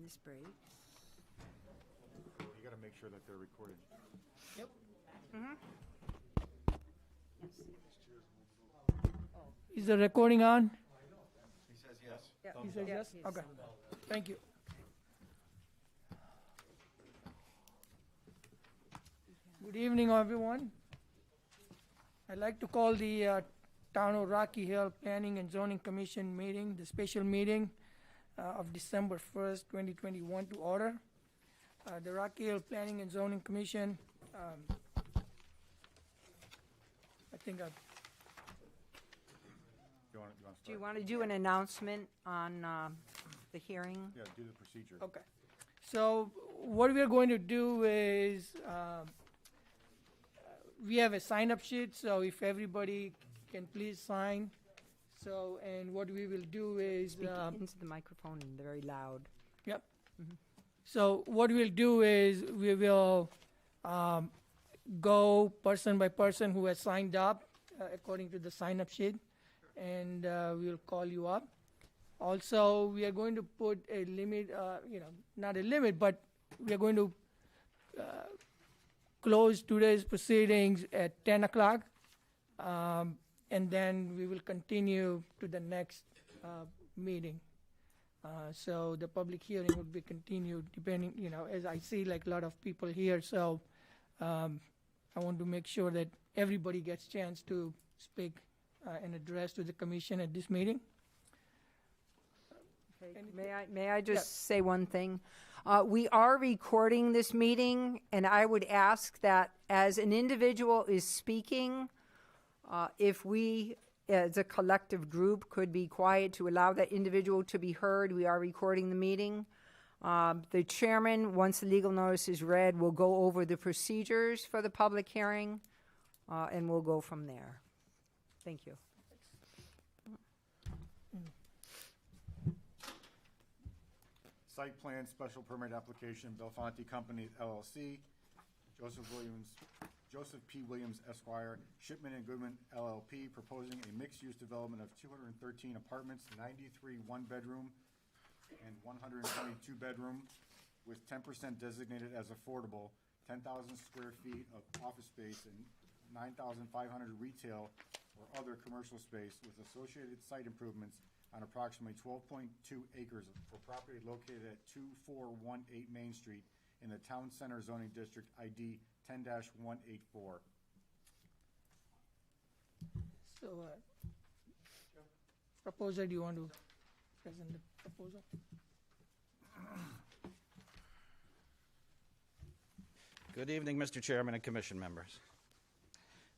this break. You got to make sure that they're recorded. Yep. Is the recording on? He says yes. Yep. He says Yep, yes? he's- Okay. Thank you. Good evening, everyone. I'd like to call the Town of Rocky Hill Planning and Zoning Commission meeting, the special meeting of December 1st, 2021 to order. The Rocky Hill Planning and Zoning Commission, I think I've You want to Do you start? want to do an announcement on the hearing? Yeah, do the procedure. Okay. So what we are going to do is, we have a sign-up sheet, so if everybody can please sign. So, and what we will do is, Speak into the microphone and very loud. yep. So what we'll do is, we will go person by person who has signed up, according to the sign-up sheet, and we'll call you up. Also, we are going to put a limit, not a limit, but we are going to close today's proceedings at 10 o'clock, and then we will continue to the next meeting. So the public hearing will be continued depending, as I see like a lot of people here, so I want to make sure that everybody gets chance to speak and address to the commission at this meeting. May I just say one thing? We are recording this meeting, and I would ask that as an individual is speaking, if we, as a collective group, could be quiet to allow that individual to be heard. We are recording the meeting. The chairman, once the legal notice is read, will go over the procedures for the public hearing, and we'll go from there. Thank you. Site plan special permit application, Belfonte Company LLC, Joseph P. Williams Esquire, Shipman and Goodman LLP, proposing a mixed-use development of 213 apartments, 93 one-bedroom and 122 bedroom, with 10% designated as affordable, 10,000 square feet of office space, and 9,500 retail or other commercial space, with associated site improvements on approximately 12.2 acres for property located at 2418 Main Street in the Town Center zoning district, ID 10-184. So, proposer, do you want to present the proposal? Good evening, Mr. Chairman and Commission members.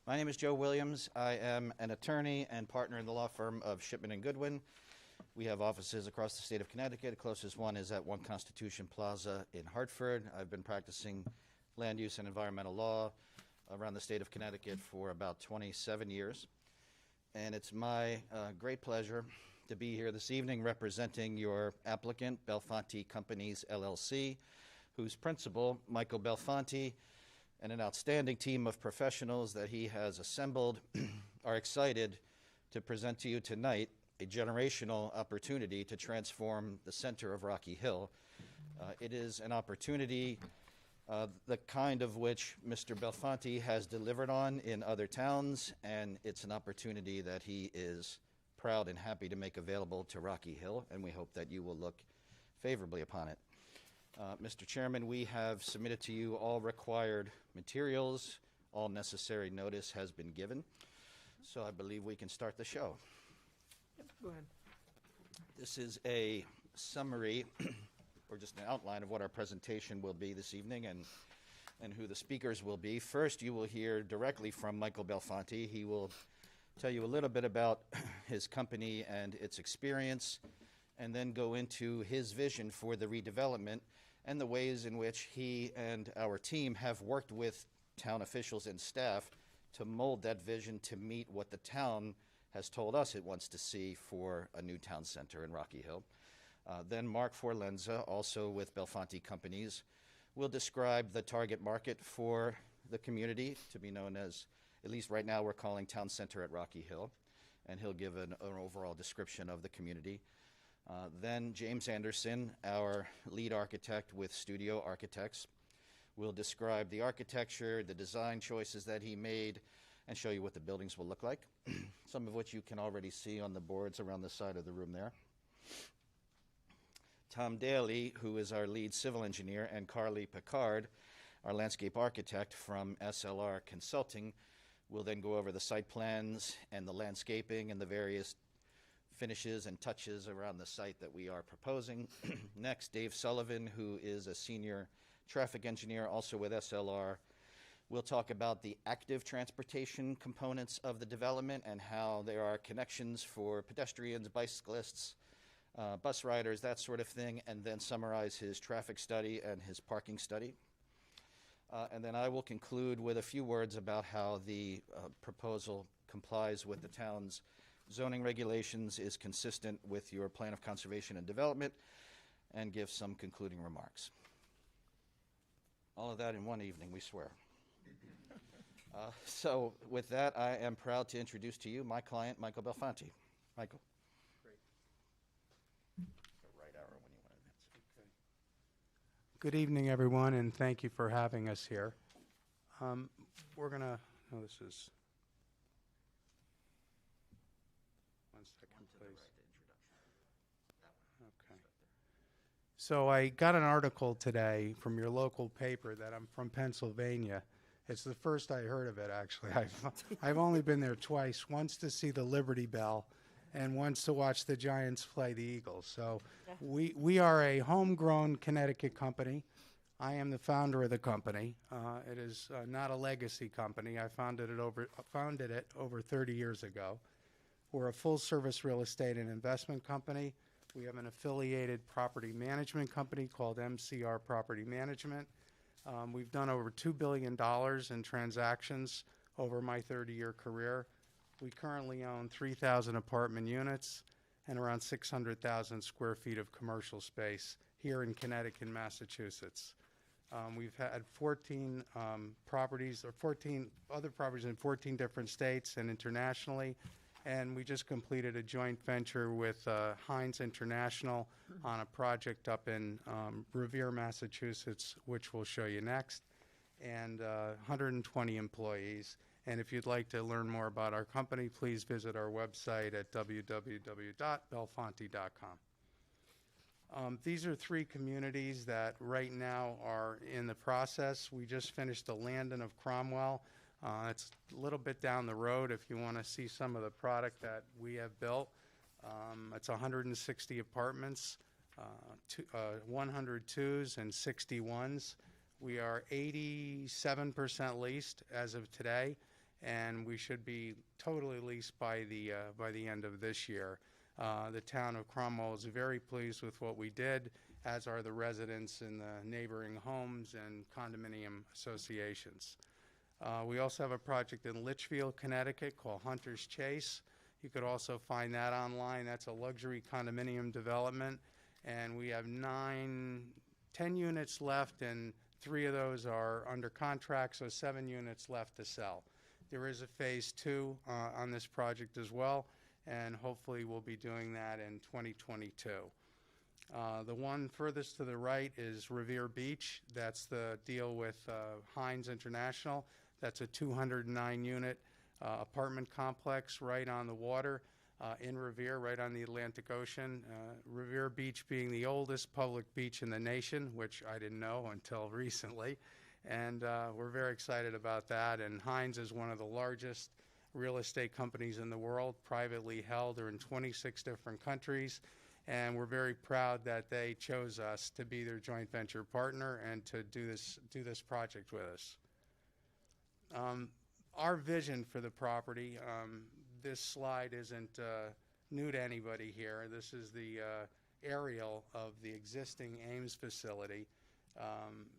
My name is Joe Williams. I am an attorney and partner in the law firm of Shipman and Goodwin. We have offices across the state of Connecticut. The closest one is at 1 Constitution Plaza in Hartford. I've been practicing land use and environmental law around the state of Connecticut for about 27 years. And it's my great pleasure to be here this evening representing your applicant, Belfonte Companies LLC, whose principal, Michael Belfonte, and an outstanding team of professionals that he has assembled are excited to present to you tonight a generational opportunity to transform the center of Rocky Hill. It is an opportunity the kind of which Mr. Belfonte has delivered on in other towns, and it's an opportunity that he is proud and happy to make available to Rocky Hill, and we hope that you will look favorably upon it. Mr. Chairman, we have submitted to you all required materials. All necessary notice has been given. So I believe we can start the show. Yep, go ahead. This is a summary or just an outline of what our presentation will be this evening and who the speakers will be. First, you will hear directly from Michael Belfonte. He will tell you a little bit about his company and its experience, and then go into his vision for the redevelopment and the ways in which he and our team have worked with town officials and staff to mold that vision to meet what the town has told us it wants to see for a new town center in Rocky Hill. Then Mark Forlenza, also with Belfonte Companies, will describe the target market for the community, to be known as, at least right now we're calling Town Center at Rocky Hill, and he'll give an overall description of the community. Then James Anderson, our lead architect with Studio Architects, will describe the architecture, the design choices that he made, and show you what the buildings will look like, some of which you can already see on the boards around the side of the room there. Tom Daly, who is our lead civil engineer, and Carly Picard, our landscape architect from SLR Consulting, will then go over the site plans and the landscaping and the various finishes and touches around the site that we are proposing. Next, Dave Sullivan, who is a senior traffic engineer also with SLR, will talk about the active transportation components of the development and how there are connections for pedestrians, bicyclists, bus riders, that sort of thing, and then summarize his traffic study and his parking study. And then I will conclude with a few words about how the proposal complies with the town's zoning regulations, is consistent with your plan of conservation and development, and give some concluding remarks. All of that in one evening, we swear. So with that, I am proud to introduce to you my client, Michael Belfanti. Michael. Great. The right arrow when you want to advance. Okay. Good evening, everyone, and thank you for having us here. We're going to, no, this is, one second, please. Okay. So I got an article today from your local paper that I'm from Pennsylvania. It's the first I heard of it, actually. I've only been there twice, once to see the Liberty Bell and once to watch the Giants play the Eagles. So we are a homegrown Connecticut company. I am the founder of the company. It is not a legacy company. I founded it over 30 years ago. We're a full-service real estate and investment company. We have an affiliated property management company called MCR Property Management. We've done over $2 billion in transactions over my 30-year career. We currently own 3,000 apartment units and around 600,000 square feet of commercial space here in Connecticut and Massachusetts. We've had 14 properties, or 14 other properties in 14 different states and internationally. And we just completed a joint venture with Heinz International on a project up in Revere, Massachusetts, which we'll show you next, and 120 employees. And if you'd like to learn more about our company, please visit our website at www.belfanti.com. These are 3 communities that right now are in the process. We just finished the Landon of Cromwell. It's a little bit down the road if you want to see some of the product that we have built. It's 160 apartments, 102s and 61s. We are 87% leased as of today, and we should be totally leased by the end of this year. The town of Cromwell is very pleased with what we did, as are the residents in the neighboring homes and condominium associations. We also have a project in Litchfield, Connecticut called Hunter's Chase. You could also find that online. That's a luxury condominium development. And we have 10 units left, and 3 of those are under contract, so 7 units left to sell. There is a phase 2 on this project as well, and hopefully we'll be doing that in 2022. The one furthest to the right is Revere Beach. That's the deal with Heinz International. That's a 209-unit apartment complex right on the water in Revere, right on the Atlantic Ocean. Revere Beach being the oldest public beach in the nation, which I didn't know until recently. And we're very excited about that. And Heinz is one of the largest real estate companies in the world, privately held. They're in 26 different countries. And we're very proud that they chose us to be their joint venture partner and to do this project with us. Our vision for the property, this slide isn't new to anybody here. This is the aerial of the existing Ames facility.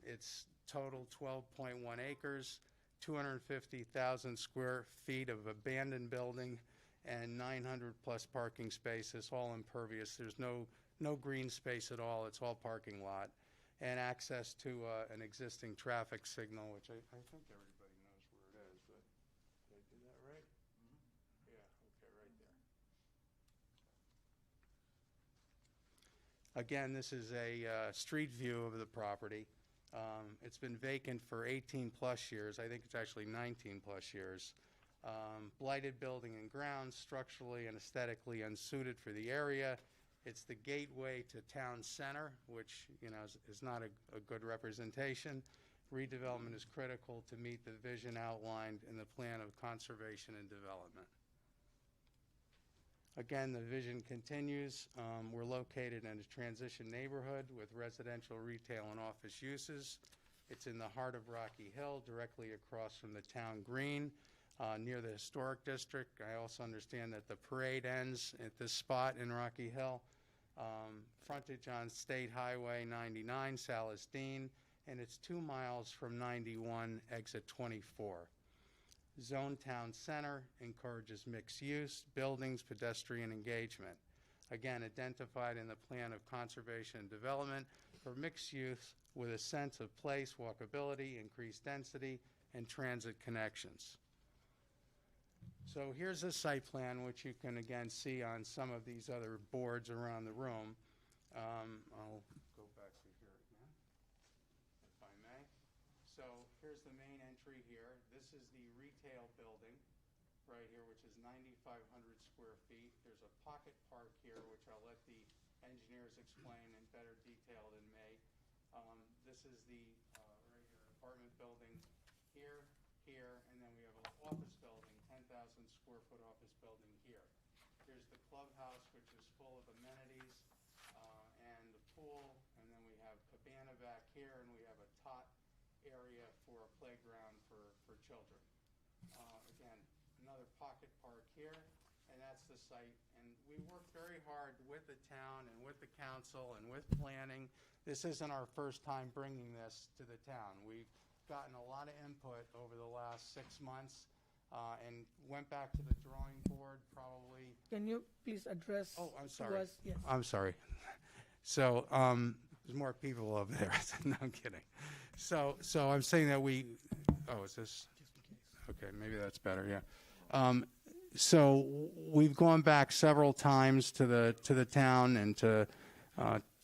It's total 12.1 acres, 250,000 square feet of abandoned building, and 900 plus parking spaces, all impervious. There's no green space at all. It's all parking lot, and access to an existing traffic signal, which I think everybody knows where it is, but did I do that right? Yeah, okay, right there. Again, this is a street view of the property. It's been vacant for 18-plus years. I think it's actually 19-plus years. Blighted building and grounds, structurally and aesthetically unsuited for the area. It's the gateway to town center, which, you know, is not a good representation. Redevelopment is critical to meet the vision outlined in the plan of conservation and development. Again, the vision continues. We're located in a transition neighborhood with residential, retail, and office uses. It's in the heart of Rocky Hill, directly across from the town green, near the historic district. I also understand that the parade ends at this spot in Rocky Hill. Frontage on State Highway 99, Salis Dean, and it's 2 miles from 91, exit 24. Zone town center encourages mixed use, buildings, pedestrian engagement. Again, identified in the plan of conservation and development for mixed use with a sense of place, walkability, increased density, and transit connections. So here's a site plan, which you can again see on some of these other boards around the room. I'll go back to here again, if I may. So here's the main entry here. This is the retail building right here, which is 9,500 square feet. There's a pocket park here, which I'll let the engineers explain in better detail than me. This is the right here apartment building here, and then we have an office building, 10,000 square foot office building here. Here's the clubhouse, which is full of amenities, and the pool, and then we have cabana back here, and we have a tot area for a playground for children. Again, another pocket park here, and that's the site. And we worked very hard with the town and with the council and with planning. This isn't our first time bringing this to the town. We've gotten a lot of input over the last 6 months, and went back to the drawing board probably. Can you please address? Oh, I'm to sorry. us? Yes. I'm sorry. So there's more people over there. No, I'm kidding. So I'm saying that is this? Okay, maybe that's better, yeah. So we've gone back several times to the town and to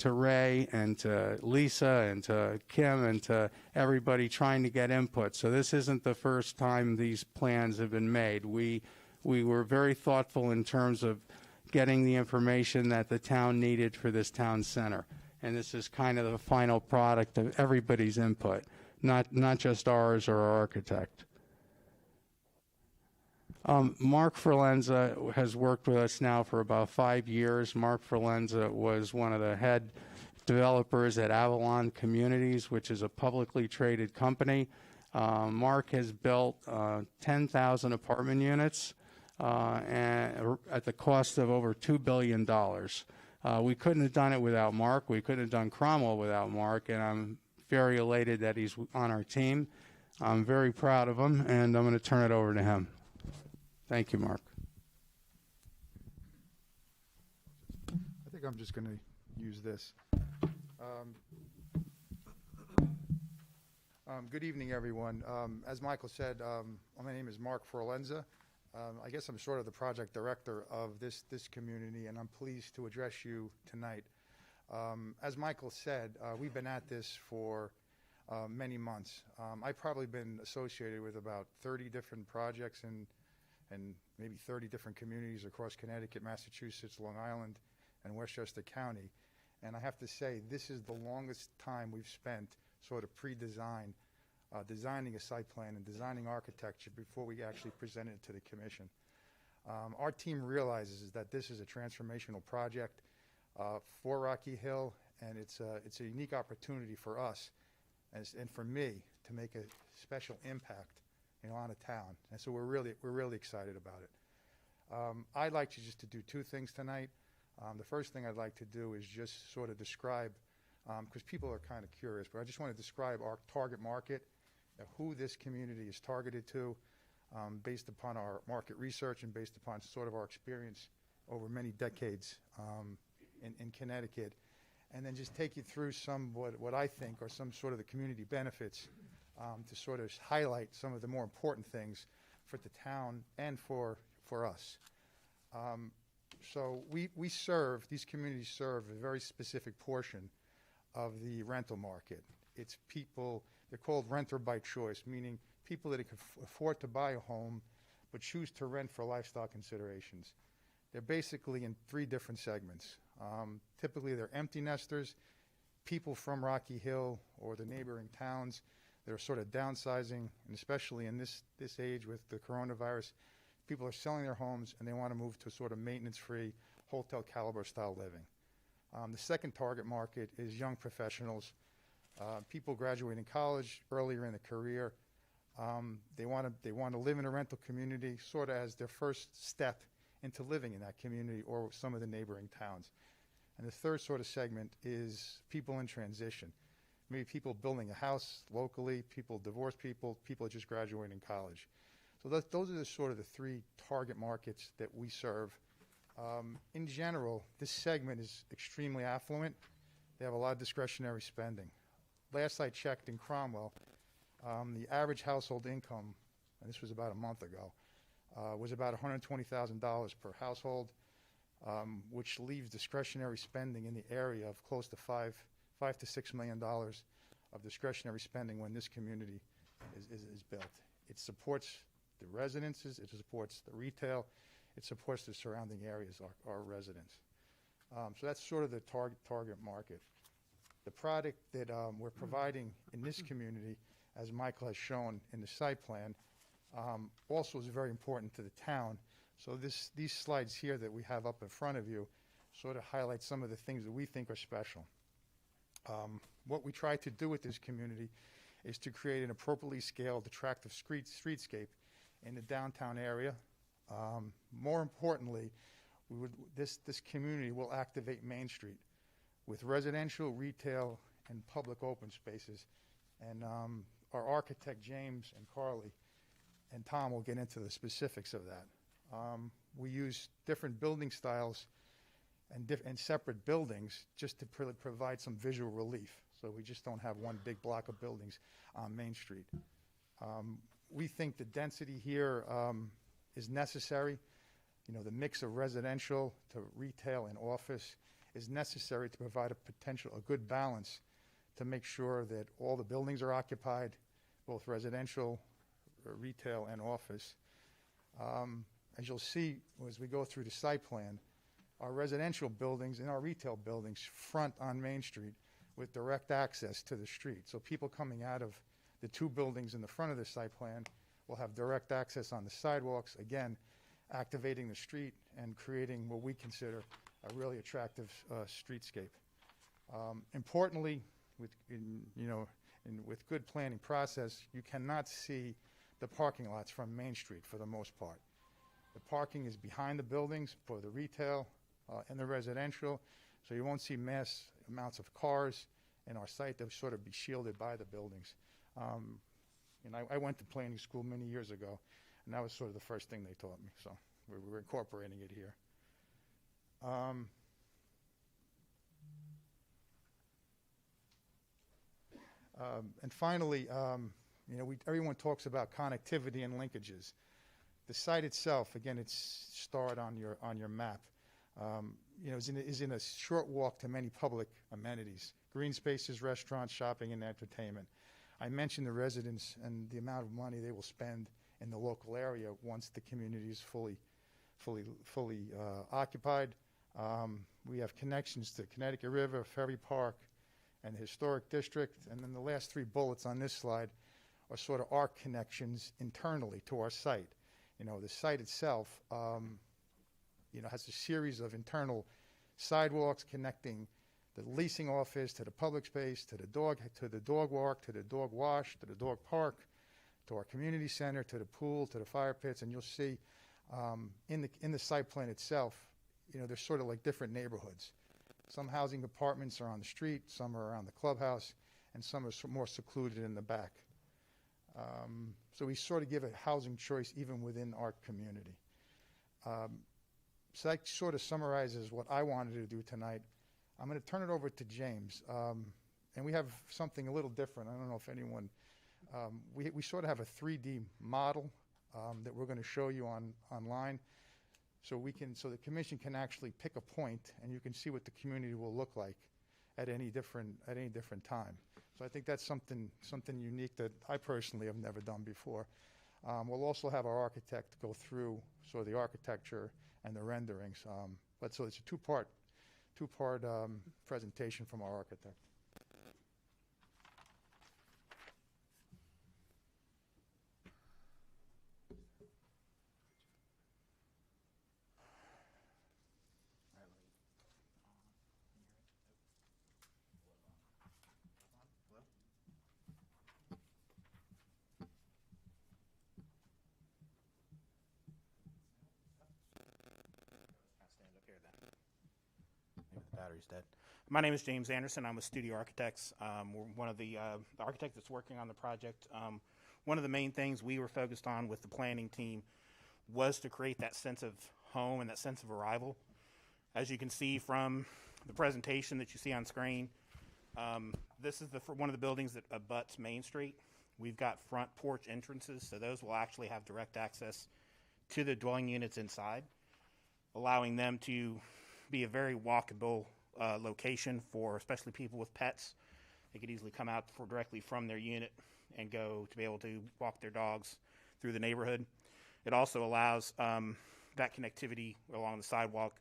Ray and to Lisa and to Kim and to everybody trying to get input. So this isn't the first time these plans have been made. We were very thoughtful in terms of getting the information that the town needed for this town center. And this is kind of the final product of everybody's input, not just ours or our architect. Mark Forlenza has worked with us now for about 5 years. Mark Forlenza was one of the head developers at Avalon Communities, which is a publicly traded company. Mark has built 10,000 apartment units and at the cost of over $2 billion. We couldn't have done it without Mark. We couldn't have done Cromwell without Mark, and I'm very elated that he's on our team. I'm very proud of him, and I'm going to turn it over to him. Thank you, Mark. I think I'm just going to use this. Good evening, everyone. As Michael said, my name is Mark Forlenza. I guess I'm sort of the project director of this community, and I'm pleased to address you tonight. As Michael said, we've been at this for many months. I've probably been associated with about 30 different projects and maybe 30 different communities across Connecticut, Massachusetts, Long Island, and Westchester County. And I have to say, this is the longest time we've spent sort of pre-design, designing a site plan and designing architecture before we actually present it to the commission. Our team realizes that this is a transformational project for Rocky Hill, and it's a unique opportunity for us and for me to make a special impact, on a town. And so we're really excited about it. I'd like to just do 2 things tonight. The first thing I'd like to do is just sort of describe, because people are kind of curious, but I just want to describe our target market, who this community is targeted to, based upon our market research and based upon sort of our experience over many decades in Connecticut, and then just take you through some what I think are some sort of the community benefits to sort of highlight some of the more important things for the town and for us. So we serve, these communities serve a very specific portion of the rental market. It's people, they're called renter by choice, meaning people that can afford to buy a home but choose to rent for lifestyle considerations. They're basically in three different segments. Typically, they're empty nesters, people from Rocky Hill or the neighboring towns that are sort of downsizing, and especially in this age with the coronavirus, people are selling their homes and they want to move to sort of maintenance-free, hotel caliber style living. The second target market is young professionals, people graduating college, earlier in the career. They want to live in a rental community sort of as their first step into living in that community or some of the neighboring towns. And the third sort of segment is people in transition. Maybe people building a house locally, divorced people just graduating college. So those are the sort of the three target markets that we serve. In general, this segment is extremely affluent. They have a lot of discretionary spending. Last I checked in Cromwell, the average household income, and this was about a month ago, was about $120,000 per household, which leaves discretionary spending in the area of close to $5 to $6 million of discretionary spending when this community is built. It supports the residences, it supports the retail, it supports the surrounding areas, our residents. So that's sort of the target market. The product that we're providing in this community, as Michael has shown in the site plan, also is very important to the town. So these slides here that we have up in front of you sort of highlight some of the things that we think are special. What we try to do with this community is to create an appropriately scaled, attractive streetscape in the downtown area. More importantly, this community will activate Main Street with residential, retail, and public open spaces. And our architect, James and Carly, and Tom will get into the specifics of that. We use different building styles and separate buildings just to provide some visual relief. So we just don't have one big block of buildings on Main Street. We think the density here is necessary. You know, the mix of residential to retail and office is necessary to provide a good balance to make sure that all the buildings are occupied, both residential, retail, and office. As you'll see as we go through the site plan, our residential buildings and our retail buildings front on Main Street with direct access to the street. So people coming out of the two buildings in the front of the site plan will have direct access on the sidewalks, again, activating the street and creating what we consider a really attractive streetscape. Importantly, with good planning process, you cannot see the parking lots from Main Street for the most part. The parking is behind the buildings for the retail and the residential, so you won't see mass amounts of cars in our site. They'll sort of be shielded by the buildings. I went to planning school many years ago, and that was sort of the first thing they taught me, so we're incorporating it here. And finally, everyone talks about connectivity and linkages. The site itself, again, it's starred on your map. Is in a short walk to many public amenities: green spaces, restaurants, shopping, and entertainment. I mentioned the residents and the amount of money they will spend in the local area once the community is fully occupied. We have connections to Connecticut River, Ferry Park, and the Historic District. And then the last three bullets on this slide are sort of our connections internally to our site. The site itself, has a series of internal sidewalks connecting the leasing office to the public space, to the dog walk, to the dog wash, to the dog park, to our community center, to the pool, to the fire pits. And you'll see in the site plan itself, there's sort of like different neighborhoods. Some housing apartments are on the street, some are around the clubhouse, and some are more secluded in the back. So we sort of give a housing choice even within our community. So that sort of summarizes what I wanted to do tonight. I'm going to turn it over to James. And we have something a little different. I don't know if anyone, we sort of have a 3D model that we're going to show you online. so the commission can actually pick a point, and you can see what the community will look like at any different time. So I think that's something unique that I personally have never done before. We'll also have our architect go through sort of the architecture and the renderings. But so it's a two-part presentation from our architect. Stand up here then. Maybe the battery's dead. My name is James Anderson. I'm with Studio Architects. We're one of the architects that's working on the project. One of the main things we were focused on with the planning team was to create that sense of home and that sense of arrival. As you can see from the presentation that you see on screen, this is one of the buildings that abuts Main Street. We've got front porch entrances, so those will actually have direct access to the dwelling units inside, allowing them to be a very walkable location for especially people with pets. They could easily come out directly from their unit and go to be able to walk their dogs through the neighborhood. It also allows that connectivity along the sidewalk,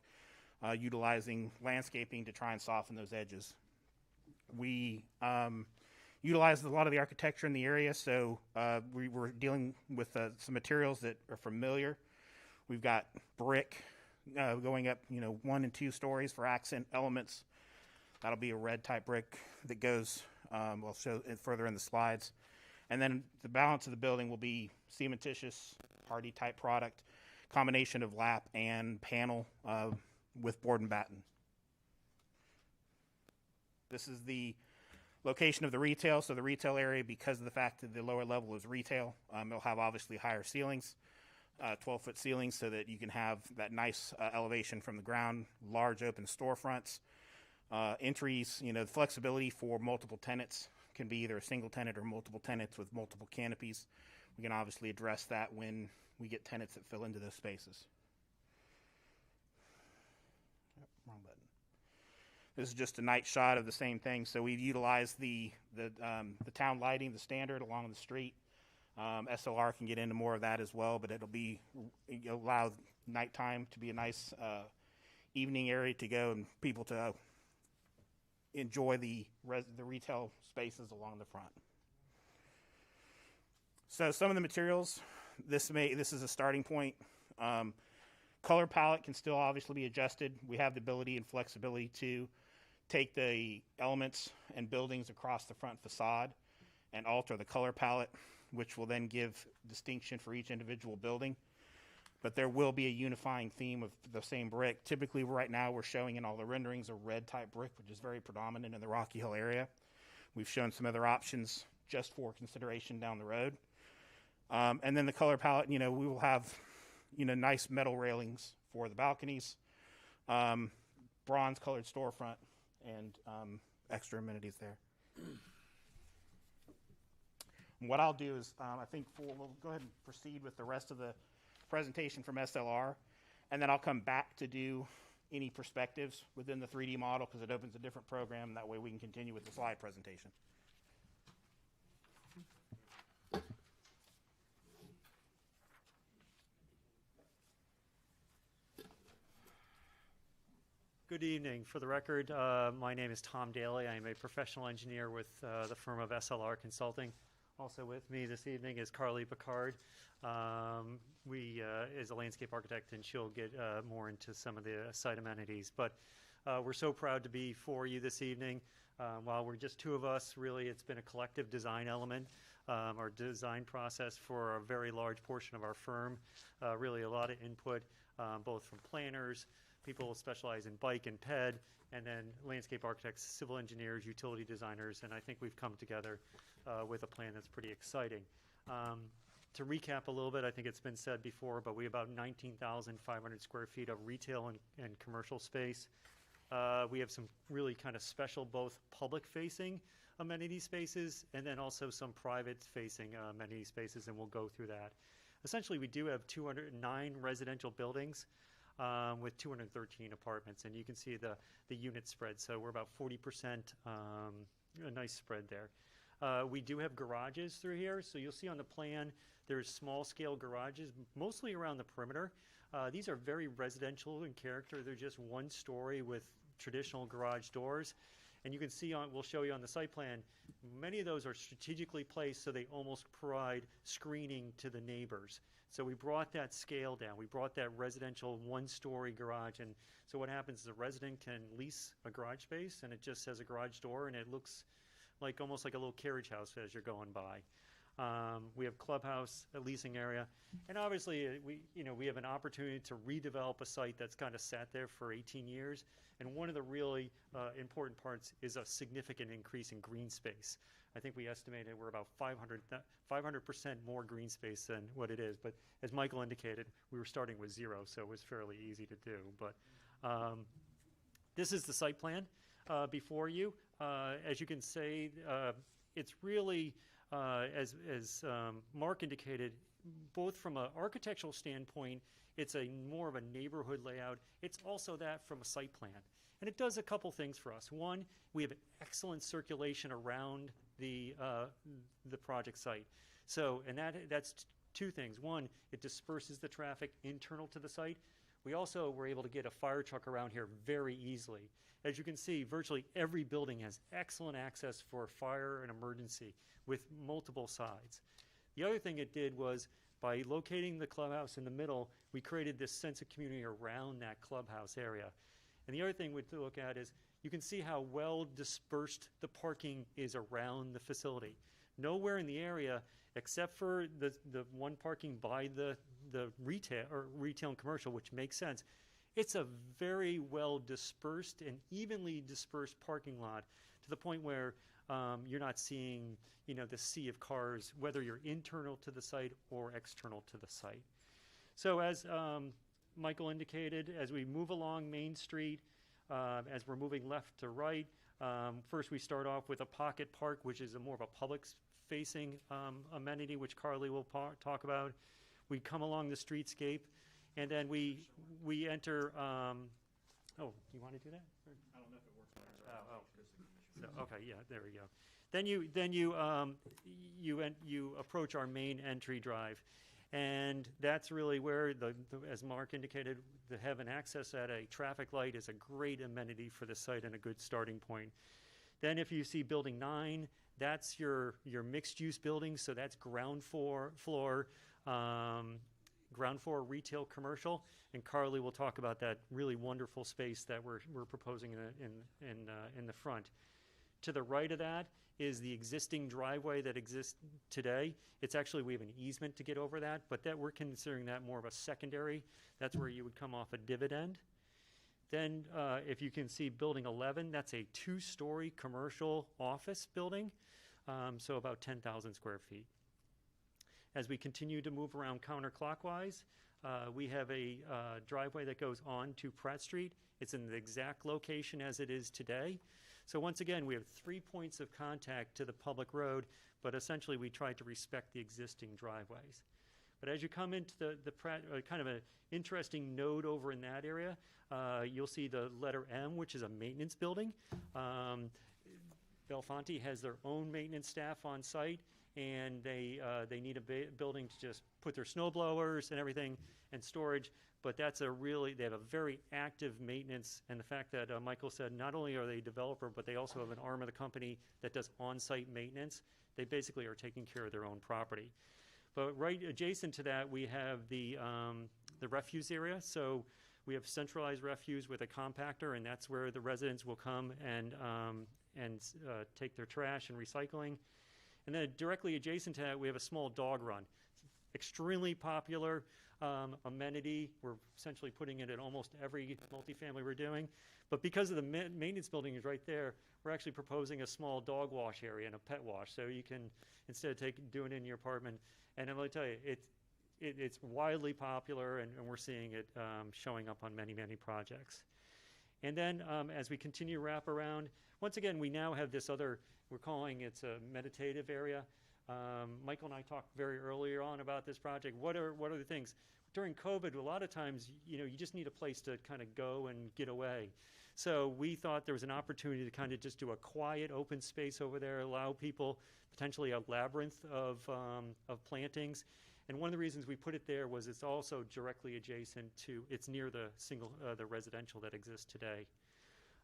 utilizing landscaping to try and soften those edges. We utilized a lot of the architecture in the area, so we were dealing with some materials that are familiar. We've got brick going up, 1 and 2 stories for accent elements. That'll be a red type brick that goes, we'll show it further in the slides. And then the balance of the building will be cementitious, hardy type product, combination of lap and panel with board and batten. This is the location of the retail. So the retail area, because of the fact that the lower level is retail, it'll have obviously higher ceilings, 12-foot ceilings, so that you can have that nice elevation from the ground, large open storefronts. Entries, the flexibility for multiple tenants can be either a single tenant or multiple tenants with multiple canopies. We can obviously address that when we get tenants that fill into those spaces. Wrong button. This is just a night shot of the same thing. So we've utilized the town lighting, the standard along the street. SLR can get into more of that as well, but it'll allow nighttime to be a nice evening area to go and people to enjoy the retail spaces along the front. So some of the materials, this is a starting point. Color palette can still obviously be adjusted. We have the ability and flexibility to take the elements and buildings across the front facade and alter the color palette, which will then give distinction for each individual building. But there will be a unifying theme of the same brick. Typically, right now, we're showing in all the renderings a red type brick, which is very predominant in the Rocky Hill area. We've shown some other options just for consideration down the road. And then the color palette, we will have, nice metal railings for the balconies, bronze colored storefront, and extra amenities there. What I'll do is, we'll go ahead and proceed with the rest of the presentation from SLR, and then I'll come back to do any perspectives within the 3D model because it opens a different program. That way we can continue with the slide presentation. Good evening. For the record, my name is Tom Daly. I am a professional engineer with the firm of SLR Consulting. Also with me this evening is Carly Picard. We is a landscape architect, and she'll get more into some of the site amenities. But we're so proud to be for you this evening. While we're just two of us, really it's been a collective design element, our design process for a very large portion of our firm. Really a lot of input, both from planners, people who specialize in bike and ped, and then landscape architects, civil engineers, utility designers, and I think we've come together with a plan that's pretty exciting. To recap a little bit, I think it's been said before, but we have about 19,500 square feet of retail and commercial space. We have some really kind of special, both public-facing amenity spaces and then also some private-facing amenity spaces, and we'll go through that. Essentially, we do have 209 residential buildings. with 213 apartments. And you can see the unit spread. So we're about 40%, a nice spread there. We do have garages through here. So you'll see on the plan, there's small scale garages, mostly around the perimeter. These are very residential in character. They're just one story with traditional garage doors. And you can see we'll show you on the site plan, many of those are strategically placed so they almost provide screening to the neighbors. So we brought that scale down. We brought that residential one-story garage. And so what happens is a resident can lease a garage space, and it just has a garage door, and it looks like almost like a little carriage house as you're going by. We have clubhouse, a leasing area, and obviously we have an opportunity to redevelop a site that's kind of sat there for 18 years. And one of the really important parts is a significant increase in green space. I think we estimated we're about 500% more green space than what it is. But as Michael indicated, we were starting with 0, so it was fairly easy to do. But this is the site plan before you. As you can see, it's really as Mark indicated, both from an architectural standpoint, it's more of a neighborhood layout. It's also that from a site plan. And it does a couple things for us. One, we have excellent circulation around the project site. So, and that's two things. One, it disperses the traffic internal to the site. We also were able to get a fire truck around here very easily. As you can see, virtually every building has excellent access for fire and emergency with multiple sides. The other thing it did was, by locating the clubhouse in the middle, we created this sense of community around that clubhouse area. And the other thing we'd look at is, you can see how well dispersed the parking is around the facility. Nowhere in the area, except for the one parking by the retail and commercial, which makes sense. It's a very well dispersed and evenly dispersed parking lot, to the point where you're not seeing, the sea of cars, whether you're internal to the site or external to the site. So as Michael indicated, as we move along Main Street, as we're moving left to right, first we start off with a pocket park, which is more of a public-facing amenity, which Carly will talk about. We come along the streetscape, and then we enter. Oh, you want to do that? I don't know if it works on our side. So, okay, yeah, there we go. Then you approach our main entry drive, and that's really where as Mark indicated, the having access at a traffic light is a great amenity for the site and a good starting point. Then if you see Building 9, that's your mixed-use building, so that's ground floor retail commercial, and Carly will talk about that really wonderful space that we're proposing in the front. To the right of that is the existing driveway that exists today. It's actually, we have an easement to get over that, but that we're considering that more of a secondary. That's where you would come off a dividend. Then if you can see Building 11, that's a 2-story commercial office building, so about 10,000 square feet. As we continue to move around counterclockwise, we have a driveway that goes on to Pratt Street. It's in the exact location as it is today. So once again, we have 3 points of contact to the public road, but essentially we tried to respect the existing driveways. But as you come into the Pratt, kind of an interesting node over in that area, you'll see the letter M, which is a maintenance building. Belfonte has their own maintenance staff on site, and they need a building to just put their snow blowers and everything and storage. But they have a very active maintenance, and the fact that Michael said not only are they a developer, but they also have an arm of the company that does on-site maintenance. They basically are taking care of their own property. But right adjacent to that, we have the refuse area. So we have centralized refuse with a compactor, and that's where the residents will come and take their trash and recycling. And then directly adjacent to that, we have a small dog run. Extremely popular amenity. We're essentially putting it in almost every multifamily we're doing. But because of the maintenance building is right there, we're actually proposing a small dog wash area and a pet wash. So you can, instead of doing it in your apartment, and I'm going to tell you, it's widely popular, and we're seeing it showing up on many, many projects. And then as we continue to wrap around, once again, we now have this other, we're calling it a meditative area. Michael and I talked very earlier on about this project. What are the things? During COVID, a lot of times, you just need a place to kind of go and get away. So we thought there was an opportunity to kind of just do a quiet open space over there, allow people potentially a labyrinth of plantings. And one of the reasons we put it there was it's also directly adjacent to, it's near the the residential that exists today.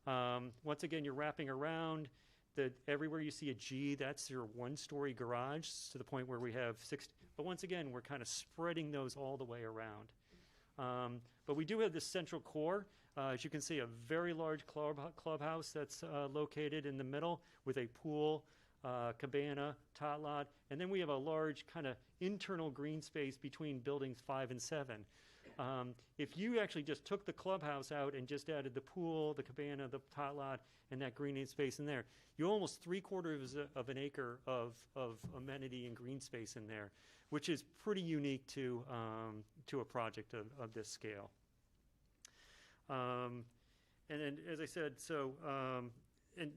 Once again, you're wrapping around. Everywhere you see a G, that's your one-story garage to the point where we have 6. But once again, we're kind of spreading those all the way around. But we do have this central core. As you can see, a very large clubhouse that's located in the middle with a pool, cabana, tot lot, and then we have a large kind of internal green space between buildings 5 and 7. If you actually just took the clubhouse out and just added the pool, the cabana, the tot lot, and that green space in there, you almost 3/4 of an acre of amenity and green space in there, which is pretty unique to a project of this scale. And then, as I said, so and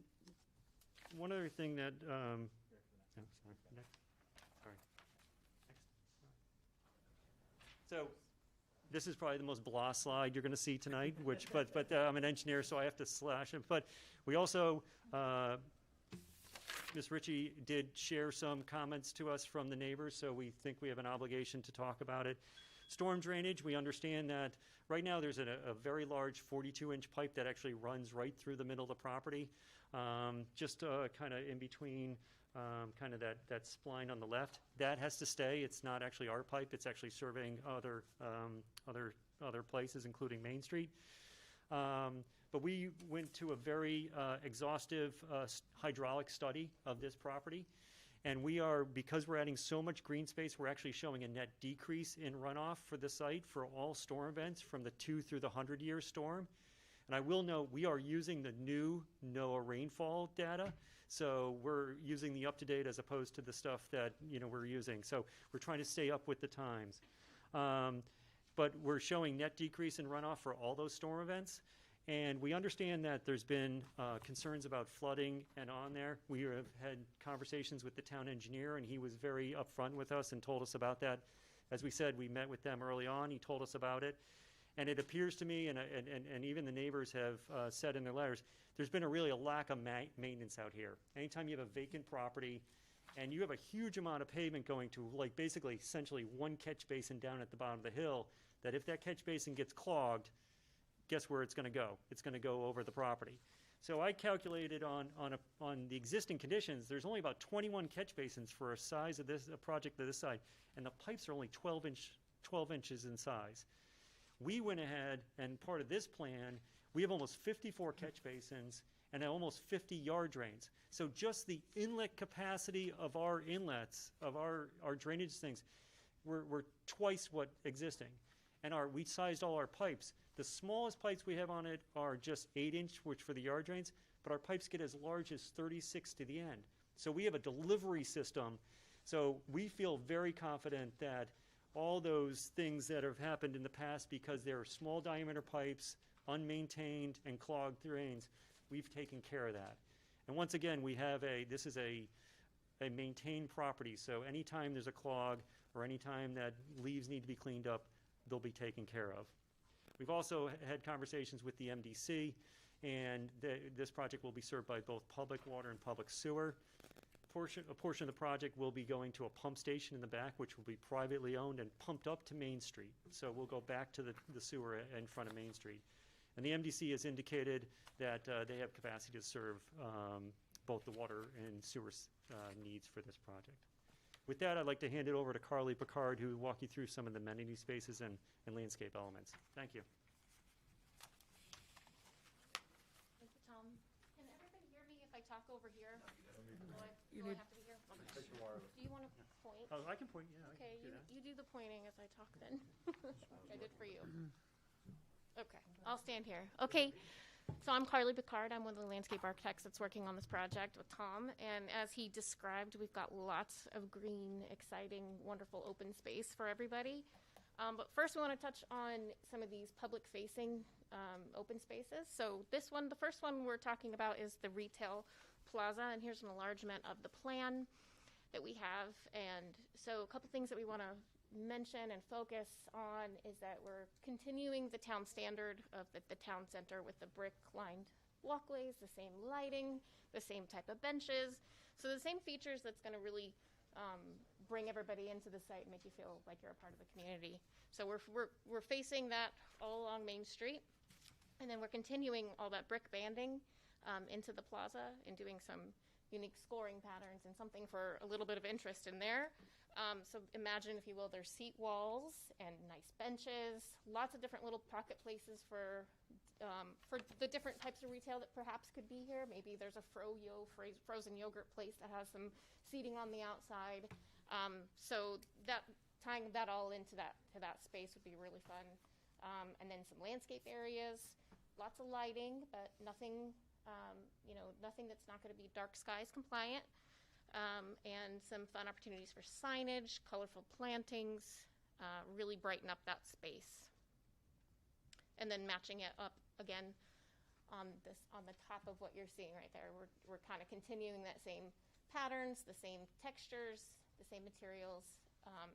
one other thing that oh, sorry, next. Sorry. Next. So this is probably the most blah slide you're going to see tonight, which, but I'm an engineer, so I have to slash it. But we also, Ms. Ritchie did share some comments to us from the neighbors, so we think we have an obligation to talk about it. Storm drainage, we understand that right now there's a very large 42-inch pipe that actually runs right through the middle of the property, just kind of in between kind of that spline on the left. That has to stay. It's not actually our pipe. It's actually serving other places, including Main Street. But we went to a very exhaustive hydraulic study of this property. And because we're adding so much green space, we're actually showing a net decrease in runoff for the site for all storm events from the 2 through the 100-year storm. And I will note, we are using the new NOAA rainfall data. So we're using the up-to-date as opposed to the stuff that we're using. So we're trying to stay up with the times. But we're showing net decrease in runoff for all those storm events. And we understand that there's been concerns about flooding and on there. We have had conversations with the town engineer, and he was very upfront with us and told us about that. As we said, we met with them early on. He told us about it. And it appears to me, and even the neighbors have said in their letters, there's been a lack of maintenance out here. Anytime you have a vacant property and you have a huge amount of pavement going to, like, basically essentially one catch basin down at the bottom of the hill, that if that catch basin gets clogged, guess where it's going to go? It's going to go over the property. So I calculated on the existing conditions, there's only about 21 catch basins for a project of this size, and the pipes are only 12 inches in size. We went ahead, and part of this plan, we have almost 54 catch basins and almost 50 yard drains. So just the inlet capacity of our inlets, of our drainage things, we're twice what existing. And we sized all our pipes. The smallest pipes we have on it are just 8-inch, which for the yard drains, but our pipes get as large as 36 to the end. So we have a delivery system. So we feel very confident that all those things that have happened in the past because they're small diameter pipes, unmaintained, and clogged drains, we've taken care of that. And once again, this is a maintained property, so anytime there's a clog or anytime that leaves need to be cleaned up, they'll be taken care of. We've also had conversations with the MDC, and this project will be served by both public water and public sewer. A portion of the project will be going to a pump station in the back, which will be privately owned and pumped up to Main Street. So we'll go back to the sewer in front of Main Street. And the MDC has indicated that they have capacity to serve both the water and sewer needs for this project. With that, I'd like to hand it over to Carly Picard, who will walk you through some of the amenity spaces and landscape elements. Thank you. Thank you, Tom. Can everybody hear me if I talk over here? Do I have to be here? Okay. Do you want to point? Oh, I can point, yeah. Okay, you do the pointing as I talk then. Like I did for you. Okay, I'll stand here. Okay, so I'm Carly Picard. I'm one of the landscape architects that's working on this project with Tom. And as he described, we've got lots of green, exciting, wonderful open space for everybody. But first we want to touch on some of these public-facing open spaces. So the first one we're talking about is the retail plaza, and here's an enlargement of the plan. that we have. And so a couple things that we want to mention and focus on is that we're continuing the town standard of the town center with the brick-lined walkways, the same lighting, the same type of benches. So the same features that's going to really bring everybody into the site and make you feel like you're a part of the community. So we're facing that all along Main Street. And then we're continuing all that brick banding into the plaza and doing some unique scoring patterns and something for a little bit of interest in there. So imagine, if you will, there's seat walls and nice benches, lots of different little pocket places for the different types of retail that perhaps could be here. Maybe there's a frozen yogurt place that has some seating on the outside. So that tying that all into that space would be really fun. And then some landscape areas, lots of lighting, but nothing, nothing that's not going to be dark skies compliant. And some fun opportunities for signage, colorful plantings, really brighten up that space. And then matching it up again on the top of what you're seeing right there. We're kind of continuing that same patterns, the same textures, the same materials,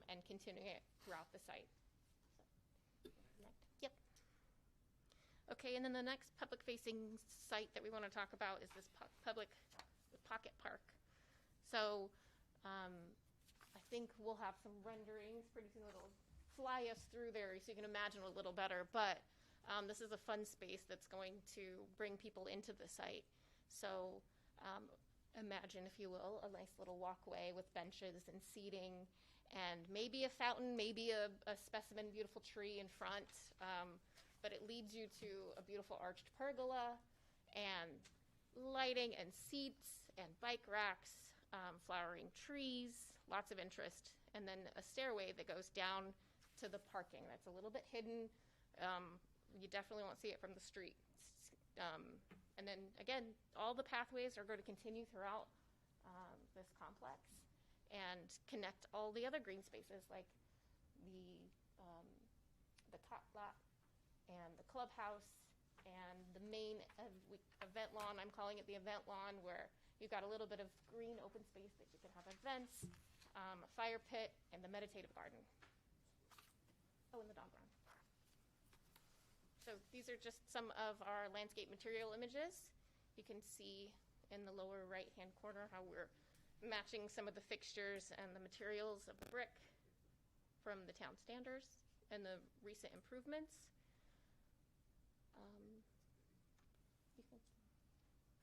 and continuing it throughout the site. Yep. Okay, and then the next public-facing site that we want to talk about is this the Pocket Park. So I think we'll have some renderings pretty soon that'll fly us through there so you can imagine a little better. But this is a fun space that's going to bring people into the site. So imagine, if you will, a nice little walkway with benches and seating and maybe a fountain, maybe a specimen beautiful tree in front. But it leads you to a beautiful arched pergola and lighting and seats and bike racks, flowering trees, lots of interest, and then a stairway that goes down to the parking. That's a little bit hidden. You definitely won't see it from the street. And then, again, all the pathways are going to continue throughout this complex and connect all the other green spaces, like the top lot and the clubhouse and the main event lawn. I'm calling it the event lawn, where you've got a little bit of green open space that you can have events, a fire pit, and the meditative garden. Oh, and the dog run. So these are just some of our landscape material images. You can see in the lower right-hand corner how we're matching some of the fixtures and the materials of the brick from the town standards and the recent improvements. You can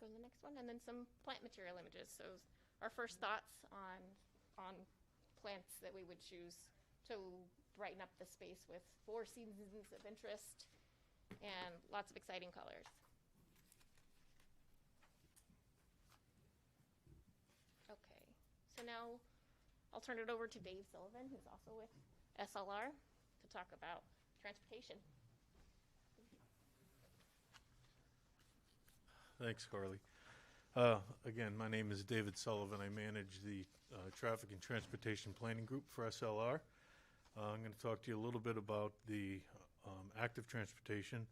go to the next one, and then some plant material images. So our first thoughts on plants that we would choose to brighten up the space with 4 seasons of interest and lots of exciting colors. Okay, so now I'll turn it over to Dave Sullivan, who's also with SLR, to talk about transportation. Thanks, Carly. Again, my name is David Sullivan. I manage the Traffic and Transportation Planning Group for SLR. I'm going to talk to you a little bit about the active transportation,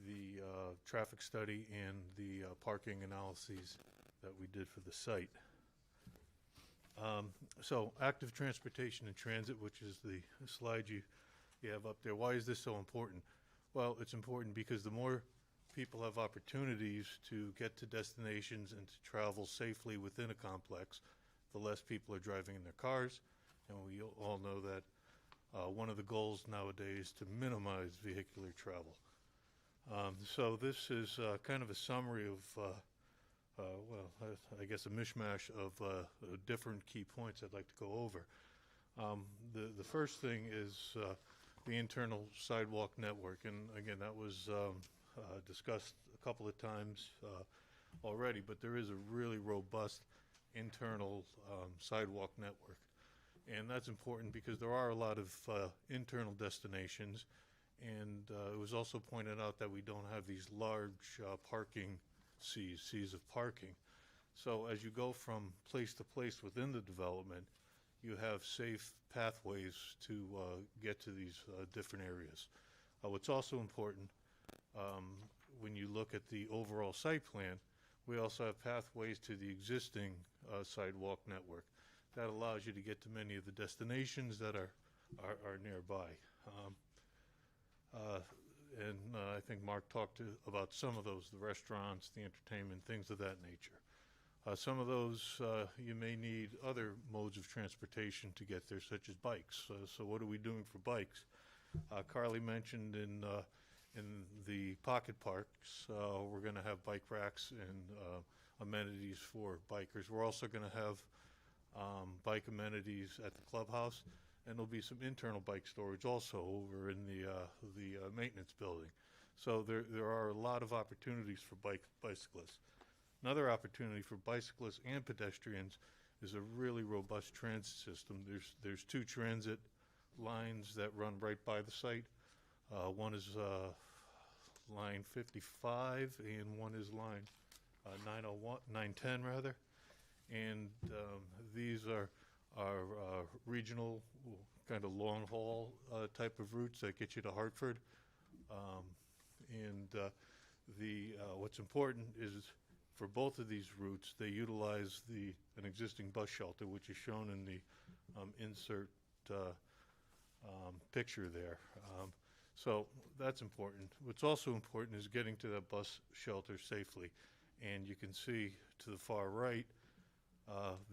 the traffic study, and the parking analyses that we did for the site. So active transportation and transit, which is the slide you have up there. Why is this so important? Well, it's important because the more people have opportunities to get to destinations and to travel safely within a complex, the less people are driving in their cars. And we all know that one of the goals nowadays is to minimize vehicular travel. So this is kind of a summary of, I guess a mishmash of different key points I'd like to go over. The first thing is the internal sidewalk network. And again, that was discussed a couple of times already, but there is a really robust internal sidewalk network. And that's important because there are a lot of internal destinations, and it was also pointed out that we don't have these large parking seas of parking. So as you go from place to place within the development, you have safe pathways to get to these different areas. What's also important, when you look at the overall site plan, we also have pathways to the existing sidewalk network. that allows you to get to many of the destinations that are nearby. I think Mark talked about some of those, the restaurants, the entertainment, things of that nature. Some of those, you may need other modes of transportation to get there, such as bikes. So what are we doing for bikes? Carly mentioned in the pocket parks, we're going to have bike racks and amenities for bikers. We're also going to have bike amenities at the clubhouse, and there'll be some internal bike storage also over in the maintenance building. So there are a lot of opportunities for bicyclists. Another opportunity for bicyclists and pedestrians is a really robust transit system. There's two transit lines that run right by the site. One is line 55, and one is line 910 rather. And these are regional, kind of long haul type of routes that get you to Hartford. What's important is for both of these routes, they utilize an existing bus shelter, which is shown in the insert picture there. So that's important. What's also important is getting to that bus shelter safely. And you can see to the far right,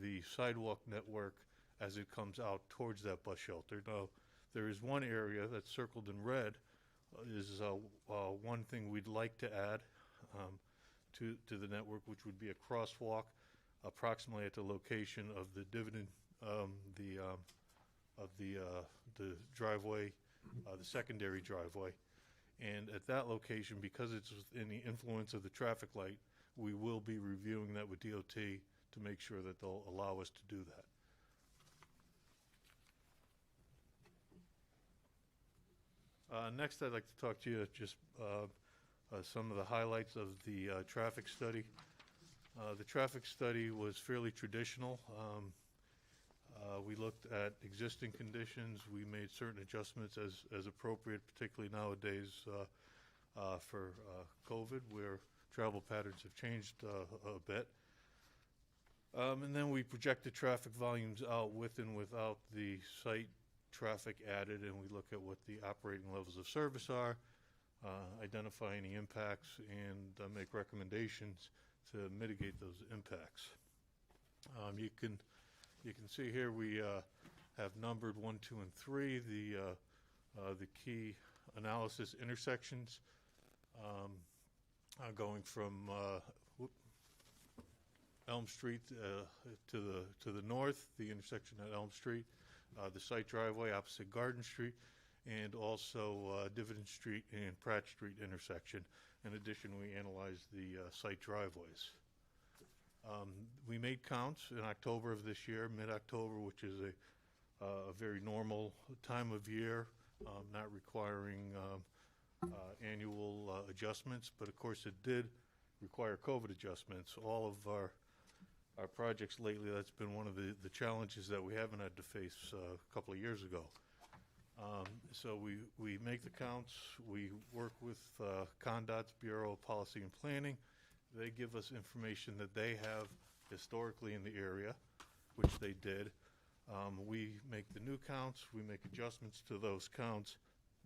the sidewalk network as it comes out towards that bus shelter. Now, there is one area that's circled in red, is one thing we'd like to add to the network, which would be a crosswalk approximately at the location of the the driveway, the secondary driveway. And at that location, because it's in the influence of the traffic light, we will be reviewing that with DOT to make sure that they'll allow us to do that. Next, I'd like to talk to you just some of the highlights of the traffic study. The traffic study was fairly traditional. We looked at existing conditions. We made certain adjustments as appropriate, particularly nowadays for COVID, where travel patterns have changed a bit. And then we projected traffic volumes out with and without the site traffic added, and we look at what the operating levels of service are, identify any impacts, and make recommendations to mitigate those impacts. You can see here we have numbered 1, 2, and 3 the key analysis intersections, going from Elm Street to the north, the intersection at Elm Street, the site driveway opposite Garden Street, and also Dividend Street and Pratt Street intersection. In addition, we analyzed the site driveways. We made counts in October of this year, mid-October, which is a very normal time of year, not requiring annual adjustments, but of course it did require COVID adjustments. All of our projects lately, that's been one of the challenges that we haven't had to face a couple of years ago. So we make the counts, we work with CONDOT's Bureau of Policy and Planning. They give us information that they have historically in the area, which they did. We make the new counts, we make adjustments to those counts,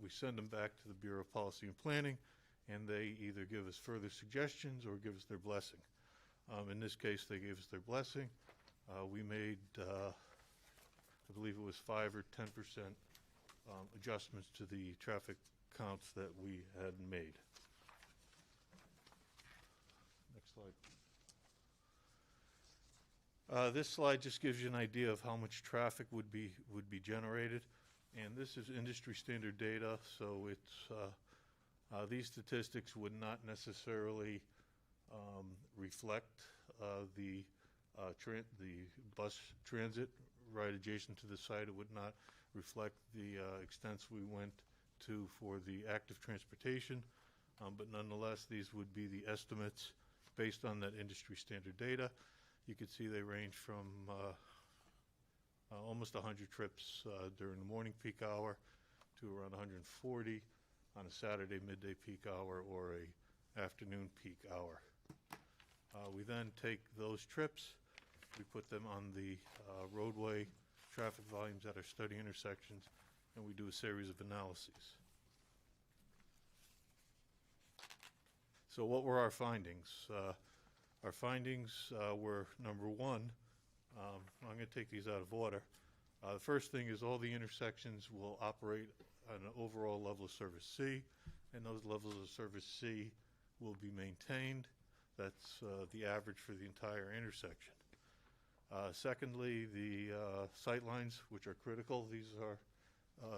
we send them back to the Bureau of Policy and Planning, and they either give us further suggestions or give us their blessing. In this case, they gave us their blessing. We made, I believe it was 5 or 10% adjustments to the traffic counts that we had made. Next slide. This slide just gives you an idea of how much traffic would be generated, and this is industry standard data, so it's these statistics would not necessarily reflect the bus transit right adjacent to the site. It would not reflect the extents we went to for the active transportation, but nonetheless, these would be the estimates based on that industry standard data. You can see they range from almost 100 trips during the morning peak hour to around 140 on a Saturday midday peak hour or a afternoon peak hour. We then take those trips We put them on the roadway traffic volumes at our study intersections, and we do a series of analyses. So what were our findings? Our findings were, number one, I'm going to take these out of order. The first thing is all the intersections will operate on an overall level of service C, and those levels of service C will be maintained. That's the average for the entire intersection. Secondly, the sight lines, which are critical. These are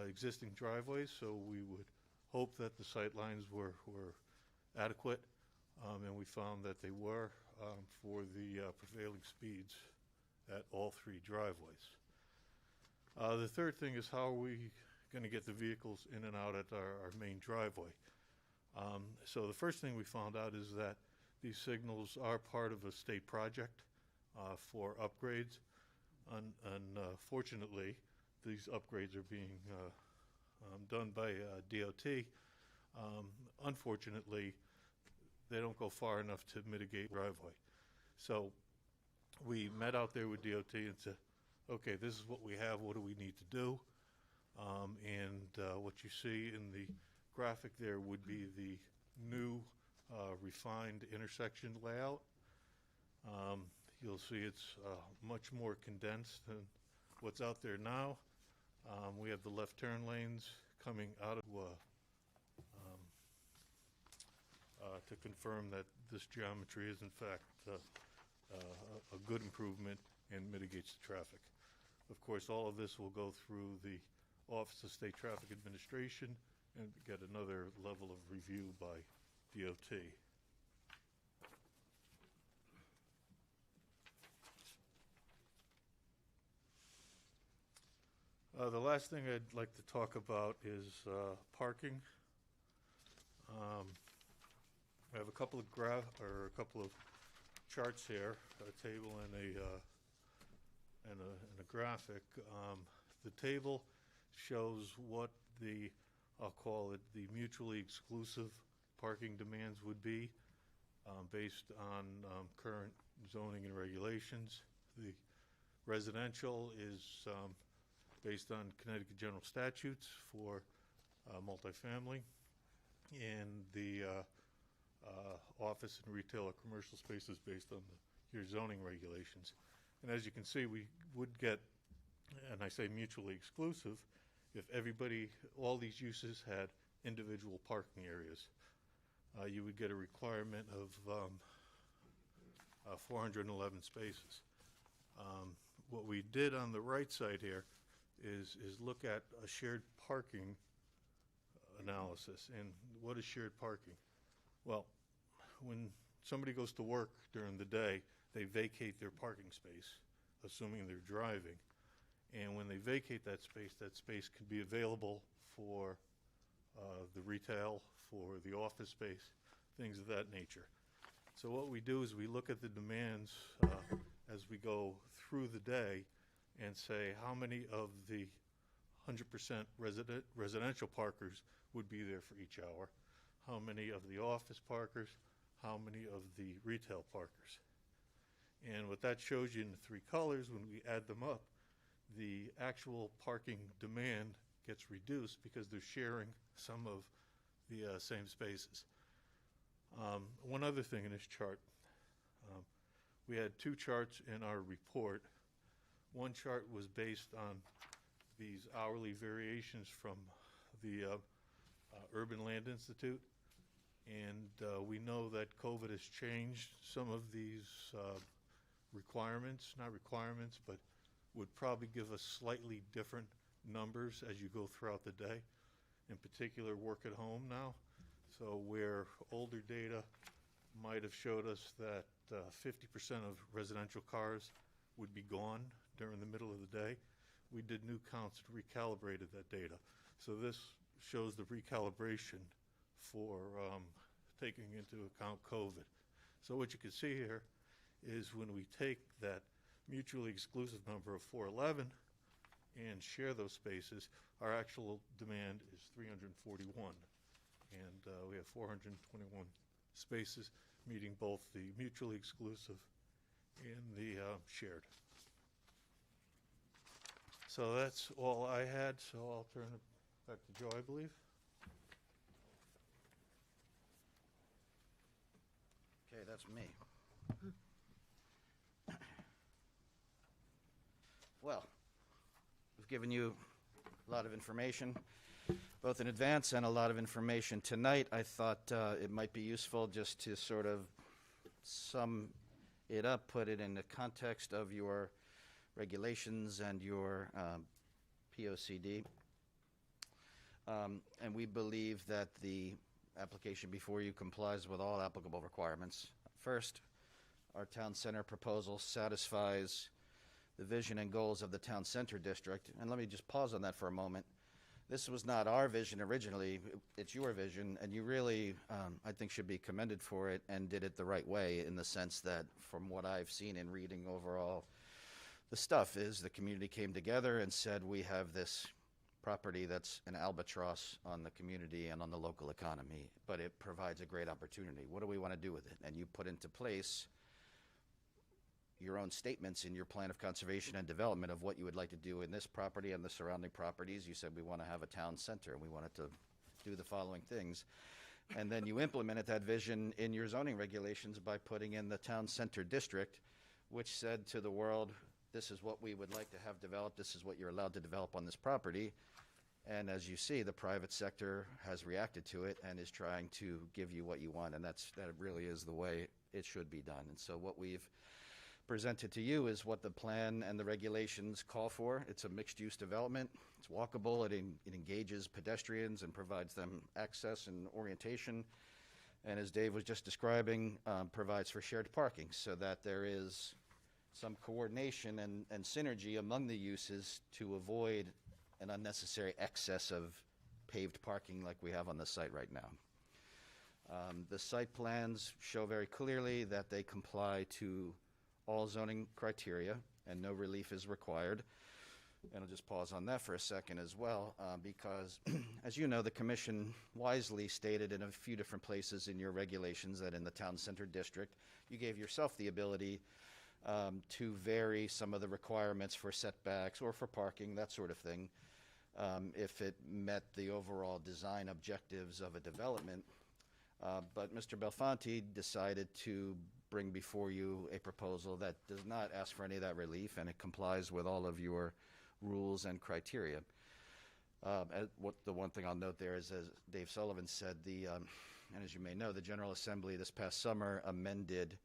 existing driveways, so we would hope that the sight lines were adequate, and we found that they were for the prevailing speeds at all three driveways. The third thing is how are we going to get the vehicles in and out at our main driveway. So the first thing we found out is that these signals are part of a state project for upgrades. Unfortunately, these upgrades are being done by DOT. Unfortunately, they don't go far enough to mitigate driveway. So we met out there with DOT and said, okay, this is what we have, what do we need to do? What you see in the graphic there would be the new refined intersection layout. You'll see it's much more condensed than what's out there now. We have the left turn lanes coming out of to confirm that this geometry is in fact a good improvement and mitigates the traffic. Of course, all of this will go through the Office of State Traffic Administration and get another level of review by DOT. The last thing I'd like to talk about is parking. I have a couple of charts here, a table and a graphic. The table shows what I'll call it the mutually exclusive parking demands would be based on current zoning and regulations. The residential is based on Connecticut general statutes for multifamily, and the office and retail or commercial spaces based on your zoning regulations. And as you can see, we would get, and I say mutually exclusive, if all these uses had individual parking areas. You would get a requirement of 411 spaces. What we did on the right side here is look at a shared parking analysis. And what is shared parking? Well, when somebody goes to work during the day, they vacate their parking space, assuming they're driving. And when they vacate that space can be available for the retail, for the office space, things of that nature. So what we do is we look at the demands as we go through the day and say how many of the 100% residential parkers would be there for each hour, how many of the office parkers, how many of the retail parkers. And what that shows you in the three colors, when we add them up, the actual parking demand gets reduced because they're sharing some of the same spaces. One other thing in this chart, we had two charts in our report. One chart was based on these hourly variations from the Urban Land Institute, and we know that COVID has changed some of these requirements, not requirements, but would probably give us slightly different numbers as you go throughout the day. In particular, work at home now. So where older data might have showed us that 50% of residential cars would be gone during the middle of the day, we did new counts and recalibrated that data. So this shows the recalibration for taking into account COVID. So what you can see here is when we take that mutually exclusive number of 411 and share those spaces, our actual demand is 341. And we have 421 spaces meeting both the mutually exclusive in the shared. So that's all I had, so I'll turn it back to Joe, I believe. Okay, that's me. Well, we've given you a lot of information, both in advance and a lot of information tonight. I thought it might be useful just to sort of sum it up, put it in the context of your regulations and your POCD. And we believe that the application before you complies with all applicable requirements. First, our town center proposal satisfies the vision and goals of the town center district. And let me just pause on that for a moment. This was not our vision originally, it's your vision, and you really, I think, should be commended for it and did it the right way, in the sense that, from what I've seen in reading overall the stuff, is the community came together and said, we have this property that's an albatross on the community and on the local economy, but it provides a great opportunity. What do we want to do with it? And you put into place your own statements in your plan of conservation and development of what you would like to do in this property and the surrounding properties. You said we want to have a town center and we wanted to do the following things. And then you implemented that vision in your zoning regulations by putting in the town center district, which said to the world, this is what we would like to have developed, this is what you're allowed to develop on this property. And as you see, the private sector has reacted to it and is trying to give you what you want, and that really is the way it should be done. And so what we've presented to you is what the plan and the regulations call for. It's a mixed-use development. It's walkable. It engages pedestrians and provides them access and orientation. And as Dave was just describing, provides for shared parking so that there is some coordination and synergy among the uses to avoid an unnecessary excess of paved parking like we have on the site right now. The site plans show very clearly that they comply to all zoning criteria and no relief is required. And I'll just pause on that for a second as well, because as you know, the commission wisely stated in a few different places in your regulations that in the town center district, you gave yourself the ability to vary some of the requirements for setbacks or for parking, that sort of thing, if it met the overall design objectives of a development. But Mr. Belfonte decided to bring before you a proposal that does not ask for any of that relief, and it complies with all of your rules and criteria. The one thing I'll note there is, as Dave Sullivan said, and as you may know, the General Assembly this past summer amended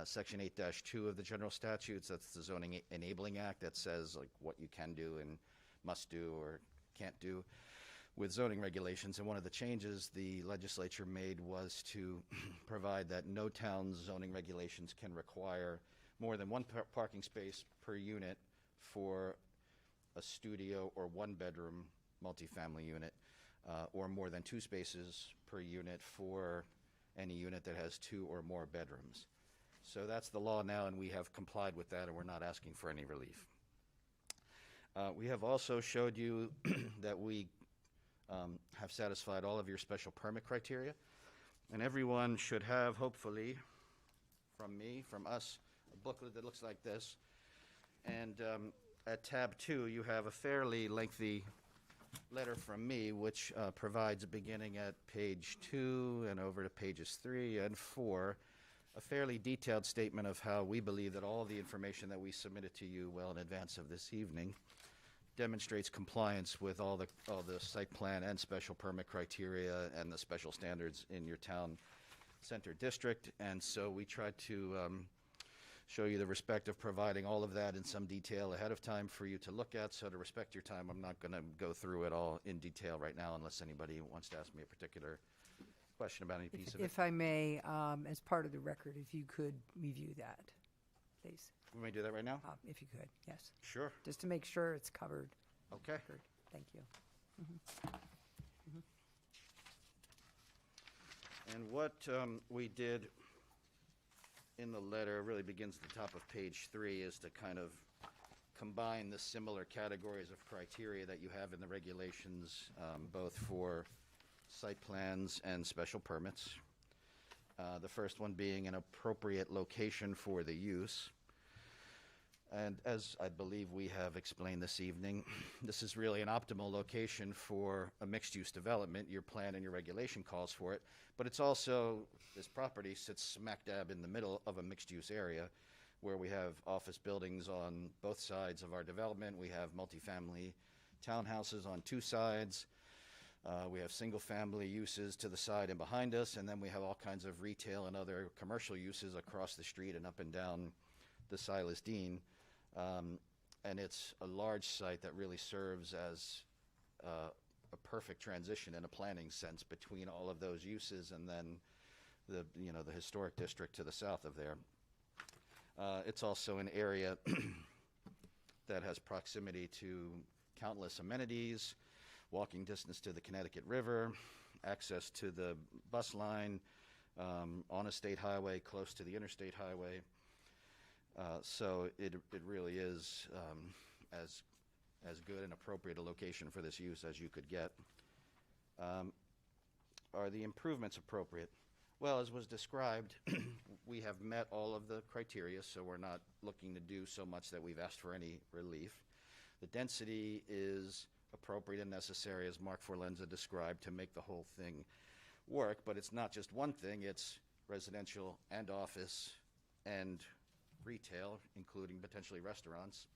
Section 8-2 of the General Statutes. That's the Zoning Enabling Act that says like what you can do and must do or can't do with zoning regulations. And one of the changes the legislature made was to provide that no town's zoning regulations can require more than one parking space per unit for a studio or one-bedroom multifamily unit, or more than 2 spaces per unit for any unit that has 2 or more bedrooms. So that's the law now, and we have complied with that, and we're not asking for any relief. We have also showed you that we have satisfied all of your special permit criteria, and everyone should have, hopefully, from me, from us, a booklet that looks like this. And at tab 2, you have a fairly lengthy letter from me, which provides, beginning at page 2 and over to pages 3 and 4, a fairly detailed statement of how we believe that all the information that we submitted to you well in advance of this evening demonstrates compliance with all the site plan and special permit criteria and the special standards in your town center district. And so we tried to show you the respect of providing all of that in some detail ahead of time for you to look at. So to respect your time, I'm not going to go through it all in detail right now unless anybody wants to ask me a particular question about any piece of it. If I may, as part of the record, if you could review that, please. We may do that right now? If you could, yes. Sure. Just to make sure it's covered. Okay. Thank you. And what we did in the letter really begins at the top of page 3 is to kind of combine the similar categories of criteria that you have in the regulations, both for site plans and special permits. The first one being an appropriate location for the use. And as I believe we have explained this evening, this is really an optimal location for a mixed-use development. Your plan and your regulation calls for it, but it's also, this property sits smack dab in the middle of a mixed-use area where we have office buildings on both sides of our development. We have multifamily townhouses on two sides. We have single-family uses to the side and behind us, and then we have all kinds of retail and other commercial uses across the street and up and down the Silas Dean. And it's a large site that really serves as a perfect transition in a planning sense between all of those uses and then the historic district to the south of there. It's also an area that has proximity to countless amenities, walking distance to the Connecticut River, access to the bus line, on a state highway, close to the interstate highway. So it really is as good and appropriate a location for this use as you could get. Are the improvements appropriate? Well, as was described, we have met all of the criteria, so we're not looking to do so much that we've asked for any relief. The density is appropriate and necessary, as Mark Forlenza described, to make the whole thing work, but it's not just one thing, it's residential and office and retail, including potentially restaurants,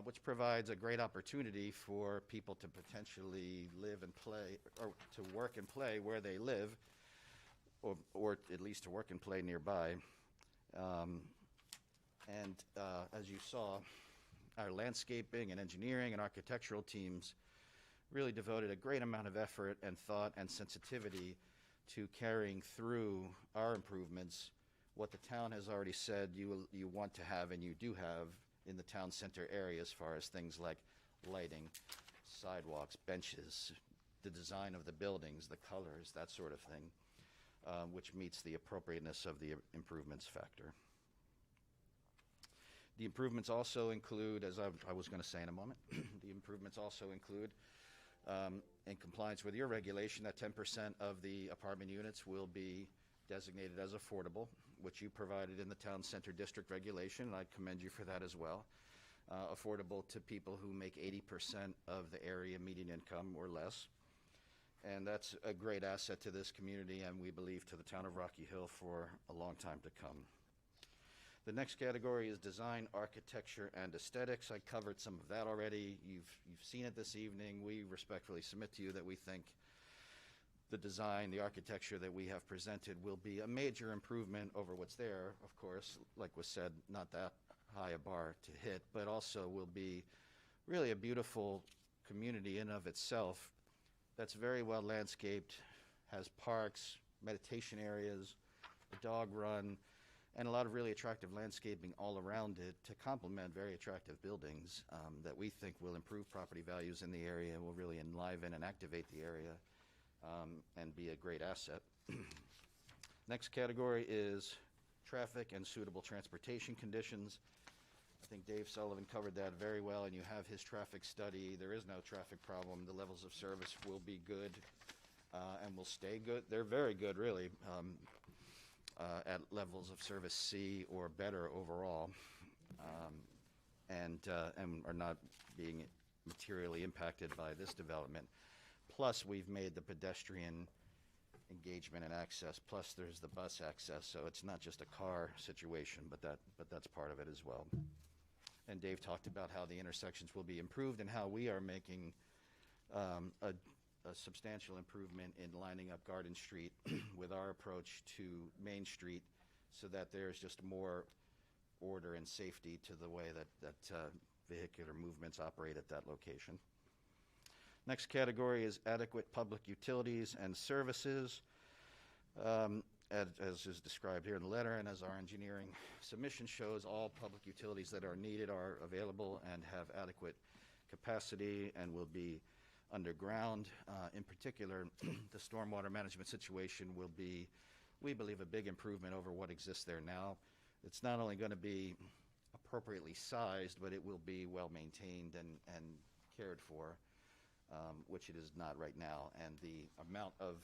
which provides a great opportunity for people to potentially live and play, or to work and play where they live, or at least to work and play nearby. As you saw, our landscaping and engineering and architectural teams really devoted a great amount of effort and thought and sensitivity to carrying through our improvements what the town has already said you want to have and you do have in the town center area, as far as things like lighting, sidewalks, benches, the design of the buildings, the colors, that sort of thing, which meets the appropriateness of the improvements factor. The improvements also include, as I was going to say in a moment, the improvements also include, in compliance with your regulation, that 10% of the apartment units will be designated as affordable, which you provided in the town center district regulation, and I commend you for that as well. Affordable to people who make 80% of the area median income or less. And that's a great asset to this community, and we believe to the town of Rocky Hill for a long time to come. The next category is design, architecture, and aesthetics. I covered some of that already. You've seen it this evening. We respectfully submit to you that we think the design, the architecture that we have presented will be a major improvement over what's there. Of course, like was said, not that high a bar to hit, but also will be really a beautiful community in of itself that's very well landscaped, has parks, meditation areas, a dog run, and a lot of really attractive landscaping all around it to complement very attractive buildings that we think will improve property values in the area and will really enliven and activate the area and be a great asset. Next category is traffic and suitable transportation conditions. I think Dave Sullivan covered that very well, and you have his traffic study. There is no traffic problem. The levels of service will be good and will stay good. They're very good, really, at levels of service C or better overall, and are not being materially impacted by this development. Plus, we've made the pedestrian engagement and access, plus there's the bus access, so it's not just a car situation, but that's part of it as well. And Dave talked about how the intersections will be improved and how we are making a substantial improvement in lining up Garden Street with our approach to Main Street so that there's just more order and safety to the way that vehicular movements operate at that location. Next category is adequate public utilities and services. As is described here in the letter and as our engineering submission shows, all public utilities that are needed are available and have adequate capacity and will be underground. In particular, the stormwater management situation will be, we believe, a big improvement over what exists there now. It's not only going to be appropriately sized, but it will be well maintained and cared for, which it is not right now. And the amount of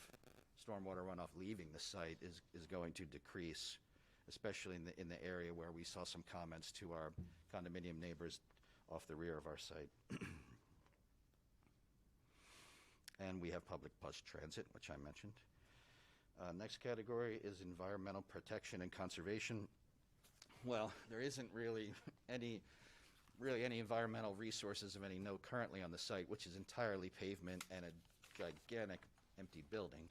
stormwater runoff leaving the site is going to decrease especially in the area where we saw some comments to our condominium neighbors off the rear of our site. And we have public bus transit, which I mentioned. Next category is environmental protection and conservation. Well, there isn't really any environmental resources of any note currently on the site, which is entirely pavement and a gigantic empty building.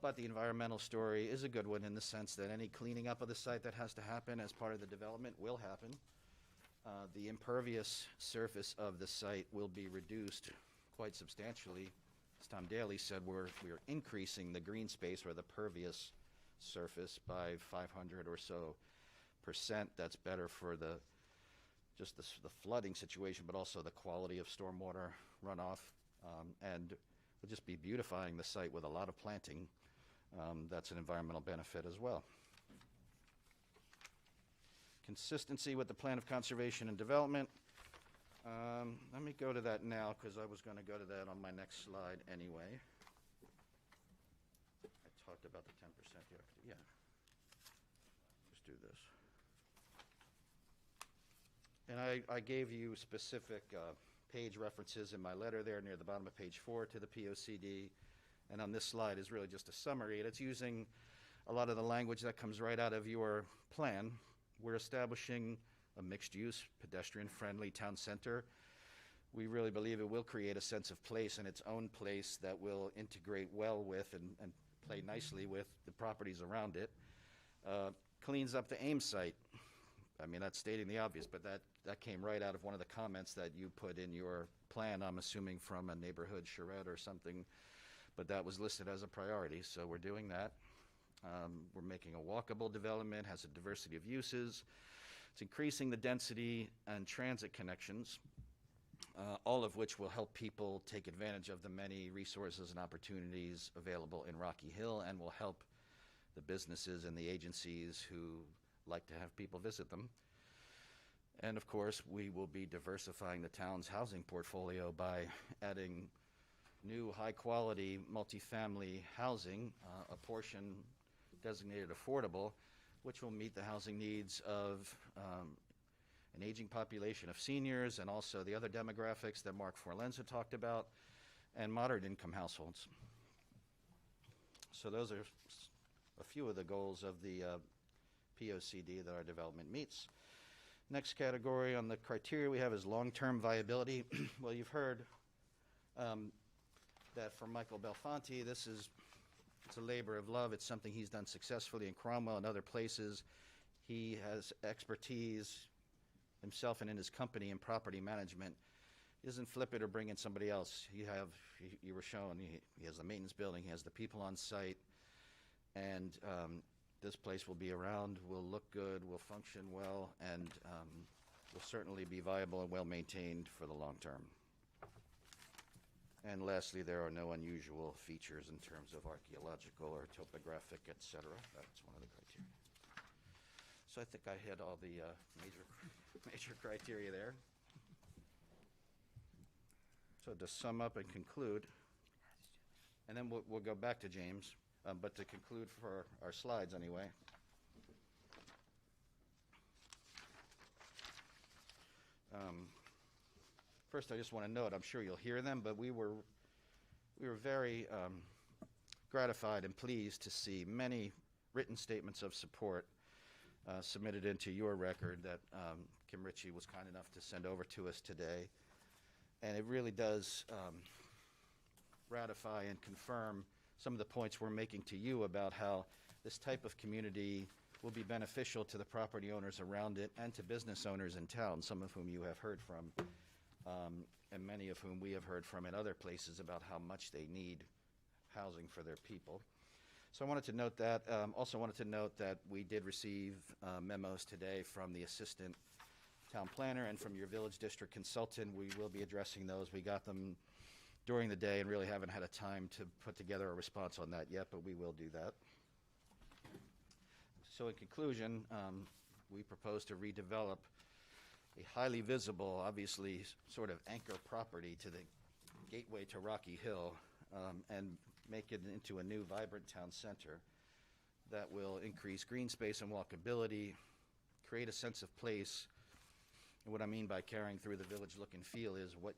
But the environmental story is a good one in the sense that any cleaning up of the site that has to happen as part of the development will happen. The impervious surface of the site will be reduced quite substantially. As Tom Daly said, we're increasing the green space or the pervious surface by 500 or so %. That's better for the flooding situation, but also the quality of stormwater runoff. And we'll just be beautifying the site with a lot of planting. That's an environmental benefit as well. Consistency with the plan of conservation and development. Let me go to that now because I was going to go to that on my next slide anyway. I talked about the 10% here. Yeah. Just do this. And I gave you specific page references in my letter there near the bottom of page 4 to the POCD. And on this slide is really just a summary. And it's using a lot of the language that comes right out of your plan. We're establishing a mixed-use, pedestrian-friendly town center. We really believe it will create a sense of place in its own place that will integrate well with and play nicely with the properties around it. Cleans up the AIM site. I mean, that's stating the obvious, but that came right out of one of the comments that you put in your plan, I'm assuming from a neighborhood charrette or something, but that was listed as a priority, so we're doing that. We're making a walkable development, has a diversity of uses. It's increasing the density and transit connections, all of which will help people take advantage of the many resources and opportunities available in Rocky Hill and will help the businesses and the agencies who like to have people visit them. And of course, we will be diversifying the town's housing portfolio by adding new high-quality multifamily housing, a portion designated affordable, which will meet the housing needs of an aging population of seniors and also the other demographics that Mark Forlenza talked about, and moderate income households. So those are a few of the goals of the POCD that our development meets. Next category on the criteria we have is long-term viability. Well, you've heard that from Michael Belfonte, it's a labor of love. It's something he's done successfully in Cromwell and other places. He has expertise himself and in his company in property management. He doesn't flip it or bring in somebody else. You were shown, he has the maintenance building, he has the people on site, and this place will be around, will look good, will function well, and will certainly be viable and well maintained for the long term. And lastly, there are no unusual features in terms of archaeological or topographic, etc. That's one of the criteria. So I think I hit all the major criteria there. So to sum up and conclude, and then we'll go back to James, but to conclude for our slides anyway. First, I just want to note, I'm sure you'll hear them, but we were very gratified and pleased to see many written statements of support submitted into your record that Kim Ritchie was kind enough to send over to us today. And it really does ratify and confirm some of the points we're making to you about how this type of community will be beneficial to the property owners around it and to business owners in town, some of whom you have heard from, and many of whom we have heard from in other places about how much they need housing for their people. So I wanted to note that. Also wanted to note that we did receive memos today from the assistant town planner and from your village district consultant. We will be addressing those. We got them during the day and really haven't had a time to put together a response on that yet, but we will do that. So in conclusion, we propose to redevelop a highly visible, obviously sort of anchor property to the gateway to Rocky Hill and make it into a new vibrant town center. that will increase green space and walkability, create a sense of place. And what I mean by carrying through the village look and feel is what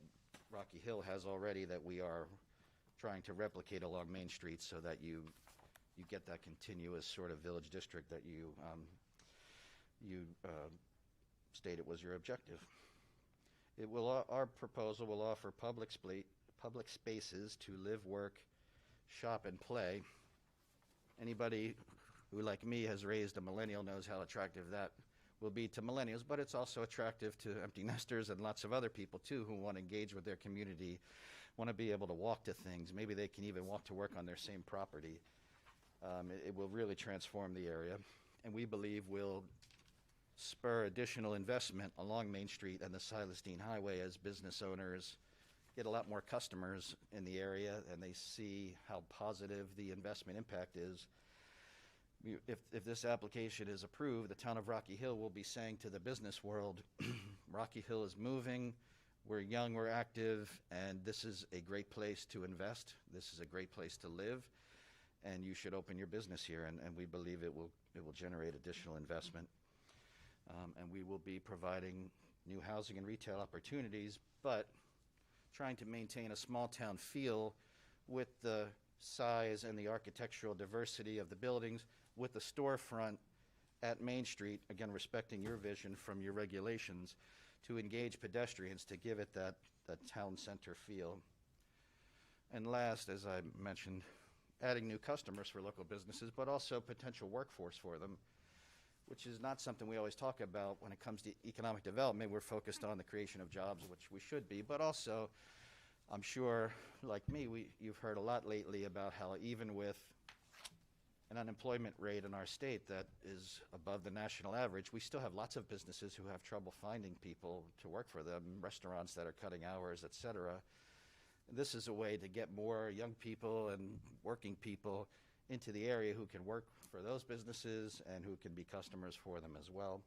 Rocky Hill has already that we are trying to replicate along Main Street so that you get that continuous sort of village district that you stated was your objective. Our proposal will offer public spaces to live, work, shop, and play. Anybody who, like me, has raised a millennial knows how attractive that will be to millennials, but it's also attractive to empty nesters and lots of other people, too, who want to engage with their community, want to be able to walk to things. Maybe they can even walk to work on their same property. It will really transform the area, and we believe will spur additional investment along Main Street and the Silas Deane Highway as business owners get a lot more customers in the area and they see how positive the investment impact is. If this application is approved, the town of Rocky Hill will be saying to the business world, Rocky Hill is moving, we're young, we're active, and this is a great place to invest. This is a great place to live, and you should open your business here, and we believe it will generate additional investment. And we will be providing new housing and retail opportunities, but trying to maintain a small town feel with the size and the architectural diversity of the buildings, with the storefront at Main Street, again, respecting your vision from your regulations, to engage pedestrians, to give it that town center feel. And last, as I mentioned, adding new customers for local businesses, but also potential workforce for them, which is not something we always talk about when it comes to economic development. We're focused on the creation of jobs, which we should be, but also, I'm sure, like me, you've heard a lot lately about how even with an unemployment rate in our state that is above the national average, we still have lots of businesses who have trouble finding people to work for them, restaurants that are cutting hours, et cetera. This is a way to get more young people and working people into the area who can work for those businesses and who can be customers for them as well,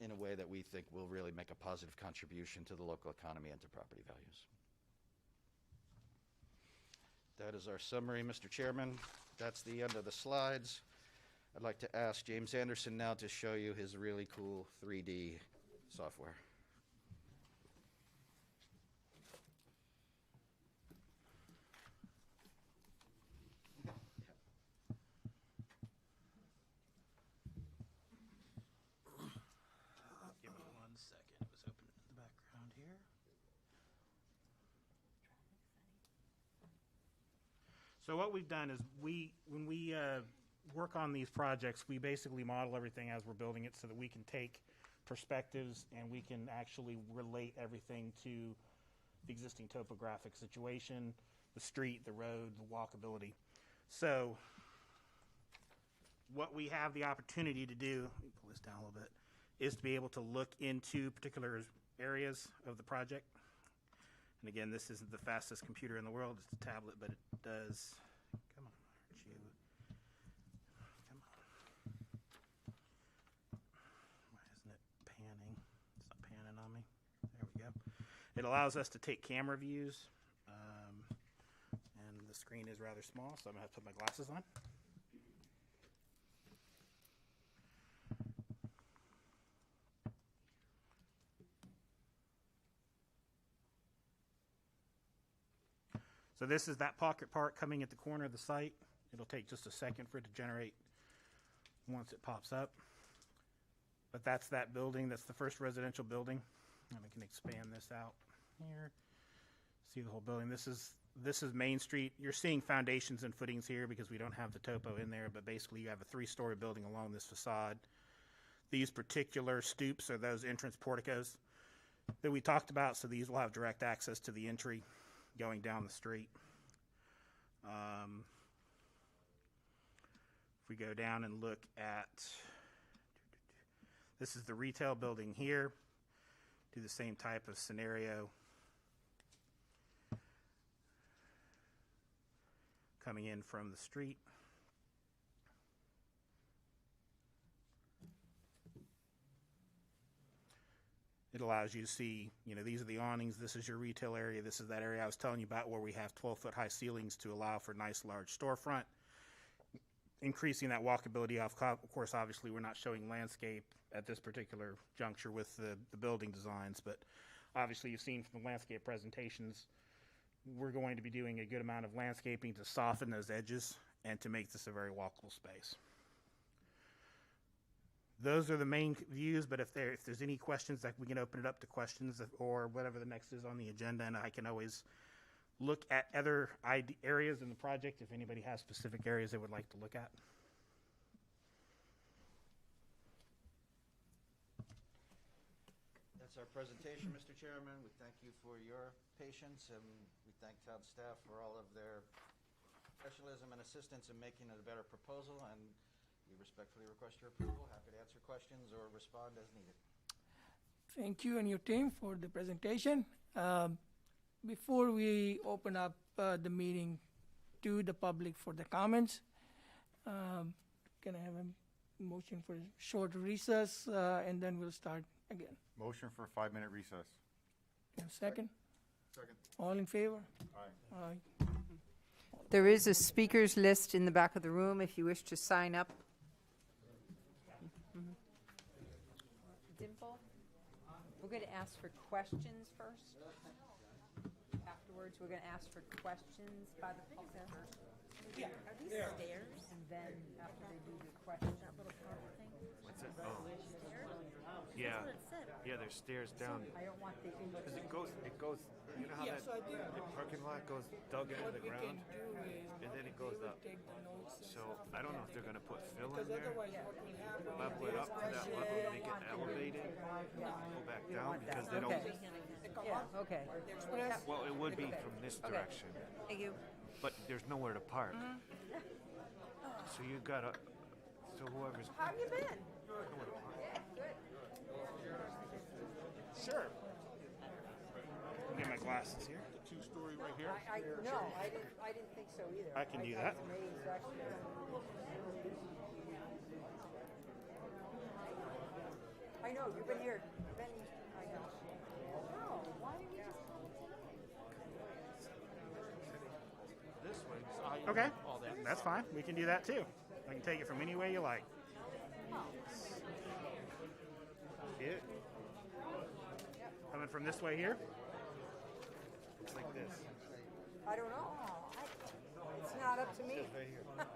in a way that we think will really make a positive contribution to the local economy and to property values. That is our summary, Mr. Chairman. That's the end of the slides. I'd like to ask James Anderson now to show you his really cool 3D software. Give me 1 second. It was open in the background here. So what we've done is when we work on these projects, we basically model everything as we're building it so that we can take perspectives and we can actually relate everything to the existing topographic situation, the street, the road, the walkability. So what we have the opportunity to do, let me pull this down a little bit, is to be able to look into particular areas of the project. And again, this isn't the fastest computer in the world, it's a tablet, but it does, come on, aren't you? Come on. Why isn't it panning? It's not panning on me. There we go. It allows us to take camera views, and the screen is rather small, so I'm gonna have to put my glasses on. So this is that pocket park coming at the corner of the site. It'll take just a second for it to generate once it pops up. But that's that building. That's the first residential building. And we can expand this out here. See the whole building. This is Main Street. You're seeing foundations and footings here because we don't have the topo in there, but basically you have a 3-story building along this facade. These particular stoops are those entrance porticos that we talked about, so these will have direct access to the entry going down the street. If we go down and look at, this is the retail building here, do the same type of scenario. Coming in from the street. It allows you to see, these are the awnings, this is your retail area, this is that area I was telling you about where we have 12-foot high ceilings to allow for nice large storefront. increasing that walkability. Of course, obviously, we're not showing landscape at this particular juncture with the building designs, but obviously you've seen from the landscape presentations, we're going to be doing a good amount of landscaping to soften those edges and to make this a very walkable space. Those are the main views, but if there's any questions, that we can open it up to questions or whatever the next is on the agenda, and I can always look at other areas in the project if anybody has specific areas they would like to look at. That's our presentation, Mr. Chairman. We thank you for your patience, and we thank town staff for all of their professionalism and assistance in making it a better proposal, and we respectfully request your approval. Happy to answer questions or respond as needed. Thank you and your team for the presentation. Before we open up the meeting to the public for the comments, can I have a motion for a short recess, and then we'll start again? Motion for a 5-minute recess. Can I have a second? Second. All in favor? Aye. Aye. There is a speakers list in the back of the room if you wish to sign up. Dimple, we're going to ask for questions first. Afterwards, we're going to ask for questions by the public. Are these stairs? And then after they do the questions. That little carpet thing? What's it? Oh, Yeah. yeah, That's what it said. yeah. There's stairs down I don't want the. because it goes. You know how Yeah, that so I think the parking lot goes dug into what the we can ground, do is and then it goes we will up. take the notes and So stuff. I don't know if they're gonna put fill Because in there, otherwise what will happen level it up to that level, make it elevated, go back down because they don't. Okay. Yeah, okay. Well, it would be from this direction, Thank you. but there's nowhere to park. So you gotta. So whoever's. How have you been? Sure. I'll get my glasses here. Two-story right here? No, I didn't think so either. I can do that. was amazed, actually. I know, you've been here. I know. No, why didn't you just come tonight? This way. So I Okay, all that. that's fine. We can do that too. I can take it from any way you like. It Coming from this way here. looks like this. I don't know. It's not up to me. Right here.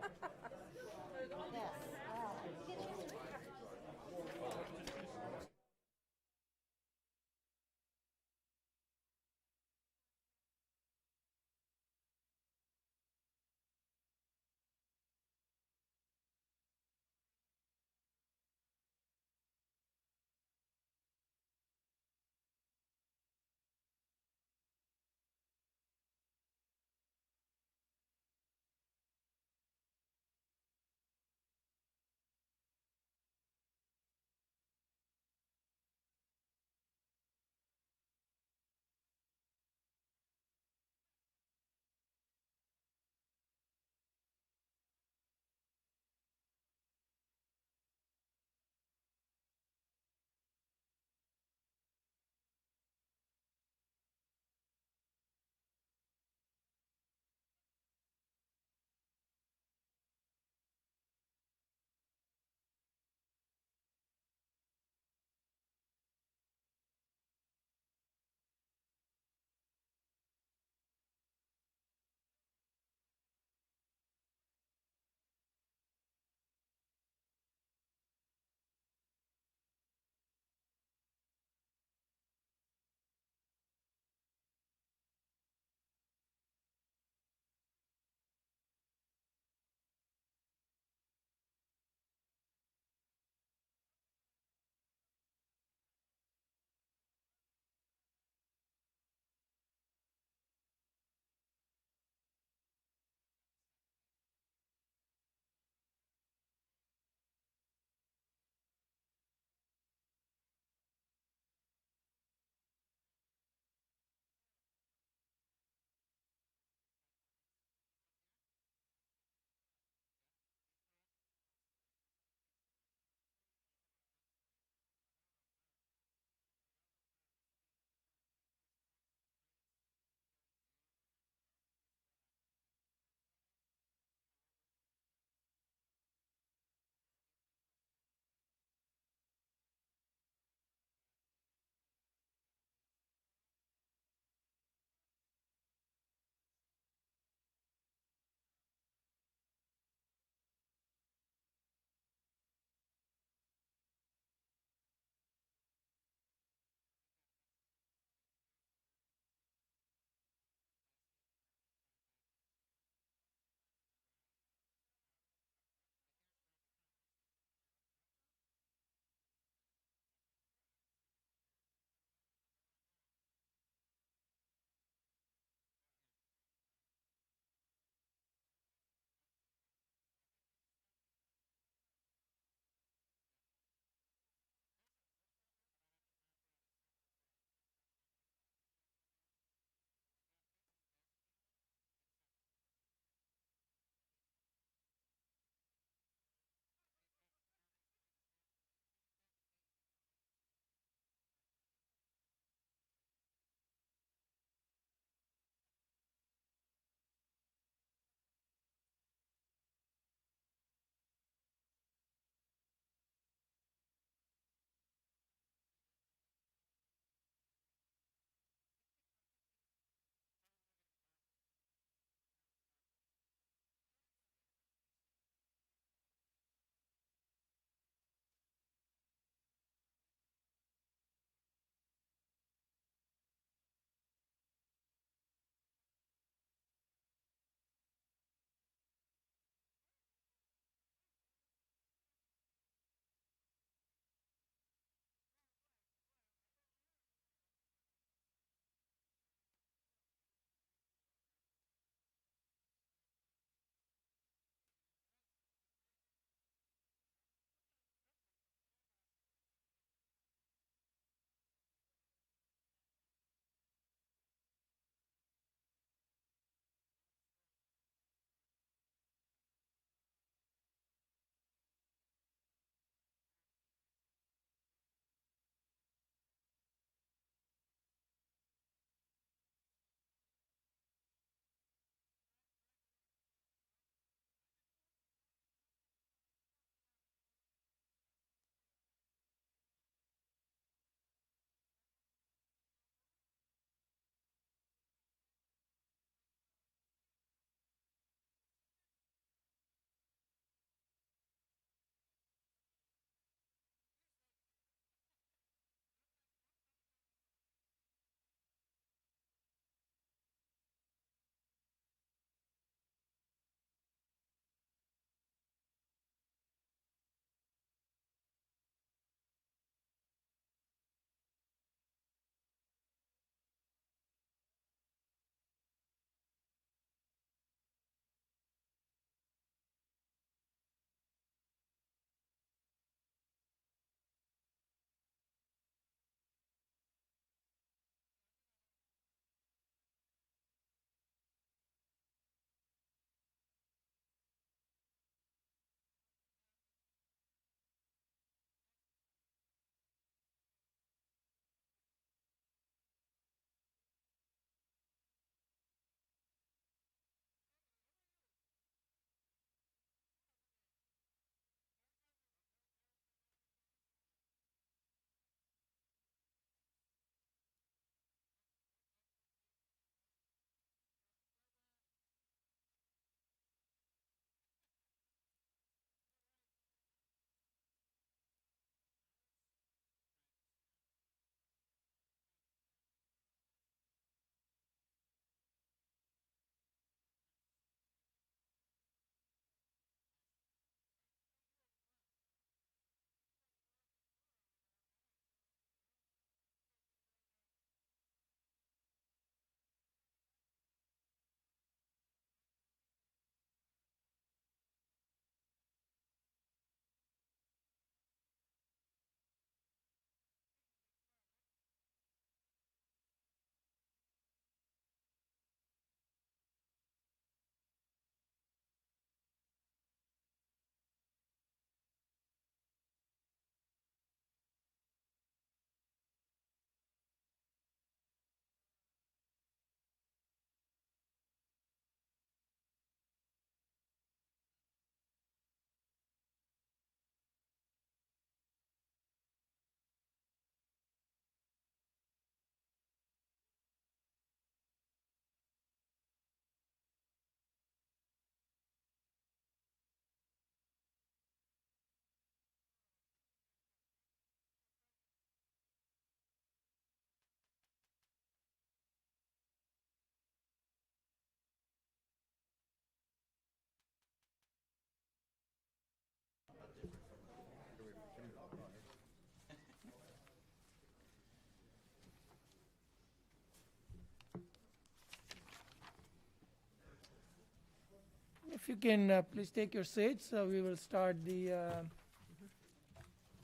If you can please take your seats, we will start the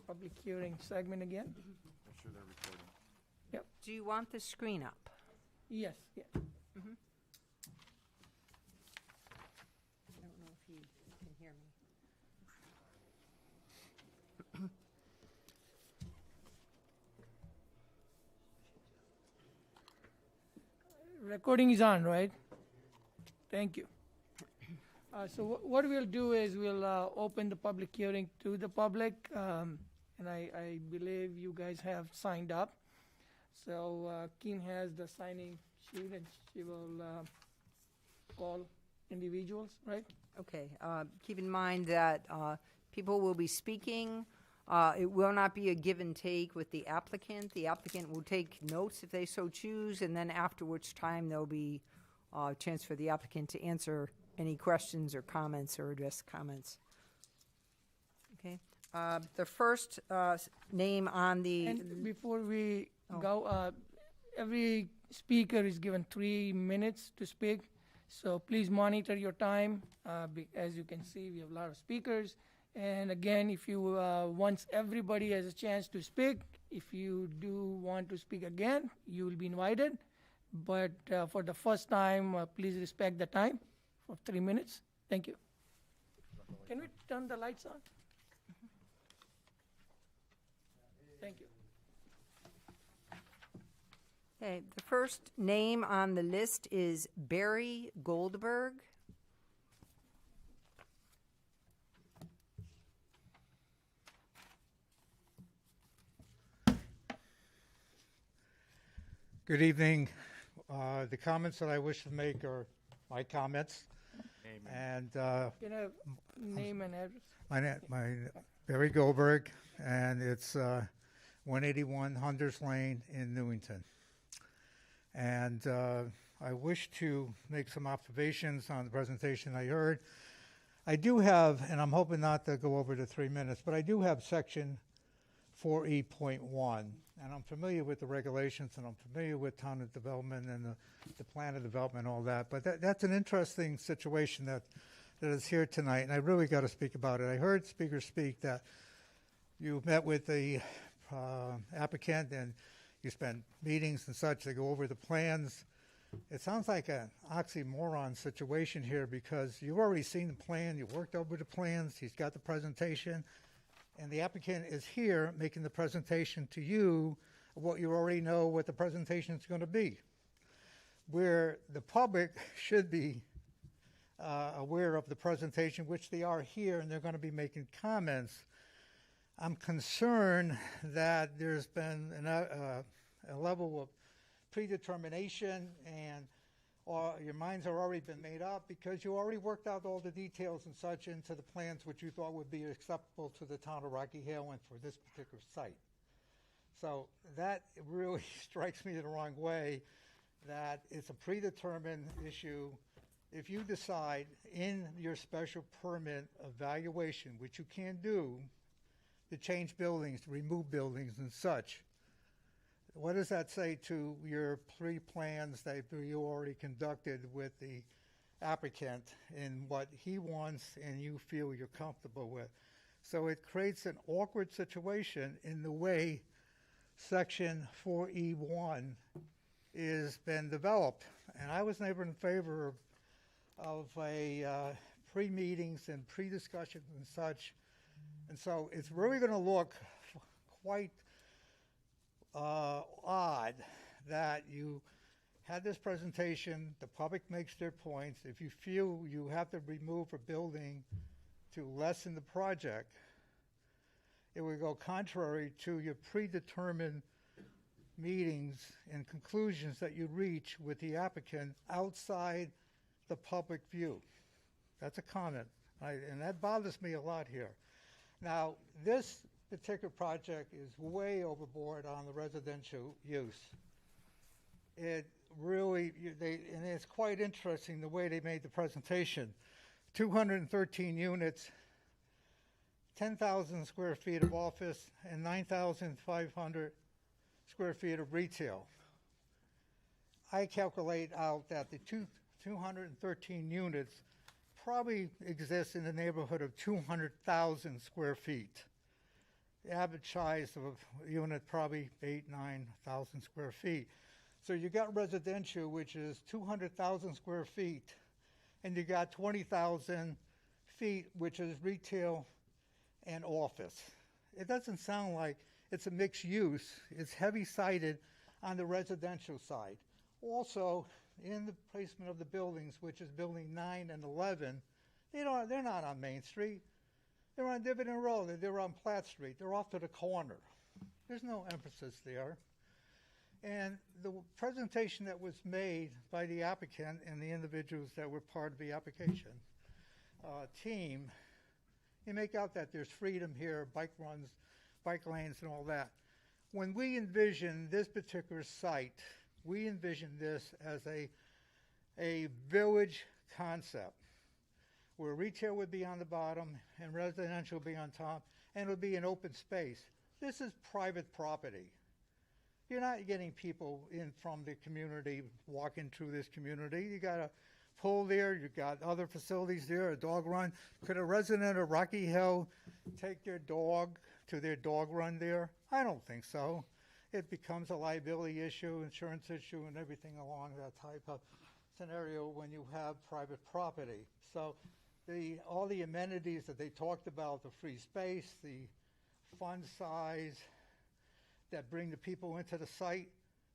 public hearing segment again. Make sure they're recording. Do you want the screen up? Yes, yeah. I don't know if you can hear me. Recording is on, right? Thank you. So what we'll do is we'll open the public hearing to the public, and I believe you guys have signed up. So Kim has the signing sheet, and she will call individuals, right? Okay, keep in mind that people will be speaking. It will not be a give and take with the applicant. The applicant will take notes if they so choose, and then after which time there'll be a chance for the applicant to answer any questions or comments or address comments. Okay, the first name on the... And before we go, every speaker is given 3 minutes to speak, so please monitor your time. As you can see, we have a lot of speakers. And again, if you once everybody has a chance to speak, if you do want to speak again, you will be invited. But for the first time, please respect the time for 3 minutes. Thank you. Can we turn the lights on? Thank you. Okay, the first name on the list is Barry Goldberg. Good evening. The comments that I wish to make are my comments. And Can I have name and address? my Barry Goldberg, and it's 181 Hunders Lane in Newington. And I wish to make some observations on the presentation I heard. I do have, and I'm hoping not to go over the 3 minutes, but I do have section 4E.1, and I'm familiar with the regulations, and I'm familiar with town of development and the plan of development and all that. But that's an interesting situation that is here tonight, and I really got to speak about it. I heard speakers speak that you met with the applicant and you spent meetings and such to go over the plans. It sounds like an oxymoron situation here because you've already seen the plan, you worked over the plans, he's got the presentation, and the applicant is here making the presentation to you of what you already know what the presentation is going to be. Where the public should be aware of the presentation, which they are here, and they're going to be making comments. I'm concerned that there's been a level of predetermination and your minds have already been made up because you already worked out all the details and such into the plans which you thought would be acceptable to the town of Rocky Hill and for this particular site. So that really strikes me the wrong way, that it's a predetermined issue. If you decide in your special permit evaluation, which you can do, to change buildings, to remove buildings and such, what does that say to your pre-plans that you already conducted with the applicant in what he wants and you feel you're comfortable with? So it creates an awkward situation in the way Section 4E1 is been developed. And I was never in favor of a pre-meetings and pre-discussions and such. And so it's really going to look quite odd that you had this presentation, the public makes their points. If you feel you have to remove a building to lessen the project, it would go contrary to your predetermined meetings and conclusions that you reach with the applicant outside the public view. That's a comment, and that bothers me a lot here. Now, this particular project is way overboard on the residential use. It really, and it's quite interesting the way they made the presentation. 213 units, 10,000 square feet of office, and 9,500 square feet of retail. I calculate out that the 213 units probably exists in the neighborhood of 200,000 square feet. The average size of a unit probably 9,000 square feet. So you got residential, which is 200,000 square feet, and you got 20,000 feet, which is retail and office. It doesn't sound like it's a mixed use. It's heavy sided on the residential side. Also, in the placement of the buildings, which is building 9 and 11, they're not on Main Street. They're on Dividend Road. They're on Platt Street. They're off to the corner. There's no emphasis there. And the presentation that was made by the applicant and the individuals that were part of the application team, you make out that there's freedom here, bike runs, bike lanes and all that. When we envision this particular site, we envision this as a village concept where retail would be on the bottom and residential would be on top, and it would be an open space. This is private property. You're not getting people in from the community walking through this community. You got a pool there, you got other facilities there, a dog run. Could a resident of Rocky Hill take their dog to their dog run there? I don't think so. It becomes a liability issue, insurance issue, and everything along that type of scenario when you have private property. So all the amenities that they talked about, the free space, the fund size, that bring the people into the site,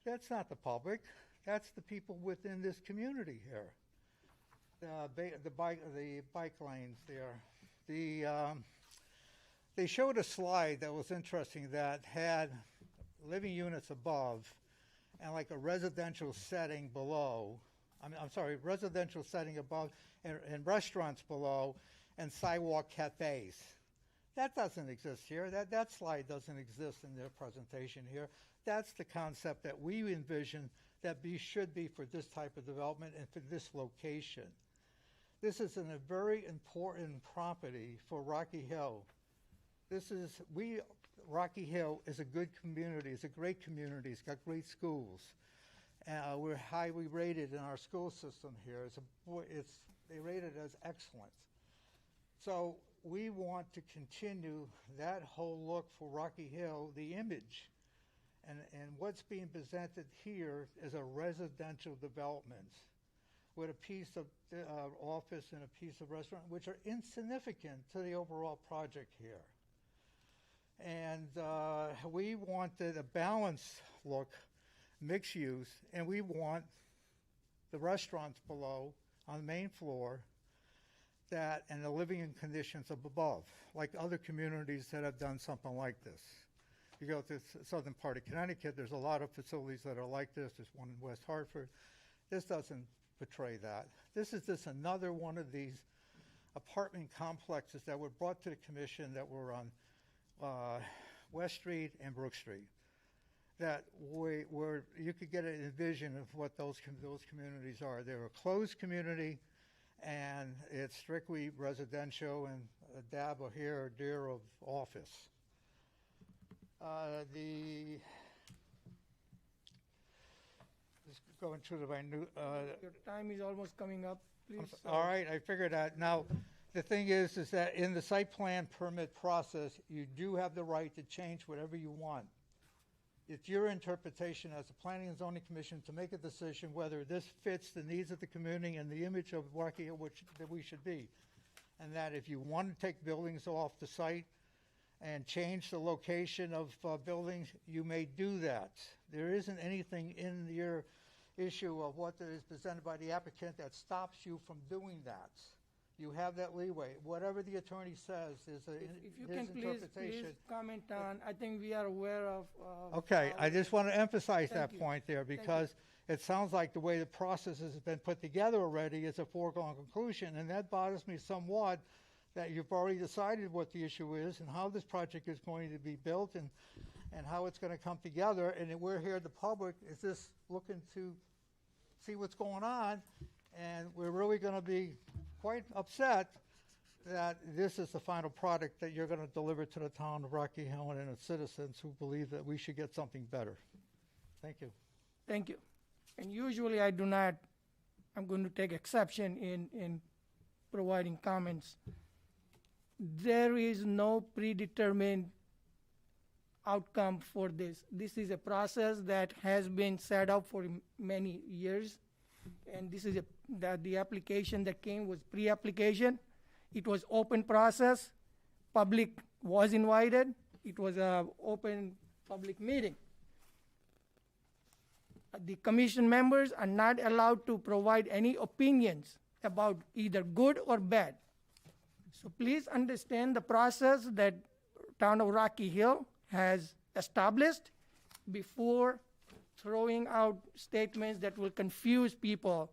that's not the public. That's the people within this community here. The bike lanes there. They showed a slide that was interesting that had living units above and like a residential setting below. I'm sorry, residential setting above and restaurants below and sidewalk cafes. That doesn't exist here. That slide doesn't exist in their presentation here. That's the concept that we envision that should be for this type of development and for this location. This is a very important property for Rocky Hill. Rocky Hill is a good community. It's a great community. It's got great schools. We're highly rated in our school system here. They rate it as excellent. So we want to continue that whole look for Rocky Hill, the image. And what's being presented here is a residential development with a piece of office and a piece of restaurant, which are insignificant to the overall project here. And we wanted a balanced look, mixed use, and we want the restaurants below on the main floor and the living conditions up above, like other communities that have done something like this. You go to the southern part of Connecticut, there's a lot of facilities that are like this. There's one in West Hartford. This doesn't portray that. This is just another one of these apartment complexes that were brought to the commission that were on West Street and Brook Street, that where you could get a vision of what those communities are. They're a closed community, and it's strictly residential and a dab or here or there of office. Just going through the minute. Your time is almost coming up, please. All right, I figured that. Now, the thing is that in the site plan permit process, you do have the right to change whatever you want. It's your interpretation as a Planning and Zoning Commission to make a decision whether this fits the needs of the community and the image of Rocky Hill that we should be. And that if you want to take buildings off the site and change the location of buildings, you may do that. There isn't anything in your issue of what is presented by the applicant that stops you from doing that. You have that leeway. Whatever the attorney says is If you his can interpretation. please comment on, I think we are aware of. Okay, I just want to emphasize Thank that you. point there because it sounds like the way the process has been put together already is a foregone conclusion, and that bothers me somewhat that you've already decided what the issue is and how this project is going to be built and how it's going to come together, and that we're here, the public, is just looking to see what's going on, and we're really going to be quite upset that this is the final product that you're going to deliver to the town of Rocky Hill and its citizens who believe that we should get something better. Thank you. Thank you. And usually I do not, I'm going to take exception in providing comments. There is no predetermined outcome for this. This is a process that has been set up for many years, and this is the application that came was pre-application. It was open process. Public was invited. It was an open public meeting. The commission members are not allowed to provide any opinions about either good or bad. So please understand the process that Town of Rocky Hill has established before throwing out statements that will confuse people.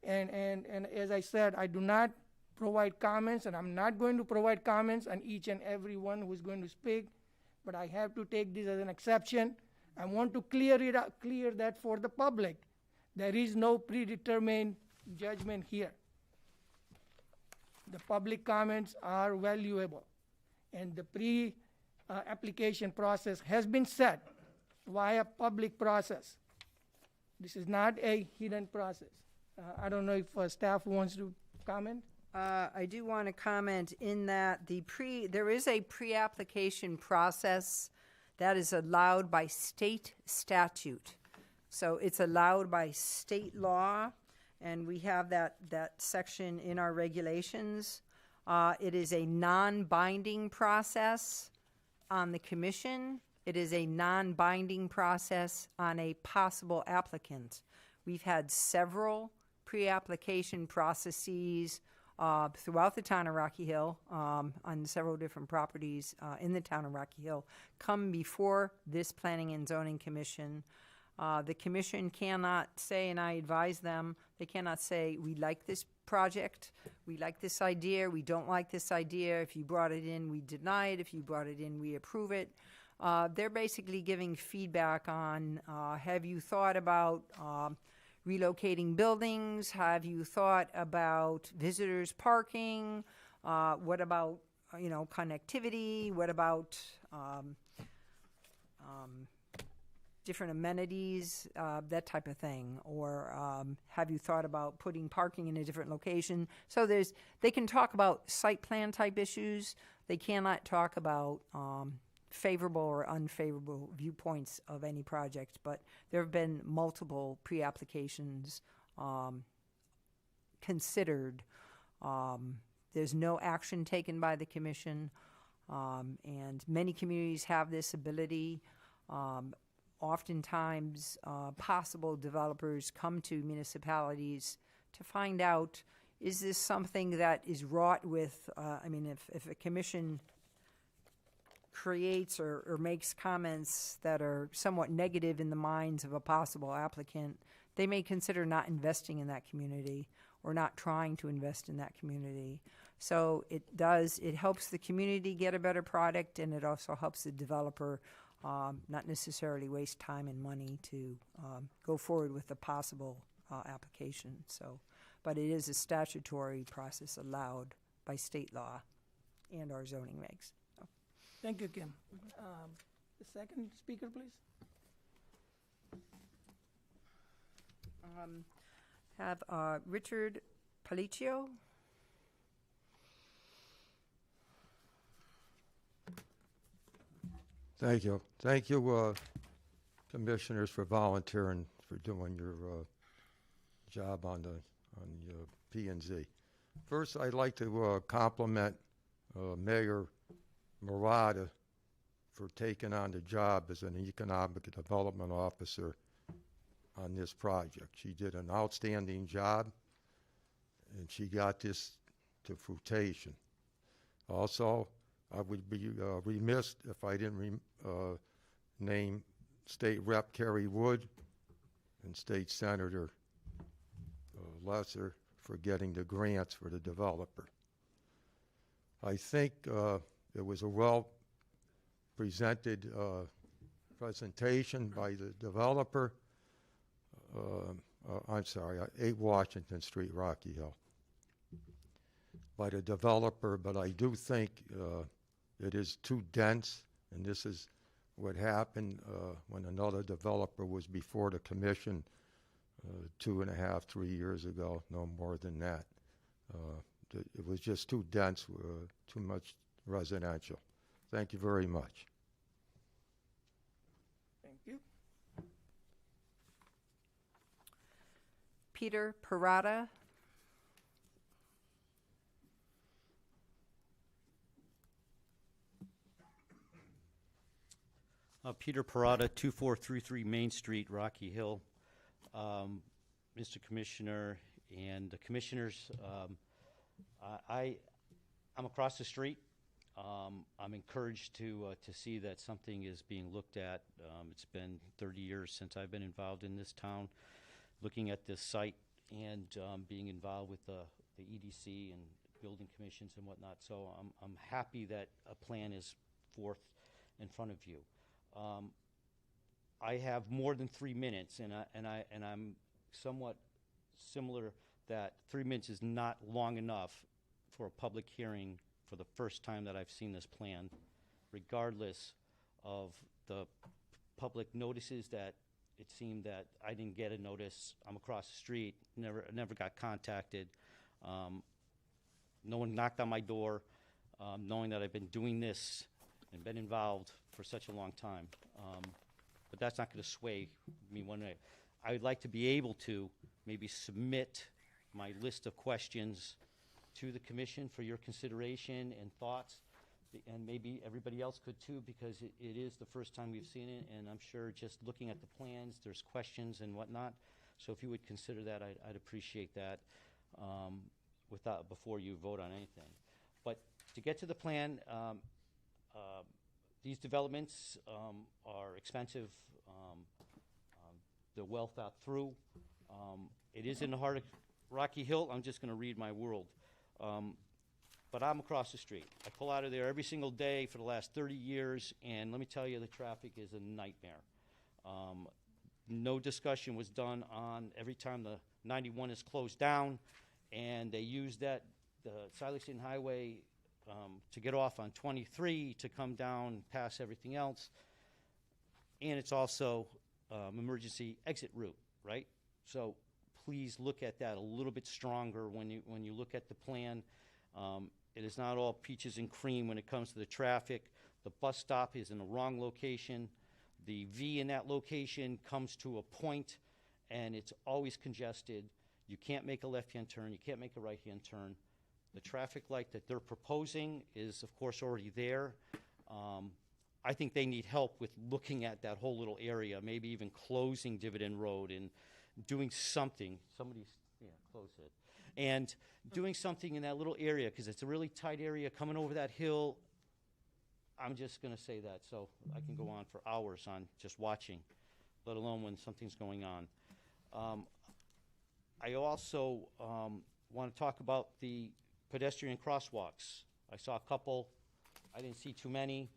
And as I said, I do not provide comments, and I'm not going to provide comments on each and every one who's going to speak, but I have to take this as an exception. I want to clear that for the public. There is no predetermined judgment here. The public comments are valuable, and the pre-application process has been set via public process. This is not a hidden process. I don't know if staff wants to comment. I do want to comment in that there is a pre-application process that is allowed by state statute. So it's allowed by state law, and we have that section in our regulations. It is a non-binding process on the commission. It is a non-binding process on a possible applicant. We've had several pre-application processes throughout the town of Rocky Hill on several different properties in the town of Rocky Hill come before this Planning and Zoning Commission. The commission cannot say, and I advise them, they cannot say, we like this project, we like this idea, we don't like this idea. If you brought it in, we deny it. If you brought it in, we approve it. They're basically giving feedback on, have you thought about relocating buildings? Have you thought about visitors parking? What about, connectivity? What about different amenities, that type of thing? Or have you thought about putting parking in a different location? So they can talk about site plan type issues. They cannot talk about favorable or unfavorable viewpoints of any project, but there have been multiple pre-applications considered. There's no action taken by the commission, and many communities have this ability. Oftentimes, possible developers come to municipalities to find out, is this something that is wrought with, if a commission creates or makes comments that are somewhat negative in the minds of a possible applicant, they may consider not investing in that community or not trying to invest in that community. So it helps the community get a better product, and it also helps the developer not necessarily waste time and money to go forward with a possible application. So, but it is a statutory process allowed by state law and our zoning regs. Thank you, Kim. The second speaker, please. Have Richard Paliccio. Thank you. Thank you, commissioners, for volunteering for doing your job on the P&Z. First, I'd like to compliment Mayor Murata for taking on the job as an economic development officer on this project. She did an outstanding job, and she got this to fruition. Also, I would be remiss if I didn't name State Rep Kerry Wood and State Senator Lesser for getting the grants for the developer. I think it was a well-presented presentation by the developer. 8 Washington Street, Rocky Hill. By the developer, but I do think it is too dense, and this is what happened when another developer was before the commission 2.5, 3 years ago, no more than that. it was just too dense, too much residential. Thank you very much. Thank you. Peter Parada. Peter Parada, 2433 Main Street, Rocky Hill. Mr. Commissioner and the commissioners, I'm across the street. I'm encouraged to see that something is being looked at. It's been 30 years since I've been involved in this town, looking at this site and being involved with the EDC and building commissions and whatnot. So I'm happy that a plan is forth in front of you. I have more than 3 minutes, and I'm somewhat similar that 3 minutes is not long enough for a public hearing for the first time that I've seen this plan, regardless of the public notices that it seemed that I didn't get a notice. I'm across the street, never got contacted. No one knocked on my door, knowing that I've been doing this and been involved for such a long time. But that's not going to sway me one way. I would like to be able to maybe submit my list of questions to the commission for your consideration and thoughts, and maybe everybody else could too, because it is the first time we've seen it, and I'm sure just looking at the plans, there's questions and whatnot. So if you would consider that, I'd appreciate that before you vote on anything. But to get to the plan, these developments are expensive. They're well thought through. It is in the heart of Rocky Hill. I'm just going to read my world. But I'm across the street. I pull out of there every single day for the last 30 years, and let me tell you, the traffic is a nightmare. No discussion was done on every time the 91 is closed down, and they use the Silexian Highway to get off on 23 to come down past everything else. And it's also emergency exit route, right? So please look at that a little bit stronger when you look at the plan. It is not all peaches and cream when it comes to the traffic. The bus stop is in the wrong location. The V in that location comes to a point, and it's always congested. You can't make a left-hand turn. You can't make a right-hand turn. The traffic light that they're proposing is, of course, already there. I think they need help with looking at that whole little area, maybe even closing Dividend Road and doing something. Close it. And doing something in that little area, because it's a really tight area coming over that hill. I'm just going to say that, so I can go on for hours on just watching, let alone when something's going on. I also want to talk about the pedestrian crosswalks. I saw a couple. I didn't see too many.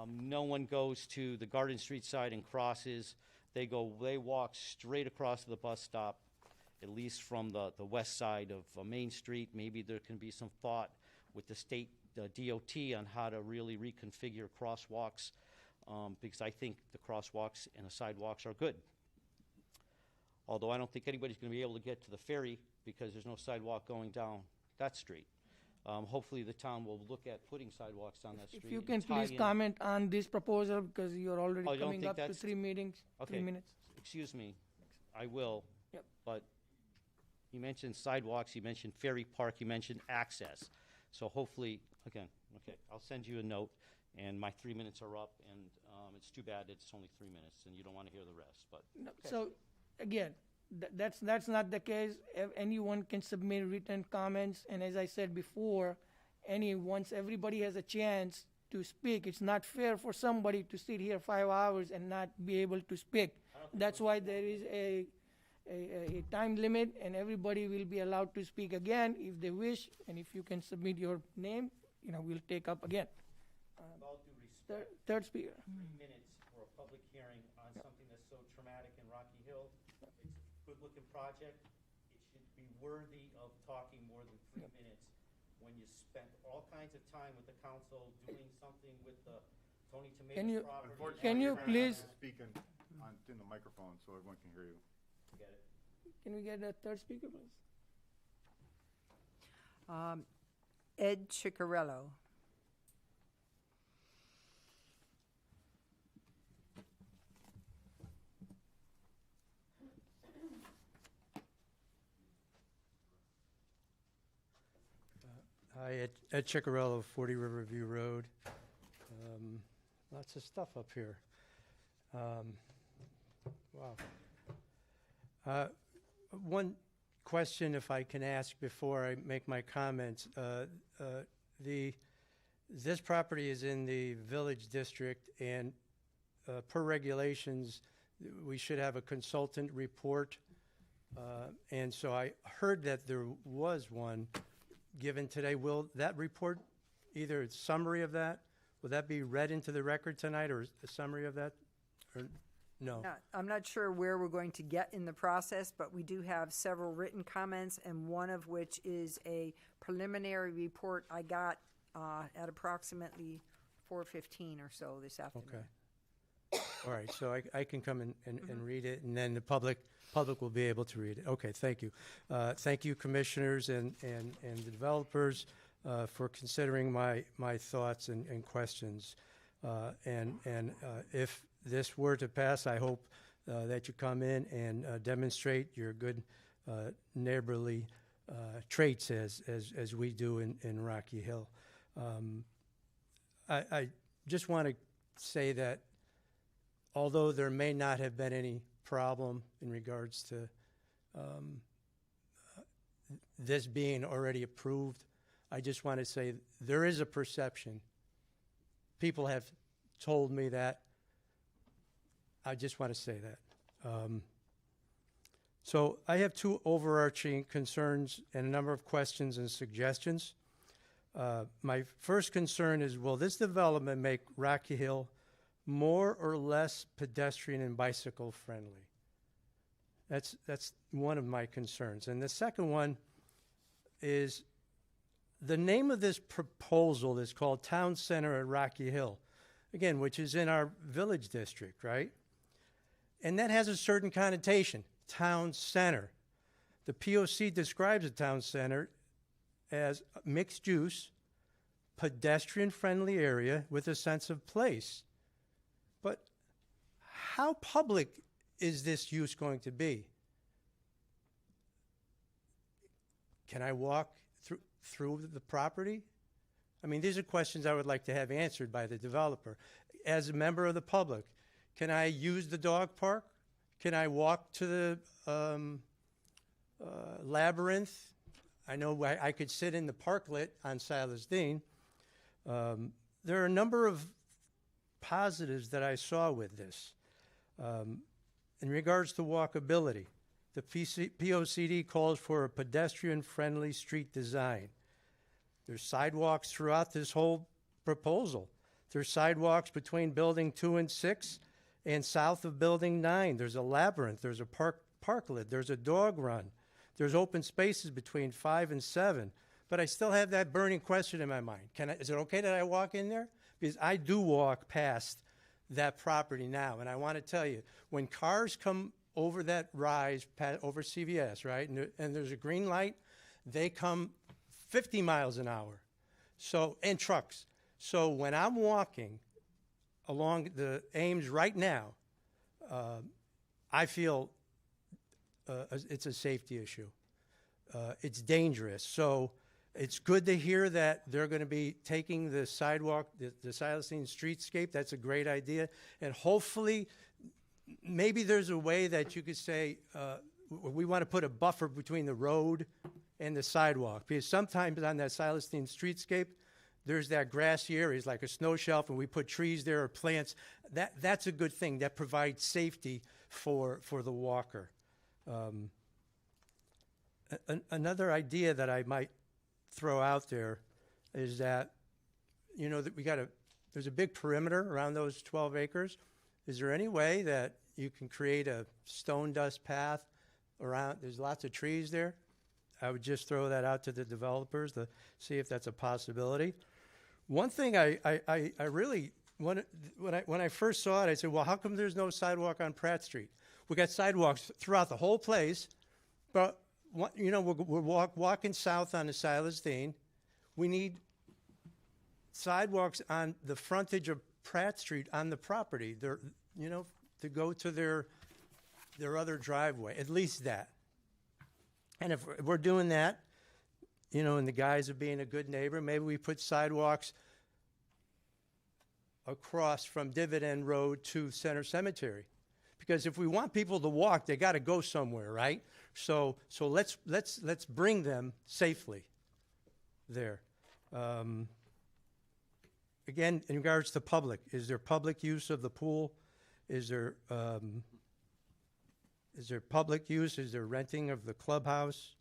No one goes to the Garden Street side and crosses. They walk straight across to the bus stop, at least from the west side of Main Street. Maybe there can be some thought with the state DOT on how to really reconfigure crosswalks, because I think the crosswalks and the sidewalks are good. Although I don't think anybody's going to be able to get to the ferry because there's no sidewalk going down that street. Hopefully the town will look at putting sidewalks on that street. If you and can tie please in- comment on this proposal, because you're already Oh, you don't coming think up to that's- 3 meetings, Okay. 3 minutes. Excuse me, I will. Yep. But you mentioned sidewalks, you mentioned ferry park, you mentioned access. So hopefully, again, okay, I'll send you a note, and my 3 minutes are up, and it's too bad it's only 3 minutes, and you don't want to hear the rest, but. No, okay. So, again, that's not the case. Anyone can submit written comments, and as I said before, once everybody has a chance to speak, it's not fair for somebody to sit here 5 hours and not be able to speak. That's why there is a time limit, and everybody will be allowed to speak again if they wish, and if you can submit your name, we'll take up again. With all due respect, Third speaker. 3 minutes for a public hearing on something that's so traumatic in Rocky Hill. It's a good-looking project. It should be worthy of talking more than 3 minutes when you spent all kinds of time with the council doing something with the Tony Tomatoes property. Can you please Speak in the microphone so everyone can hear you. Get it? Can we get a third speaker, please? Ed Ciccarello. Hi, Ed Ciccarello, 40 Riverview Road. Lots of stuff up here. Wow. One question, if I can ask before I make my comments. This property is in the Village District, and per regulations, we should have a consultant report. And so I heard that there was one given today. Will that report, either a summary of that, will that be read into the record tonight, or a summary of that? Or no? I'm not sure where we're going to get in the process, but we do have several written comments, and one of which is a preliminary report I got at approximately 4:15 or so this afternoon. Okay. All right, so I can come and read it, and then the public will be able to read it. Okay, thank you. Thank you, commissioners and the developers, for considering my thoughts and questions. If this were to pass, I hope that you come in and demonstrate your good neighborly traits as we do in Rocky Hill. I just want to say that although there may not have been any problem in regards to this being already approved, I just want to say there is a perception. People have told me that. I just want to say that. So I have two overarching concerns and a number of questions and suggestions. My first concern is, will this development make Rocky Hill more or less pedestrian and bicycle friendly? That's one of my concerns. And the second one is, the name of this proposal is called Town Center at Rocky Hill, again, which is in our Village District, right? And that has a certain connotation, town center. The POC describes a town center as mixed use, pedestrian friendly area with a sense of place. But how public is this use going to be? Can I walk through the property? I mean, these are questions I would like to have answered by the developer. As a member of the public, can I use the dog park? Can I walk to the labyrinth? I know I could sit in the parklet on Silas Dean. There are a number of positives that I saw with this. In regards to walkability, the POCD calls for a pedestrian-friendly street design. There's sidewalks throughout this whole proposal. There's sidewalks between Building 2 and 6 and south of Building 9. There's a labyrinth. There's a parklet. There's a dog run. There's open spaces between 5 and 7. But I still have that burning question in my mind. Is it okay that I walk in there? Because I do walk past that property now. And I want to tell you, when cars come over that rise, over CVS, right, and there's a green light, they come 50 miles an hour. So, and trucks. So when I'm walking along the Ames right now, I feel it's a safety issue. It's dangerous. So it's good to hear that they're going to be taking the sidewalk, the Silas Dean streetscape. That's a great idea. And hopefully, maybe there's a way that you could say, we want to put a buffer between the road and the sidewalk. Because sometimes on that Silas Dean streetscape, there's that grassy area, it's like a snow shelf, and we put trees there or plants. That's a good thing. That provides safety for the walker. Another idea that I might throw out there is that, you know, that there's a big perimeter around those 12 acres. Is there any way that you can create a stone dust path around? There's lots of trees there. I would just throw that out to the developers to see if that's a possibility. One thing I really, when I first saw it, I said, well, how come there's no sidewalk on Pratt Street? We got sidewalks throughout the whole place, but we're walking south on the Silas Dean. We need sidewalks on the frontage of Pratt Street on the property. They're, to go to their other driveway, at least that. And if we're doing that, in the guise of being a good neighbor, maybe we put sidewalks across from Dividend Road to Center Cemetery. Because if we want people to walk, they got to go somewhere, right? So let's bring them safely there. Again, in regards to public, is there public use of the pool? Is there public use? Is there renting of the clubhouse?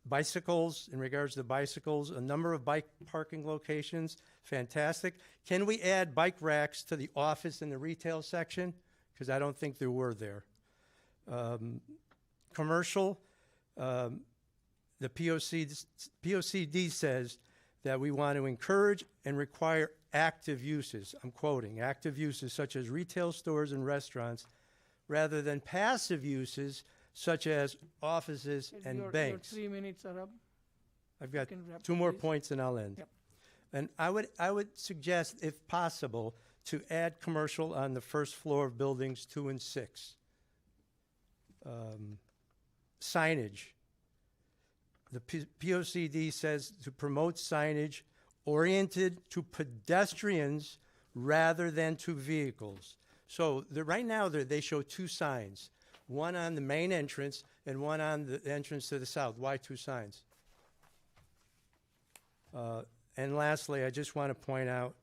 Bicycles, in regards to bicycles, a number of bike parking locations, fantastic. Can we add bike racks to the office and the retail section? Because I don't think there were there. Commercial, the POCD says that we want to encourage and require active uses. I'm quoting, active uses such as retail stores and restaurants, rather than passive uses such as offices and banks. Your 3 minutes are up. I've got You can wrap, 2 more please. points and I'll end. Yep. And I would suggest, if possible, to add commercial on the first floor of buildings 2 and 6. Signage. The POCD says to promote signage oriented to pedestrians rather than to vehicles. So right now they show 2 signs, one on the main entrance and one on the entrance to the south. Why 2 signs? And lastly, I just want to point out,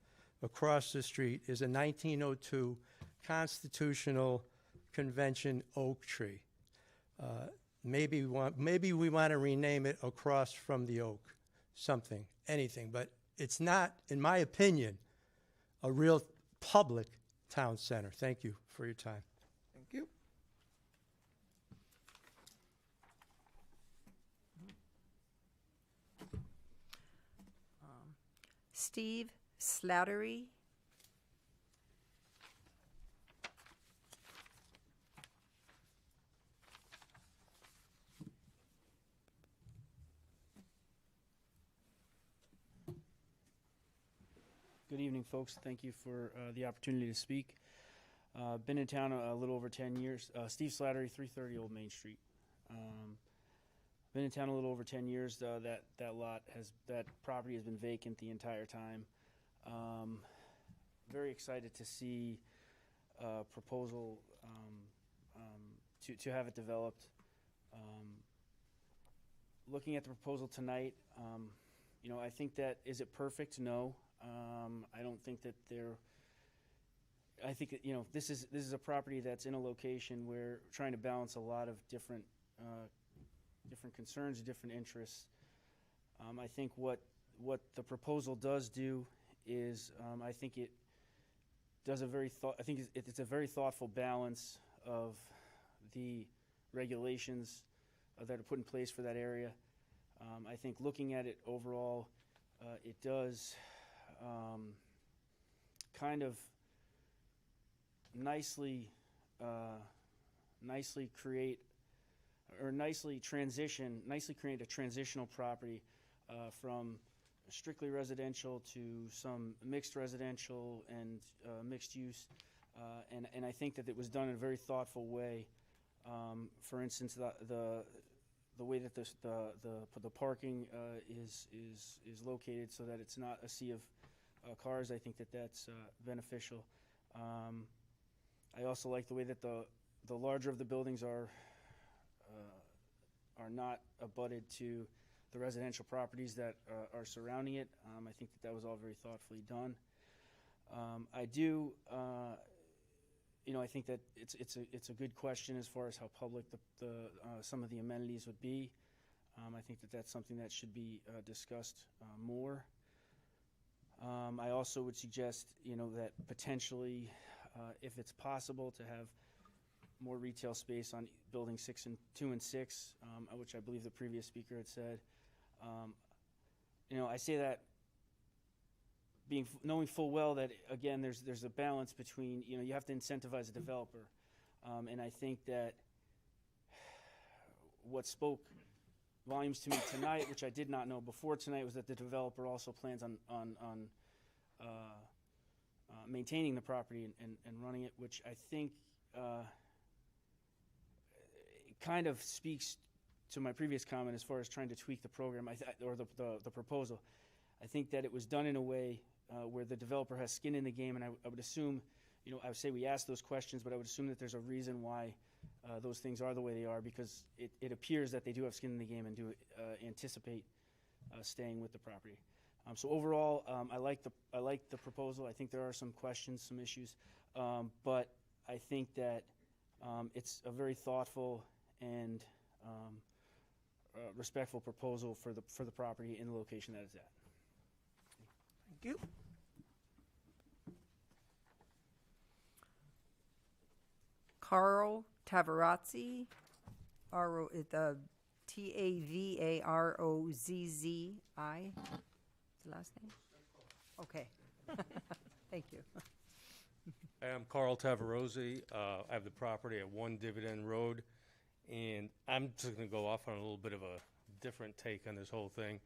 across the street is a 1902 Constitutional Convention oak tree. Maybe we want to rename it across from the oak, something, anything. But it's not, in my opinion, a real public town center. Thank you for your time. Thank you. Steve Slattery. Good evening, folks. Thank you for the opportunity to speak. Been in town a little over 10 years. Steve Slattery, 330 Old Main Street. Been in town a little over 10 years. That property has been vacant the entire time. Very excited to see a proposal to have it developed. Looking at the proposal tonight, I think that, is it perfect? No. I don't think that I think that, this is a property that's in a location where trying to balance a lot of different concerns, different interests. I think what the proposal does do is, I think it does it's a very thoughtful balance of the regulations that are put in place for that area. I think looking at it overall, it does kind of nicely create a transitional property from strictly residential to some mixed residential and mixed use, and I think that it was done in a very thoughtful way. For instance, the way that the parking is located so that it's not a sea of cars, I think that that's beneficial. I also like the way that the larger of the buildings are not abutted to the residential properties that are surrounding it. I think that was all very thoughtfully done. I do, I think that it's a good question as far as how public some of the amenities would be. I think that that's something that should be discussed more. I also would suggest, that potentially, if it's possible, to have more retail space on buildings 2 and 6, which I believe the previous speaker had said. I say that knowing full well that, again, there's a balance between, you have to incentivize a developer, and I think that what spoke volumes to me tonight, which I did not know before tonight, was that the developer also plans on maintaining the property and running it, which I think kind of speaks to my previous comment as far as trying to tweak the program or the proposal. I think that it was done in a way where the developer has skin in the game, and I would assume, I would say we asked those questions, but I would assume that there's a reason why those things are the way they are, because it appears that they do have skin in the game and do anticipate staying with the property. So overall, I like the proposal. I think there are some questions, some issues, but I think that it's a very thoughtful and respectful proposal for the property in the location that it's at. Thank you. Carl Tavarazzi, the Tavarozzi, the last name? Okay. Thank you. I'm Carl Tavarozzi. I have the property at 1 Dividend Road, and I'm just going to go off on a little bit of a different take on this whole thing.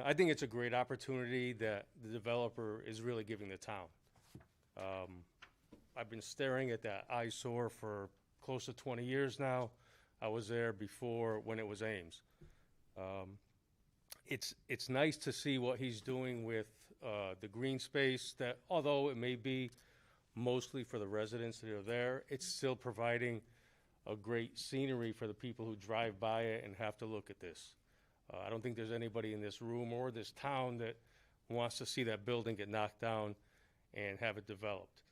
I think it's a great opportunity that the developer is really giving the town. I've been staring at that eyesore for close to 20 years now. I was there before when it was Ames. It's nice to see what he's doing with the green space, that although it may be mostly for the residents that are there, it's still providing a great scenery for the people who drive by it and have to look at this. I don't think there's anybody in this room or this town that wants to see that building get knocked down and have it developed.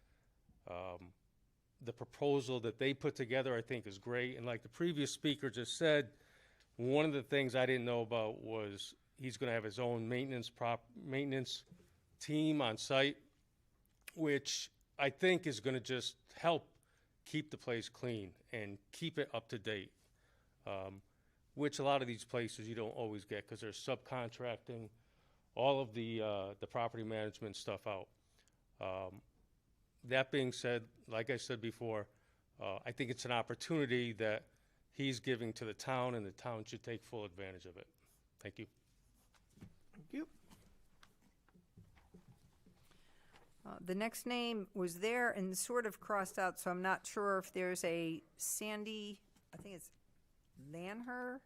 The proposal that they put together, I think, is great. And like the previous speaker just said, one of the things I didn't know about was he's going to have his own maintenance team on site, which I think is going to just help keep the place clean and keep it up to date, which a lot of these places you don't always get because they're subcontracting all of the property management stuff out. That being said, like I said before, I think it's an opportunity that he's giving to the town, and the town should take full advantage of it. Thank you. Thank you. The next name was there and sort of crossed out, so I'm not sure if there's a Sandy, I think it's Lanher,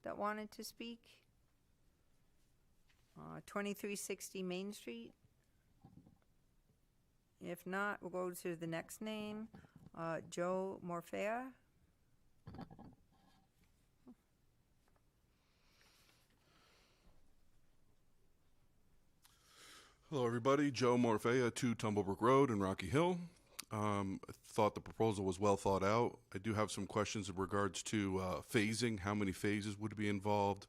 that wanted to speak. 2360 Main Street. If not, we'll go to the next name, Joe Morfea. Hello, everybody. Joe Morfea, 2 Tumblebrook Road in Rocky Hill. I thought the proposal was well thought out. I do have some questions in regards to phasing. How many phases would be involved?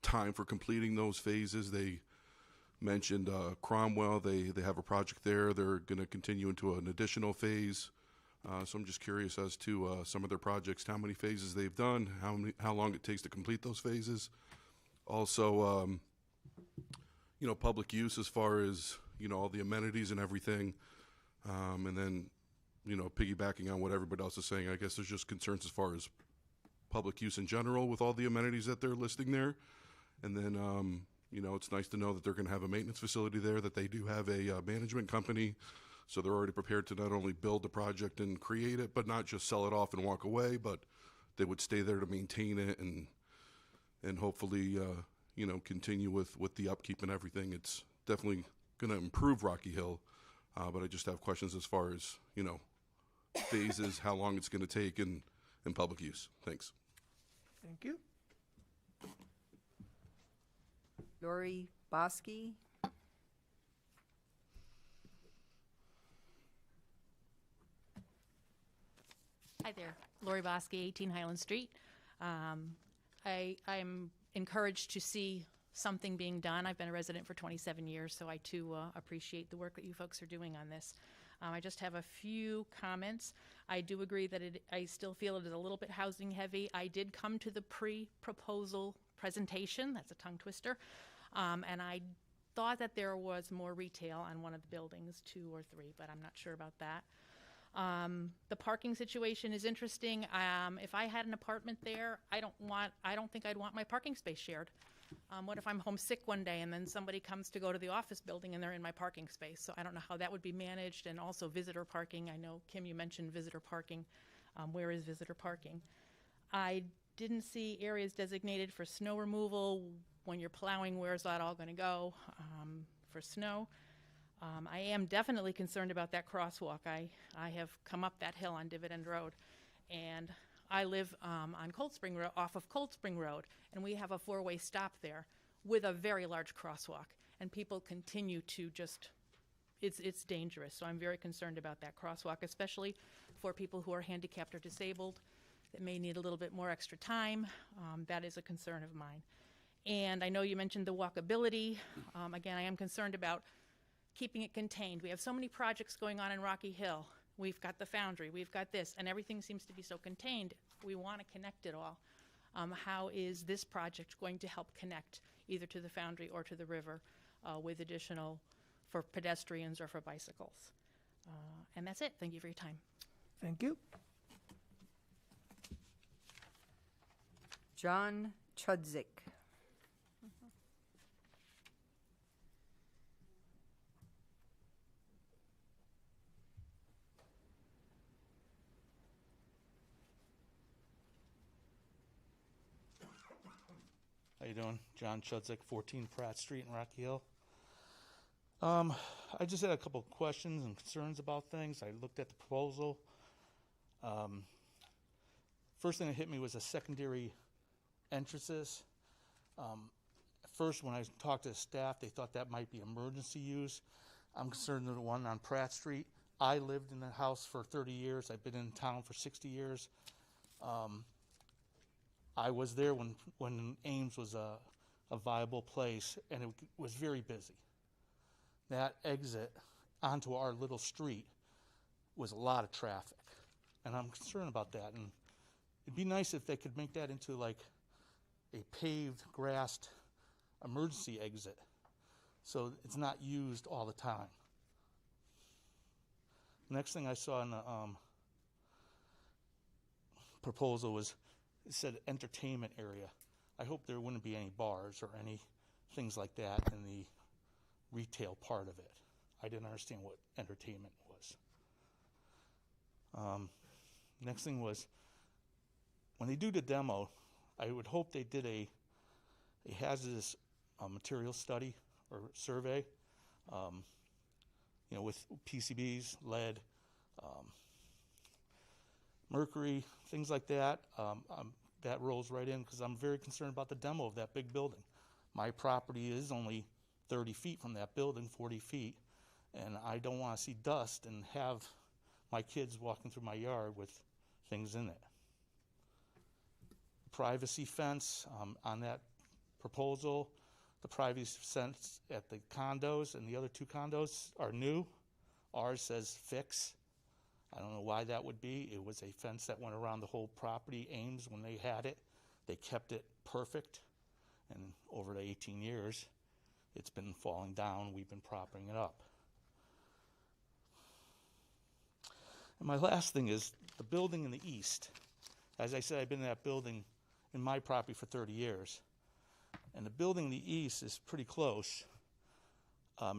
Time for completing those phases. They mentioned Cromwell. They have a project there. They're going to continue into an additional phase. So I'm just curious as to some of their projects, how many phases they've done, how long it takes to complete those phases. Also, public use as far as, all the amenities and everything. And then, piggybacking on what everybody else is saying, I guess there's just concerns as far as public use in general with all the amenities that they're listing there. And then, it's nice to know that they're going to have a maintenance facility there, that they do have a management company. So they're already prepared to not only build the project and create it, but not just sell it off and walk away, but they would stay there to maintain it and hopefully, continue with the upkeep and everything. It's definitely going to improve Rocky Hill, but I just have questions as far as, phases, how long it's going to take and public use. Thanks. Thank you. Lori Bosky. Hi there, Lori Bosky, 18 Highland Street. I'm encouraged to see something being done. I've been a resident for 27 years, so I too appreciate the work that you folks are doing on this. I just have a few comments. I do agree that I still feel it is a little bit housing heavy. I did come to the pre-proposal presentation, that's a tongue twister, and I thought that there was more retail on one of the buildings, 2 or 3, but I'm not sure about that. The parking situation is interesting. If I had an apartment there, I don't think I'd want my parking space shared. What if I'm homesick one day and then somebody comes to go to the office building and they're in my parking space? So I don't know how that would be managed, and also visitor parking. I know, Kim, you mentioned visitor parking. Where is visitor parking? I didn't see areas designated for snow removal. When you're plowing, where's that all going to go for snow? I am definitely concerned about that crosswalk. I have come up that hill on Dividend Road, and I live on Cold Spring Road, off of Cold Spring Road, and we have a four-way stop there with a very large crosswalk, and people continue to just, it's dangerous. So I'm very concerned about that crosswalk, especially for people who are handicapped or disabled that may need a little bit more extra time. That is a concern of mine. And I know you mentioned the walkability. Again, I am concerned about keeping it contained. We have so many projects going on in Rocky Hill. We've got the foundry, we've got this, and everything seems to be so contained. We want to connect it all. How is this project going to help connect either to the foundry or to the river with additional for pedestrians or for bicycles? And that's it. Thank you for your time. Thank you. John Chudzik. How you doing? John Chudzik, 14 Pratt Street in Rocky Hill. I just had a couple of questions and concerns about things. I looked at the proposal. First thing that hit me was the secondary entrances. At first, when I talked to the staff, they thought that might be emergency use. I'm concerned with the one on Pratt Street. I lived in the house for 30 years. I've been in town for 60 years. I was there when Ames was a viable place, and it was very busy. That exit onto our little street was a lot of traffic, and I'm concerned about that. And it'd be nice if they could make that into like a paved, grassed emergency exit, so it's not used all the time. Next thing I saw in the proposal was, it said entertainment area. I hope there wouldn't be any bars or any things like that in the retail part of it. I didn't understand what entertainment was. Next thing was, when they do the demo, I would hope they did a hazardous material study or survey, with PCBs, lead, mercury, things like that. That rolls right in because I'm very concerned about the demo of that big building. My property is only 30 feet from that building, 40 feet, and I don't want to see dust and have my kids walking through my yard with things in it. Privacy fence on that proposal. The privacy fence at the condos and the other two condos are new. Ours says fix. I don't know why that would be. It was a fence that went around the whole property. Ames, when they had it, they kept it perfect. And over the 18 years, it's been falling down. We've been propping it up. And my last thing is the building in the east. As I said, I've been in that building in my property for 30 years. And the building in the east is pretty close.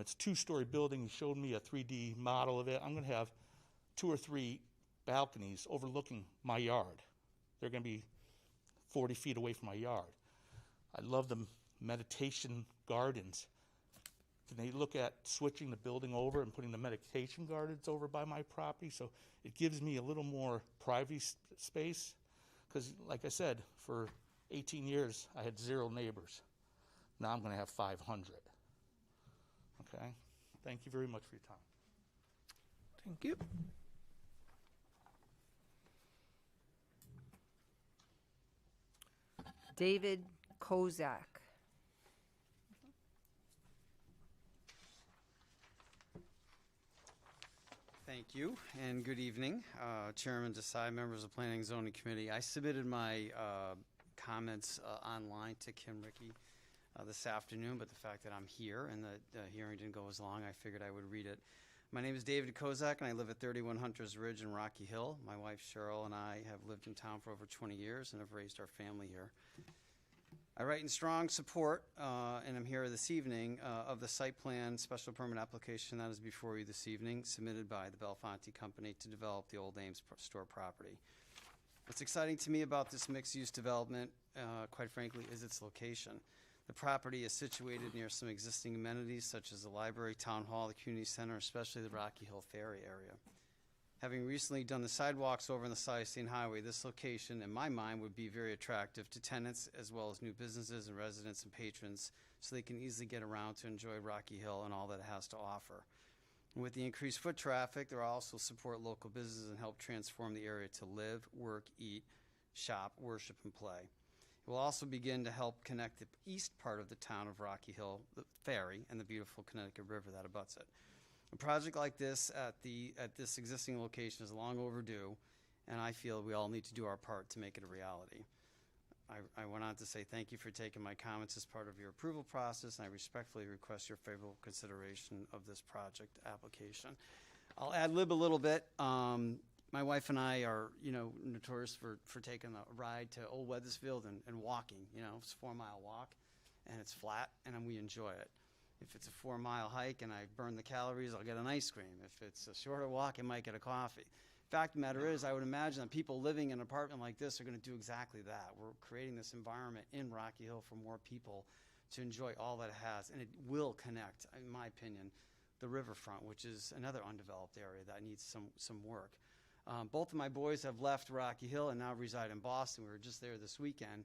It's a two-story building. He showed me a 3D model of it. I'm going to have 2 or 3 balconies overlooking my yard. They're going to be 40 feet away from my yard. I love the meditation gardens. Can they look at switching the building over and putting the meditation gardens over by my property so it gives me a little more privacy space? Because, like I said, for 18 years, I had 0 neighbors. Now I'm going to have 500. Okay? Thank you very much for your time. Thank you. David Kozak. Thank you, and good evening, Chairman Desai, members of the Planning and Zoning Committee. I submitted my comments online to Kim Rickey this afternoon, but the fact that I'm here and the hearing didn't go as long, I figured I would read it. My name is David Kozak, and I live at 31 Hunters Ridge in Rocky Hill. My wife Cheryl and I have lived in town for over 20 years and have raised our family here. I write in strong support, and I'm here this evening, of the site plan special permit application that is before you this evening, submitted by the Belfonte Company to develop the Old Ames store property. What's exciting to me about this mixed-use development, quite frankly, is its location. The property is situated near some existing amenities such as the library, town hall, the community center, especially the Rocky Hill Ferry area. Having recently done the sidewalks over on the side of State Highway, this location, in my mind, would be very attractive to tenants as well as new businesses and residents and patrons, so they can easily get around to enjoy Rocky Hill and all that it has to offer. And with the increased foot traffic, there will also support local businesses and help transform the area to live, work, eat, shop, worship, and play. It will also begin to help connect the east part of the town of Rocky Hill, the ferry, and the beautiful Connecticut River that abuts it. A project like this at this existing location is long overdue, and I feel we all need to do our part to make it a reality. I went on to say thank you for taking my comments as part of your approval process, and I respectfully request your favorable consideration of this project application. I'll ad-lib a little bit. My wife and I are, notorious for taking a ride to Old Weathersfield and walking. It's a 4-mile walk, and it's flat, and we enjoy it. If it's a 4-mile hike and I burn the calories, I'll get an ice cream. If it's a shorter walk, I might get a coffee. Fact of the matter is, I would imagine that people living in an apartment like this are going to do exactly that. We're creating this environment in Rocky Hill for more people to enjoy all that it has, and it will connect, in my opinion, the riverfront, which is another undeveloped area that needs some work. Both of my boys have left Rocky Hill and now reside in Boston. We were just there this weekend,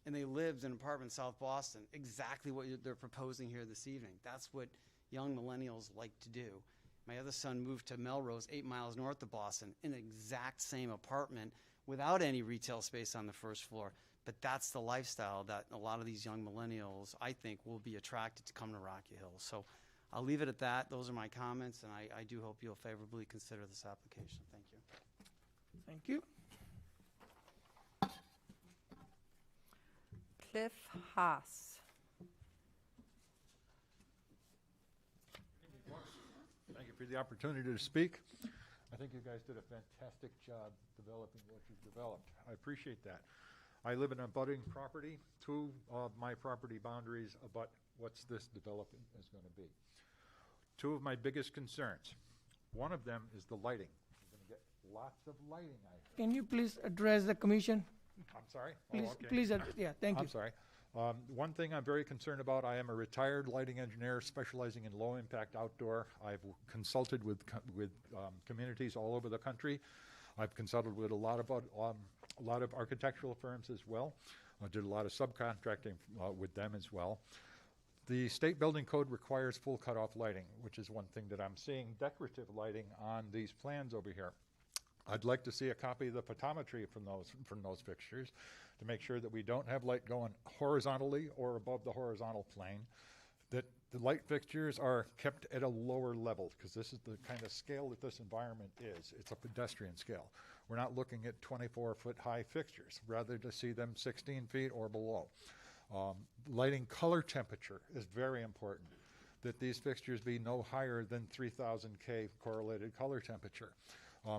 and they lived in an apartment in South Boston, exactly what they're proposing here this evening. That's what young millennials like to do. My other son moved to Melrose, 8 miles north of Boston, in the exact same apartment without any retail space on the first floor. But that's the lifestyle that a lot of these young millennials, I think, will be attracted to come to Rocky Hill. So I'll leave it at that. Those are my comments, and I do hope you'll favorably consider this application. Thank you. Thank you. Cliff Haas. Thank you for the opportunity to speak. I think you guys did a fantastic job developing what you've developed. I appreciate that. I live in a abutting property. 2 of my property boundaries abut what's this development is going to be. 2 of my biggest concerns. One of them is the lighting. You're going to get lots of lighting, I heard. Can you please address the commission? I'm sorry? Please, Oh, okay. please, yeah, thank you. I'm sorry. One thing I'm very concerned about, I am a retired lighting engineer specializing in low-impact outdoor. I've consulted with communities all over the country. I've consulted with a lot of architectural firms as well. I did a lot of subcontracting with them as well. The state building code requires full cutoff lighting, which is one thing that I'm seeing decorative lighting on these plans over here. I'd like to see a copy of the photometry from those fixtures to make sure that we don't have light going horizontally or above the horizontal plane, that the light fixtures are kept at a lower level, because this is the kind of scale that this environment is. It's a pedestrian scale. We're not looking at 24-foot high fixtures, rather to see them 16 feet or below. Lighting color temperature is very important, that these fixtures be no higher than 3000 K correlated color temperature.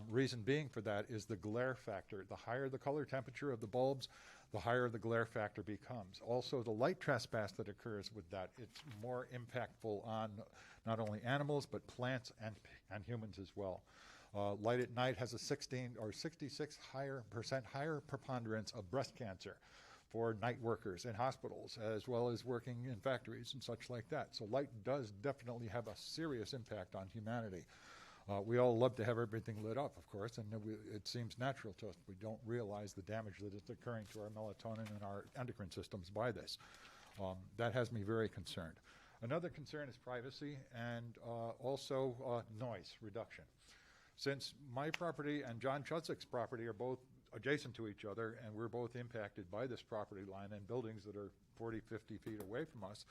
Reason being for that is the glare factor. The higher the color temperature of the bulbs, the higher the glare factor becomes. Also, the light trespass that occurs with that, it's more impactful on not only animals, but plants and humans as well. Light at night has a 16 or 66% higher preponderance of breast cancer for night workers in hospitals, as well as working in factories and such like that. So light does definitely have a serious impact on humanity. We all love to have everything lit up, of course, and it seems natural to us. We don't realize the damage that is occurring to our melatonin and our endocrine systems by this. That has me very concerned. Another concern is privacy and also noise reduction. Since my property and John Chudzik property are both adjacent to each other, and we're both impacted by this property line and buildings that are 40, 50 feet away from us,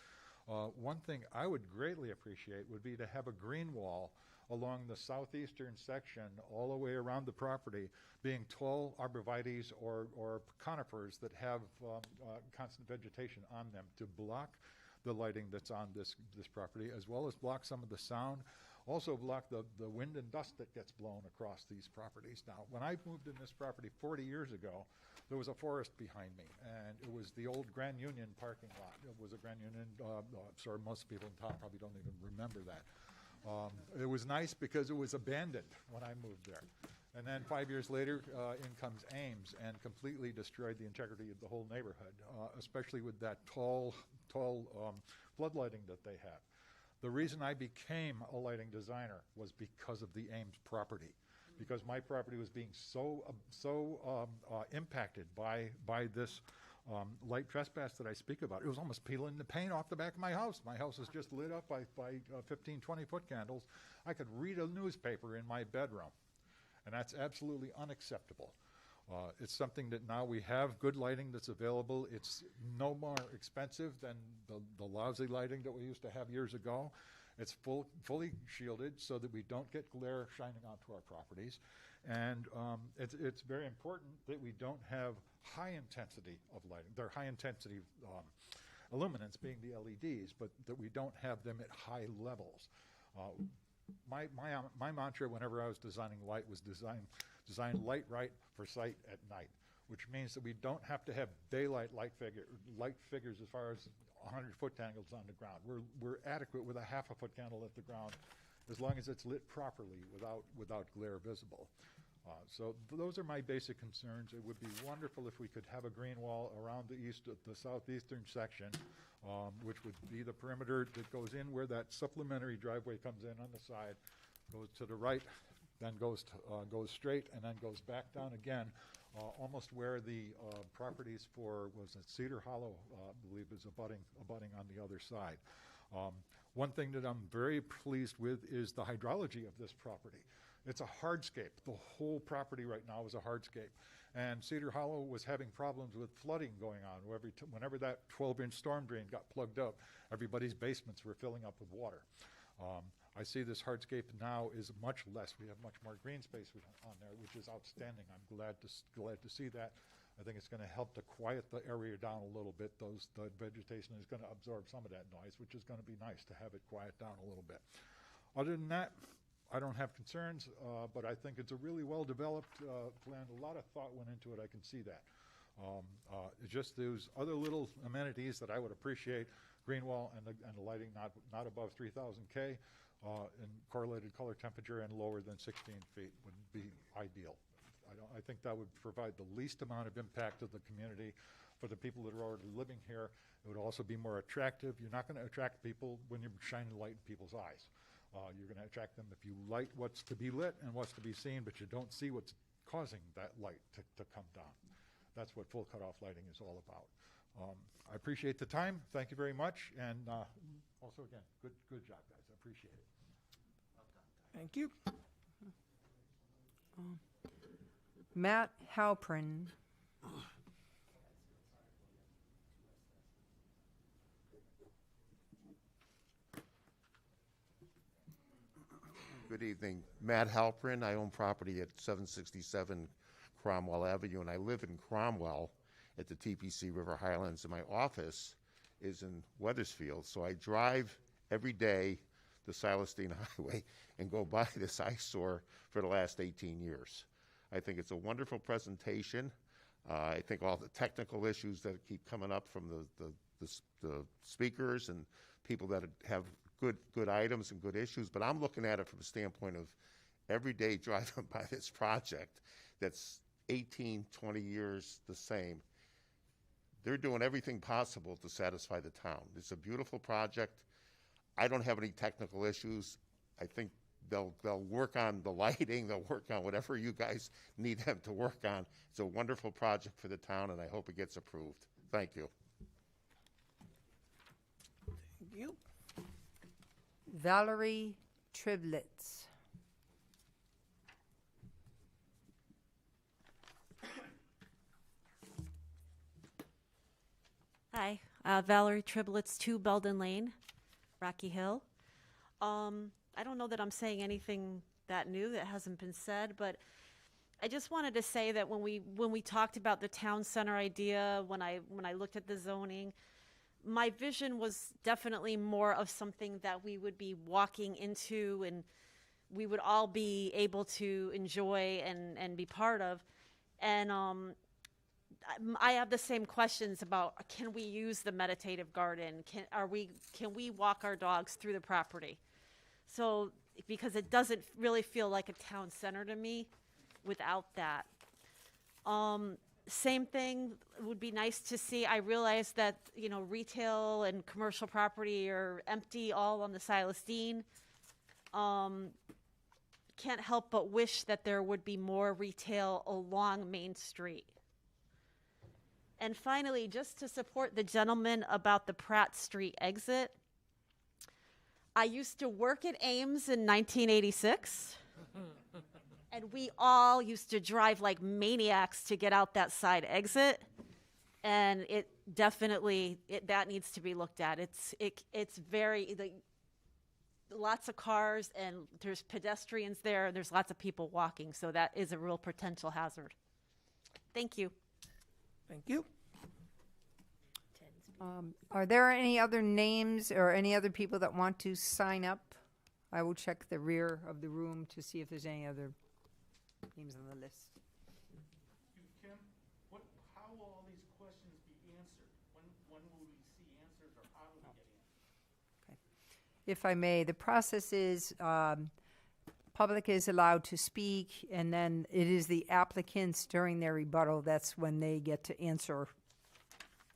one thing I would greatly appreciate would be to have a green wall along the southeastern section all the way around the property, being tall arborvitaes or conifers that have constant vegetation on them to block the lighting that's on this property, as well as block some of the sound, also block the wind and dust that gets blown across these properties. Now, when I moved in this property 40 years ago, there was a forest behind me, and it was the old Grand Union parking lot. It was a Grand Union, sorry, most people in town probably don't even remember that. It was nice because it was abandoned when I moved there. And then 5 years later, in comes Ames and completely destroyed the integrity of the whole neighborhood, especially with that tall floodlighting that they had. The reason I became a lighting designer was because of the Ames property, because my property was being so impacted by this light trespass that I speak about. It was almost peeling the paint off the back of my house. My house is just lit up by 15, 20-foot candles. I could read a newspaper in my bedroom, and that's absolutely unacceptable. It's something that now we have good lighting that's available. It's no more expensive than the lousy lighting that we used to have years ago. It's fully shielded so that we don't get glare shining onto our properties. And it's very important that we don't have high intensity of lighting. They're high intensity illuminants being the LEDs, but that we don't have them at high levels. My mantra whenever I was designing light was design light right for sight at night, which means that we don't have to have daylight light figures as far as 100-foot candles on the ground. We're adequate with a half-a-foot candle at the ground as long as it's lit properly without glare visible. So those are my basic concerns. It would be wonderful if we could have a green wall around the southeastern section, which would be the perimeter that goes in where that supplementary driveway comes in on the side, goes to the right, then goes straight, and then goes back down again, almost where the properties for, was it Cedar Hollow, I believe, is abutting on the other side. One thing that I'm very pleased with is the hydrology of this property. It's a hardscape. The whole property right now is a hardscape. And Cedar Hollow was having problems with flooding going on. Whenever that 12-inch storm drain got plugged up, everybody's basements were filling up with water. I see this hardscape now is much less. We have much more green space on there, which is outstanding. I'm glad to see that. I think it's going to help to quiet the area down a little bit. The vegetation is going to absorb some of that noise, which is going to be nice to have it quiet down a little bit. Other than that, I don't have concerns, but I think it's a really well-developed plan. A lot of thought went into it. I can see that. It's just those other little amenities that I would appreciate. Green wall and the lighting not above 3,000 K, and correlated color temperature and lower than 16 feet would be ideal. I think that would provide the least amount of impact to the community for the people that are already living here. It would also be more attractive. You're not going to attract people when you're shining light in people's eyes. You're going to attract them if you light what's to be lit and what's to be seen, but you don't see what's causing that light to come down. That's what full cutoff lighting is all about. I appreciate the time. Thank you very much. And also, again, good job, guys. I appreciate it. Thank you. Matt Halprin. Good evening. Matt Halprin. I own property at 767 Cromwell Avenue, and I live in Cromwell at the TPC River Highlands, and my office is in Wethersfield. So I drive every day the Silas Dean Highway and go by this eyesore for the last 18 years. I think it's a wonderful presentation. I think all the technical issues that keep coming up from the speakers and people that have good items and good issues, but I'm looking at it from a standpoint of every day driving by this project that's 18, 20 years the same. They're doing everything possible to satisfy the town. It's a beautiful project. I don't have any technical issues. I think they'll work on the lighting, they'll work on whatever you guys need them to work on. It's a wonderful project for the town, and I hope it gets approved. Thank you. Thank you. Valerie Triblitz. Hi, Valerie Triblitz, 2 Belden Lane, Rocky Hill. I don't know that I'm saying anything that new that hasn't been said, but I just wanted to say that when we talked about the town center idea, when I looked at the zoning, my vision was definitely more of something that we would be walking into and we would all be able to enjoy and be part of. And I have the same questions about, can we use the meditative garden? Can we walk our dogs through the property? So, because it doesn't really feel like a town center to me without that. Same thing, would be nice to see. I realize that, you know, retail and commercial property are empty all on the Silas Dean. Can't help but wish that there would be more retail along Main Street. And finally, just to support the gentleman about the Pratt Street exit, I used to work at Ames in 1986. And we all used to drive like maniacs to get out that side exit. And it definitely, that needs to be looked at. It's very, lots of cars and there's pedestrians there and there's lots of people walking. So that is a real potential hazard. Thank you. Thank you. Are there any other names or any other people that want to sign up? I will check the rear of the room to see if there's any other names on the list. Kim, how will all these questions be answered? When will we see answers, or how do we get answers? If I may, the process is public is allowed to speak, and then it is the applicants during their rebuttal, that's when they get to answer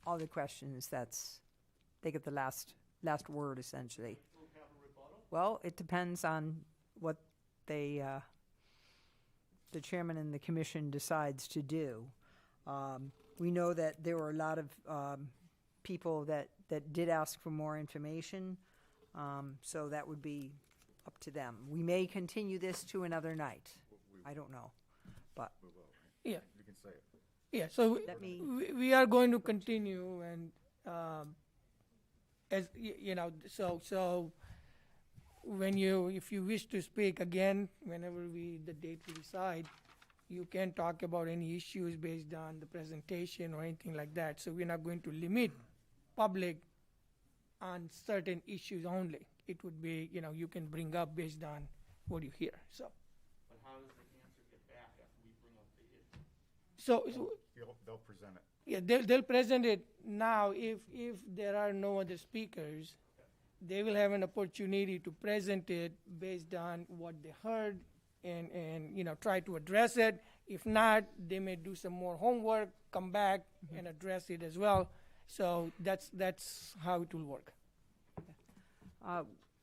all the questions. They get the last word, essentially. Well, it depends on what the chairman and the commission decides to do. We know that there were a lot of people that did ask for more information, so that would be up to them. We may continue this to another night. I don't know, but Yeah. You can say it. Yeah, so Let me- we are going to continue, and as you know, so if you wish to speak again, whenever the date we decide, you can talk about any issues based on the presentation or anything like that. So we're not going to limit public on certain issues only. It would be, you can bring up based on what you hear. So. But how does the answer get back after we bring up the issue? So They'll present it. yeah, they'll present it now. If there are no other speakers, they will have an opportunity to present it based on what they heard and try to address it. If not, they may do some more homework, come back and address it as well. So that's how it will work.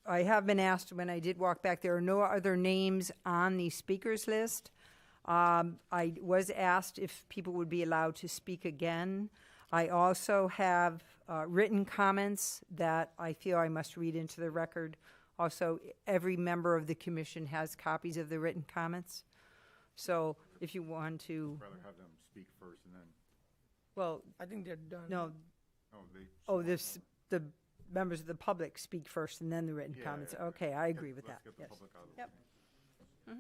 I have been asked when I did walk back, there are no other names on the speakers list. I was asked if people would be allowed to speak again. I also have written comments that I feel I must read into the record. Also, every member of the commission has copies of the written comments. So if you want to, Rather have them speak first and then. well, I think they're done. no, Oh, the members of the public speak first and then the written comments. Okay, I agree with that. Let's get the Yes. public out of the Yep.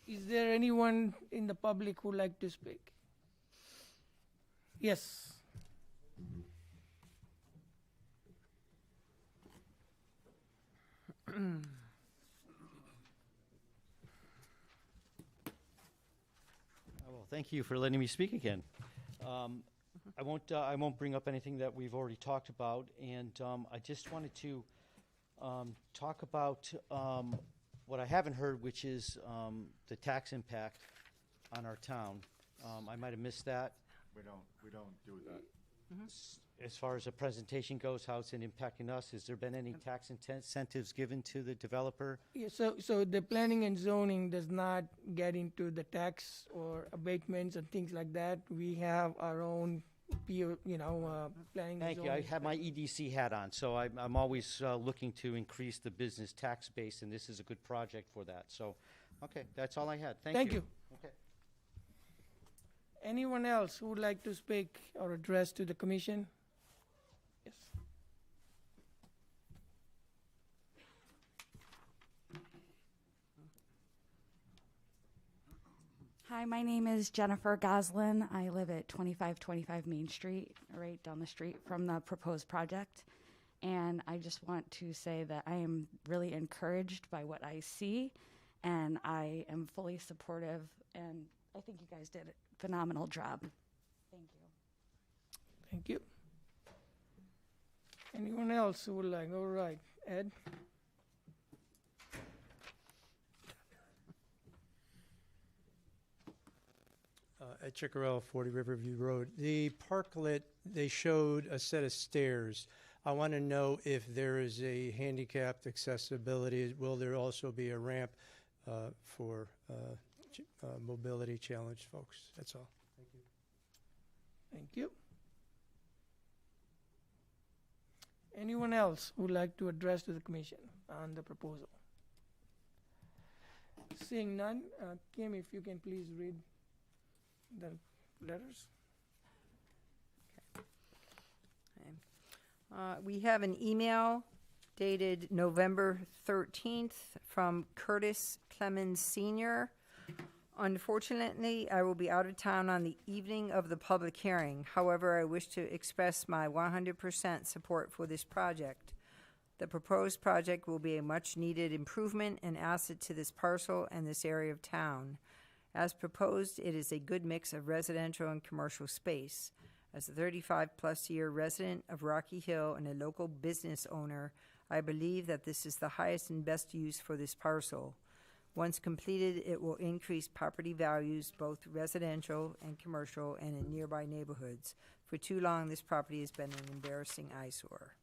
Is there anyone in the public who would like to speak? Yes. Well, thank you for letting me speak again. I won't bring up anything that we've already talked about, and I just wanted to talk about what I haven't heard, which is the tax impact on our town. I might have missed that. We don't do that. As far as the presentation goes, how it's impacting us, has there been any tax incentives given to the developer? Yeah, so the planning and zoning does not get into the tax or abatements and things like that. We have our own, planning and Thank zoning. you. I have my EDC hat on, so I'm always looking to increase the business tax base, and this is a good project for that. So, okay, that's all I had. Thank you. Okay. Anyone else who would like to speak or address to the commission? Yes. Hi, Hi, my name is Jennifer Goslin. I live at 2525 Main Street, right down the street from the proposed project. And I just want to say that I am really encouraged by what I see, and I am fully supportive, and I think you guys did a phenomenal job. Thank you. Thank you. Anyone else who would like? All right, Ed? At Chickarell, 40 Riverview Road. The parklet, they showed a set of stairs. I want to know if there is a handicapped accessibility. Will there also be a ramp for mobility challenged folks? That's all. Thank you. Thank you. Anyone else who would like to address to the commission on the proposal? Seeing none, Kim, if you can please read the letters. We have an email dated November 13th from Curtis Clemens Sr. Unfortunately, I will be out of town on the evening of the public hearing. However, I wish to express my 100% support for this project. The proposed project will be a much-needed improvement and asset to this parcel and this area of town. As proposed, it is a good mix of residential and commercial space. As a 35-plus-year resident of Rocky Hill and a local business owner, I believe that this is the highest and best use for this parcel. Once completed, it will increase property values, both residential and commercial, and in nearby neighborhoods. For too long, this property has been an embarrassing eyesore.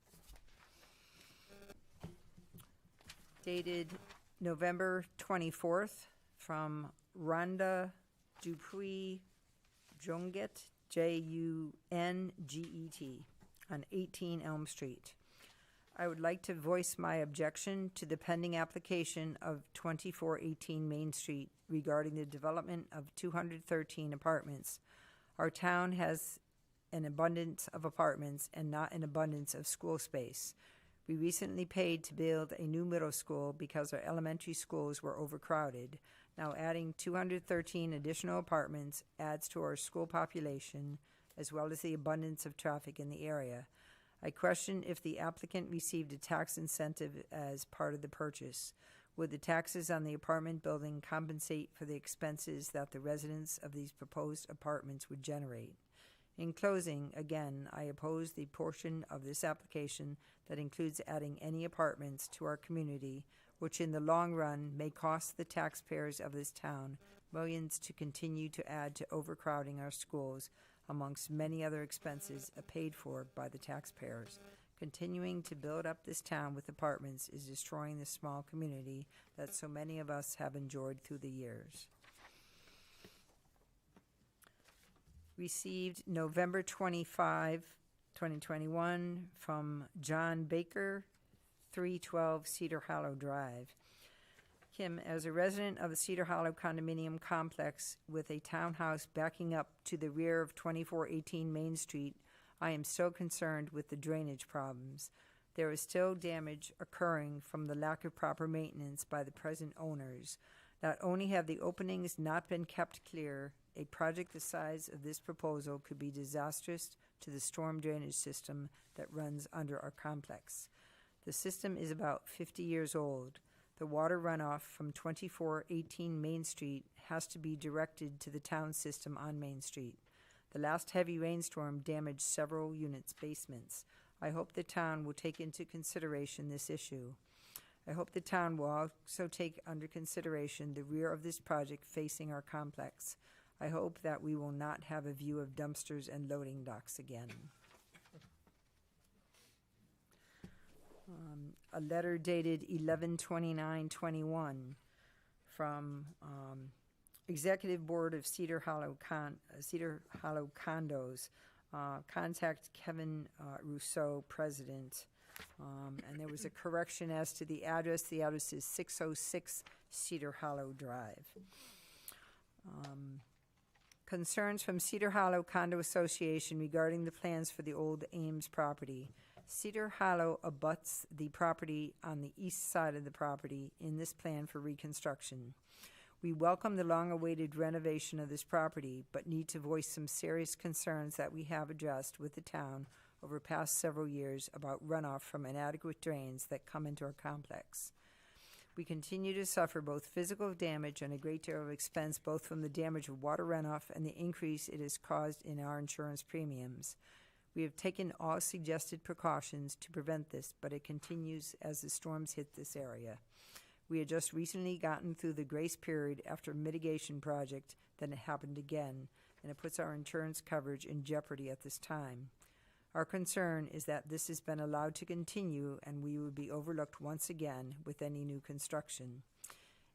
Dated November 24th from Rhonda Dupuy Junget, Junget, on 18 Elm Street. I would like to voice my objection to the pending application of 2418 Main Street regarding the development of 213 apartments. Our town has an abundance of apartments and not an abundance of school space. We recently paid to build a new middle school because our elementary schools were overcrowded. Now adding 213 additional apartments adds to our school population as well as the abundance of traffic in the area. I question if the applicant received a tax incentive as part of the purchase. Would the taxes on the apartment building compensate for the expenses that the residents of these proposed apartments would generate? In closing, again, I oppose the portion of this application that includes adding any apartments to our community, which in the long run may cost the taxpayers of this town millions to continue to add to overcrowding our schools, amongst many other expenses paid for by the taxpayers. Continuing to build up this town with apartments is destroying the small community that so many of us have enjoyed through the years. Received November 25, 2021 from John Baker, 312 Cedar Hollow Drive. Kim, as a resident of the Cedar Hollow condominium complex with a townhouse backing up to the rear of 2418 Main Street, I am still concerned with the drainage problems. There is still damage occurring from the lack of proper maintenance by the present owners. Not only have the openings not been kept clear, a project the size of this proposal could be disastrous to the storm drainage system that runs under our complex. The system is about 50 years old. The water runoff from 2418 Main Street has to be directed to the town system on Main Street. The last heavy rainstorm damaged several units' basements. I hope the town will take into consideration this issue. I hope the town will also take under consideration the rear of this project facing our complex. I hope that we will not have a view of dumpsters and loading docks again. A letter dated 11/29/21 from Executive Board of Cedar Hollow Condos. Contact Kevin Rousseau, President. And there was a correction as to the address. The address is 606 Cedar Hollow Drive. Concerns from Cedar Hollow Condo Association regarding the plans for the old Ames property. Cedar Hollow abuts the property on the east side of the property in this plan for reconstruction. We welcome the long-awaited renovation of this property, but need to voice some serious concerns that we have addressed with the town over past several years about runoff from inadequate drains that come into our complex. We continue to suffer both physical damage and a great deal of expense, both from the damage of water runoff and the increase it has caused in our insurance premiums. We have taken all suggested precautions to prevent this, but it continues as the storms hit this area. We had just recently gotten through the grace period after a mitigation project, then it happened again, and it puts our insurance coverage in jeopardy at this time. Our concern is that this has been allowed to continue and we would be overlooked once again with any new construction.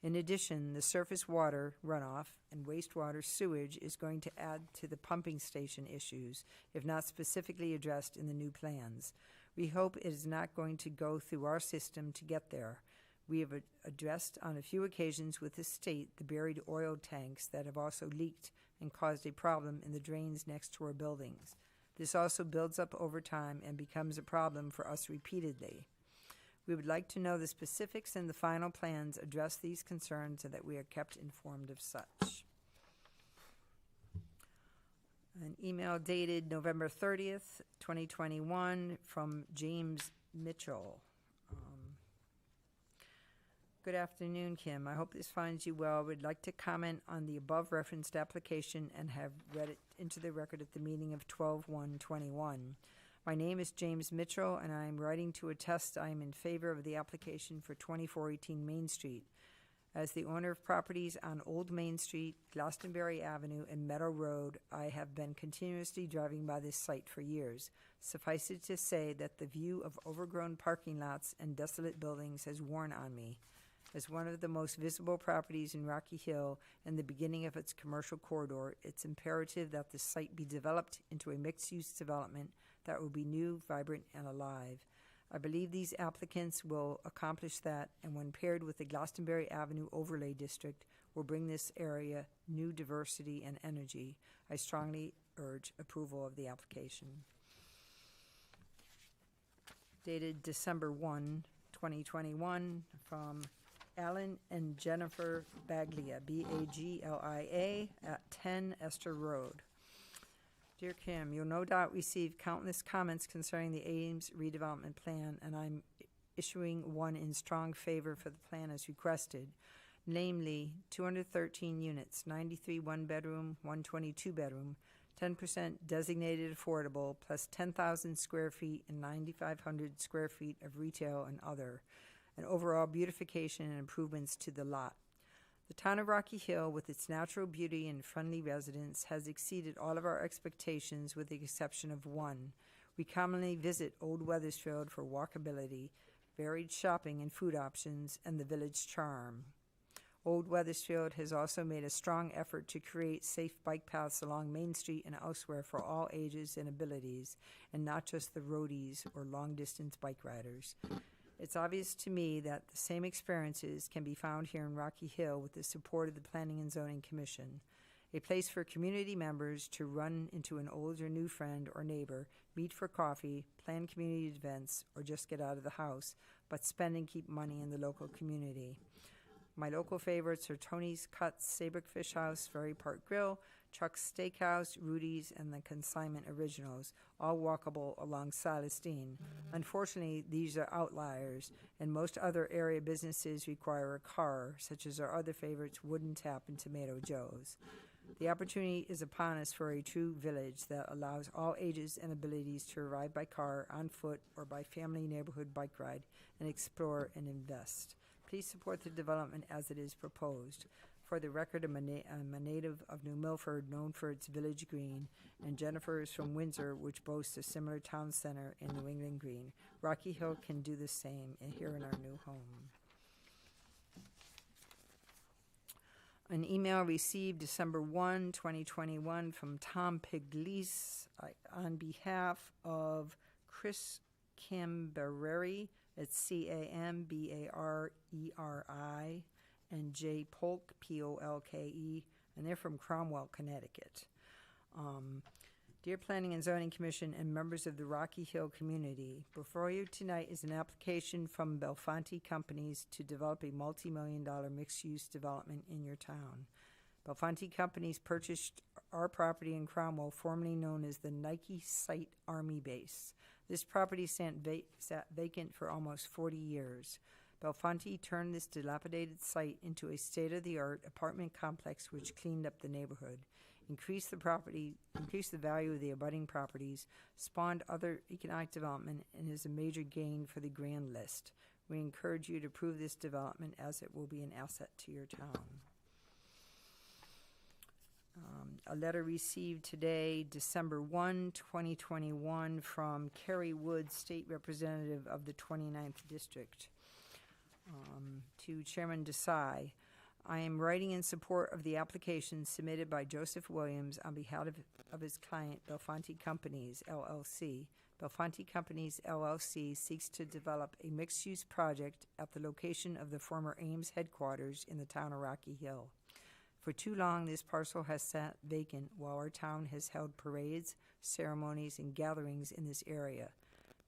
In addition, the surface water runoff and wastewater sewage is going to add to the pumping station issues if not specifically addressed in the new plans. We hope it is not going to go through our system to get there. We have addressed on a few occasions with the state the buried oil tanks that have also leaked and caused a problem in the drains next to our buildings. This also builds up over time and becomes a problem for us repeatedly. We would like to know the specifics in the final plans address these concerns so that we are kept informed of such. An email dated November 30th, 2021 from James Mitchell. Good afternoon, Kim. I hope this finds you well. Would like to comment on the above referenced application and have read it into the record at the meeting of 12/1/21. My name is James Mitchell, and I am writing to attest I am in favor of the application for 2418 Main Street. As the owner of properties on Old Main Street, Glastonbury Avenue, and Meadow Road, I have been continuously driving by this site for years. Suffice it to say that the view of overgrown parking lots and desolate buildings has worn on me. As one of the most visible properties in Rocky Hill and the beginning of its commercial corridor, it's imperative that the site be developed into a mixed-use development that will be new, vibrant, and alive. I believe these applicants will accomplish that, and when paired with the Glastonbury Avenue Overlay District, will bring this area new diversity and energy. I strongly urge approval of the application. Dated December 1, 2021, from Alan and Jennifer Baglia, Baglia, at 10 Esther Road. Dear Kim, you'll no doubt receive countless comments concerning the Ames redevelopment plan, and I'm issuing one in strong favor for the plan as requested, namely 213 units, 93 one-bedroom, 122 bedroom, 10% designated affordable, plus 10,000 square feet and 9,500 square feet of retail and other, and overall beautification and improvements to the lot. The town of Rocky Hill, with its natural beauty and friendly residents, has exceeded all of our expectations with the exception of one. We commonly visit Old Wethersfield for walkability, varied shopping and food options, and the village charm. Old Wethersfield has also made a strong effort to create safe bike paths along Main Street and elsewhere for all ages and abilities, and not just the roadies or long-distance bike riders. It's obvious to me that the same experiences can be found here in Rocky Hill with the support of the Planning and Zoning Commission. A place for community members to run into an old or new friend or neighbor, meet for coffee, plan community events, or just get out of the house, but spend and keep money in the local community. My local favorites are Tony's Cuts, Saybrook Fish House, Ferry Park Grill, Chuck's Steakhouse, Rudy's, and the Consignment Originals, all walkable along Celestine. Unfortunately, these are outliers, and most other area businesses require a car, such as our other favorites, Wooden Tap and Tomato Joe's. The opportunity is upon us for a true village that allows all ages and abilities to arrive by car, on foot, or by family neighborhood bike ride and explore and invest. Please support the development as it is proposed. For the record, I'm a native of New Milford, known for its village green, and Jennifer is from Windsor, which boasts a similar town center in New England green. Rocky Hill can do the same here in our new home. An email received December 1, 2021 from Tom Piglise on behalf of Chris Cambereri, it's Cambareri, and J. Polk, Polke, and they're from Cromwell, Connecticut. Dear Planning and Zoning Commission and members of the Rocky Hill community, before you tonight is an application from Belfonte Companies to develop a multi-million-dollar mixed-use development in your town. Belfonte Companies purchased our property in Cromwell, formerly known as the Nike Site Army Base. This property sat vacant for almost 40 years. Belfonte turned this dilapidated site into a state-of-the-art apartment complex which cleaned up the neighborhood, increased the value of the abutting properties, spawned other economic development, and is a major gain for the grand list. We encourage you to approve this development as it will be an asset to your town. A letter received today, December 1, 2021, from Kerry Wood, State Representative of the 29th District. To Chairman Desai, I am writing in support of the application submitted by Joseph Williams on behalf of his client, Belfonte Companies, LLC. Belfonte Companies, LLC seeks to develop a mixed-use project at the location of the former Ames headquarters in the town of Rocky Hill. For too long, this parcel has sat vacant while our town has held parades, ceremonies, and gatherings in this area.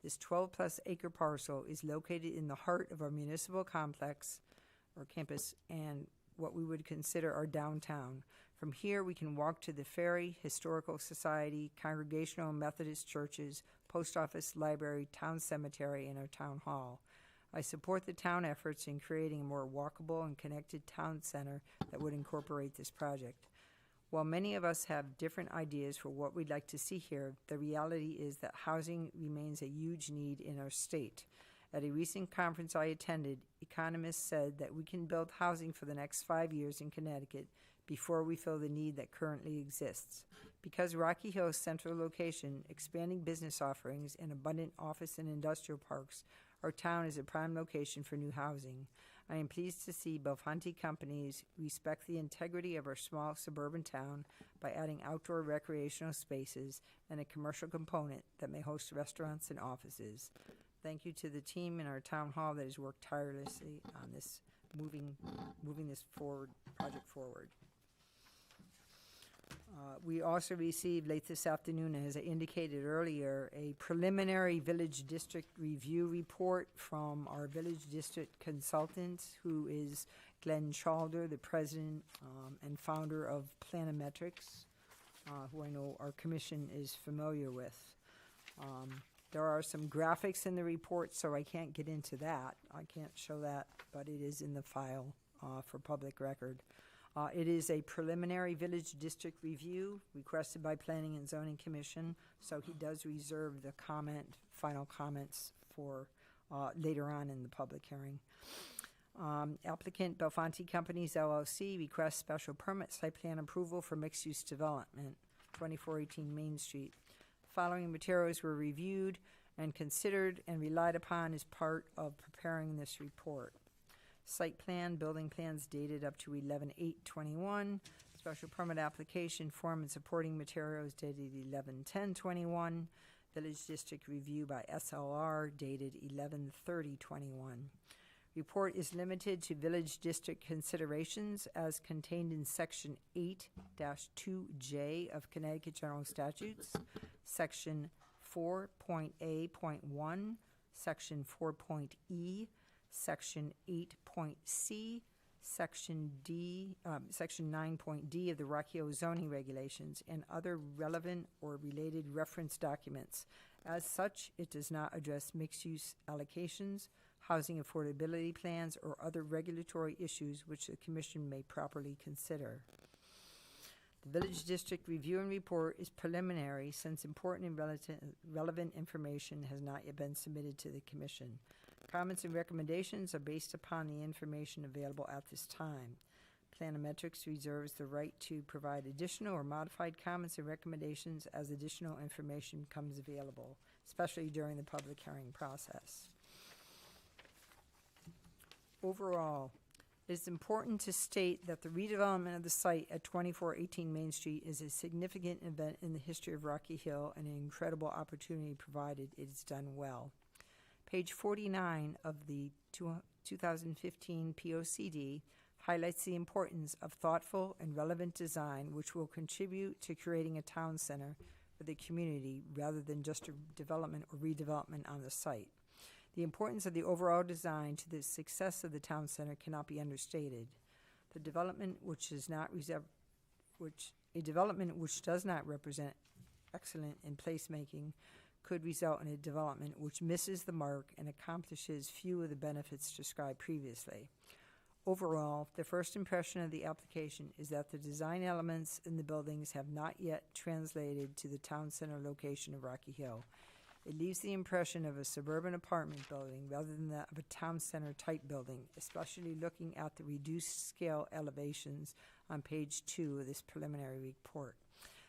This 12-plus acre parcel is located in the heart of our municipal complex or campus and what we would consider our downtown. From here, we can walk to the Ferry, Historical Society, Congregational Methodist churches, post office, library, town cemetery, and our town hall. I support the town efforts in creating a more walkable and connected town center that would incorporate this project. While many of us have different ideas for what we'd like to see here, the reality is that housing remains a huge need in our state. At a recent conference I attended, economists said that we can build housing for the next 5 years in Connecticut before we fill the need that currently exists. Because Rocky Hill's central location, expanding business offerings, and abundant office and industrial parks, our town is a prime location for new housing. I am pleased to see Belfonte Companies respect the integrity of our small suburban town by adding outdoor recreational spaces and a commercial component that may host restaurants and offices. Thank you to the team in our town hall that has worked tirelessly on this, moving this project forward. We also received late this afternoon, as I indicated earlier, a preliminary village district review report from our village district consultant, who is Glenn Chalder, the president and founder of Planometrics, who I know our commission is familiar with. There are some graphics in the report, so I can't get into that. I can't show that, but it is in the file for public record. It is a preliminary village district review requested by Planning and Zoning Commission, so he does reserve the final comments for later on in the public hearing. Applicant Belfonte Companies, LLC requests special permit site plan approval for mixed-use development, 2418 Main Street. Following materials were reviewed and considered and relied upon as part of preparing this report. Site plan, building plans dated up to 11/8/21. Special permit application form and supporting materials dated 11/10/21. Village district review by SLR dated 11/30/21. Report is limited to village district considerations as contained in Section 8-2J of Connecticut General Statutes, Section 4.A.1, Section 4.E, Section 8.C, Section 9.D of the Rocky Hill zoning regulations, and other relevant or related reference documents. As such, it does not address mixed-use allocations, housing affordability plans, or other regulatory issues which the Commission may properly consider. The Village District Review and Report is preliminary since important and relevant information has not yet been submitted to the Commission. Comments and recommendations are based upon the information available at this time. Planometrics reserves the right to provide additional or modified comments and recommendations as additional information becomes available, especially during the public hearing process. Overall, it is important to state that the redevelopment of the site at 2418 Main Street is a significant event in the history of Rocky Hill and an incredible opportunity provided it is done well. Page 49 of the 2015 POCD highlights the importance of thoughtful and relevant design which will contribute to creating a town center for the community rather than just a development or redevelopment on the site. The importance of the overall design to the success of the town center cannot be understated. The development which does not represent excellence in placemaking could result in a development which misses the mark and accomplishes few of the benefits described previously. Overall, the first impression of the application is that the design elements in the buildings have not yet translated to the town center location of Rocky Hill. It leaves the impression of a suburban apartment building rather than that of a town center type building, especially looking at the reduced scale elevations on page 2 of this preliminary report.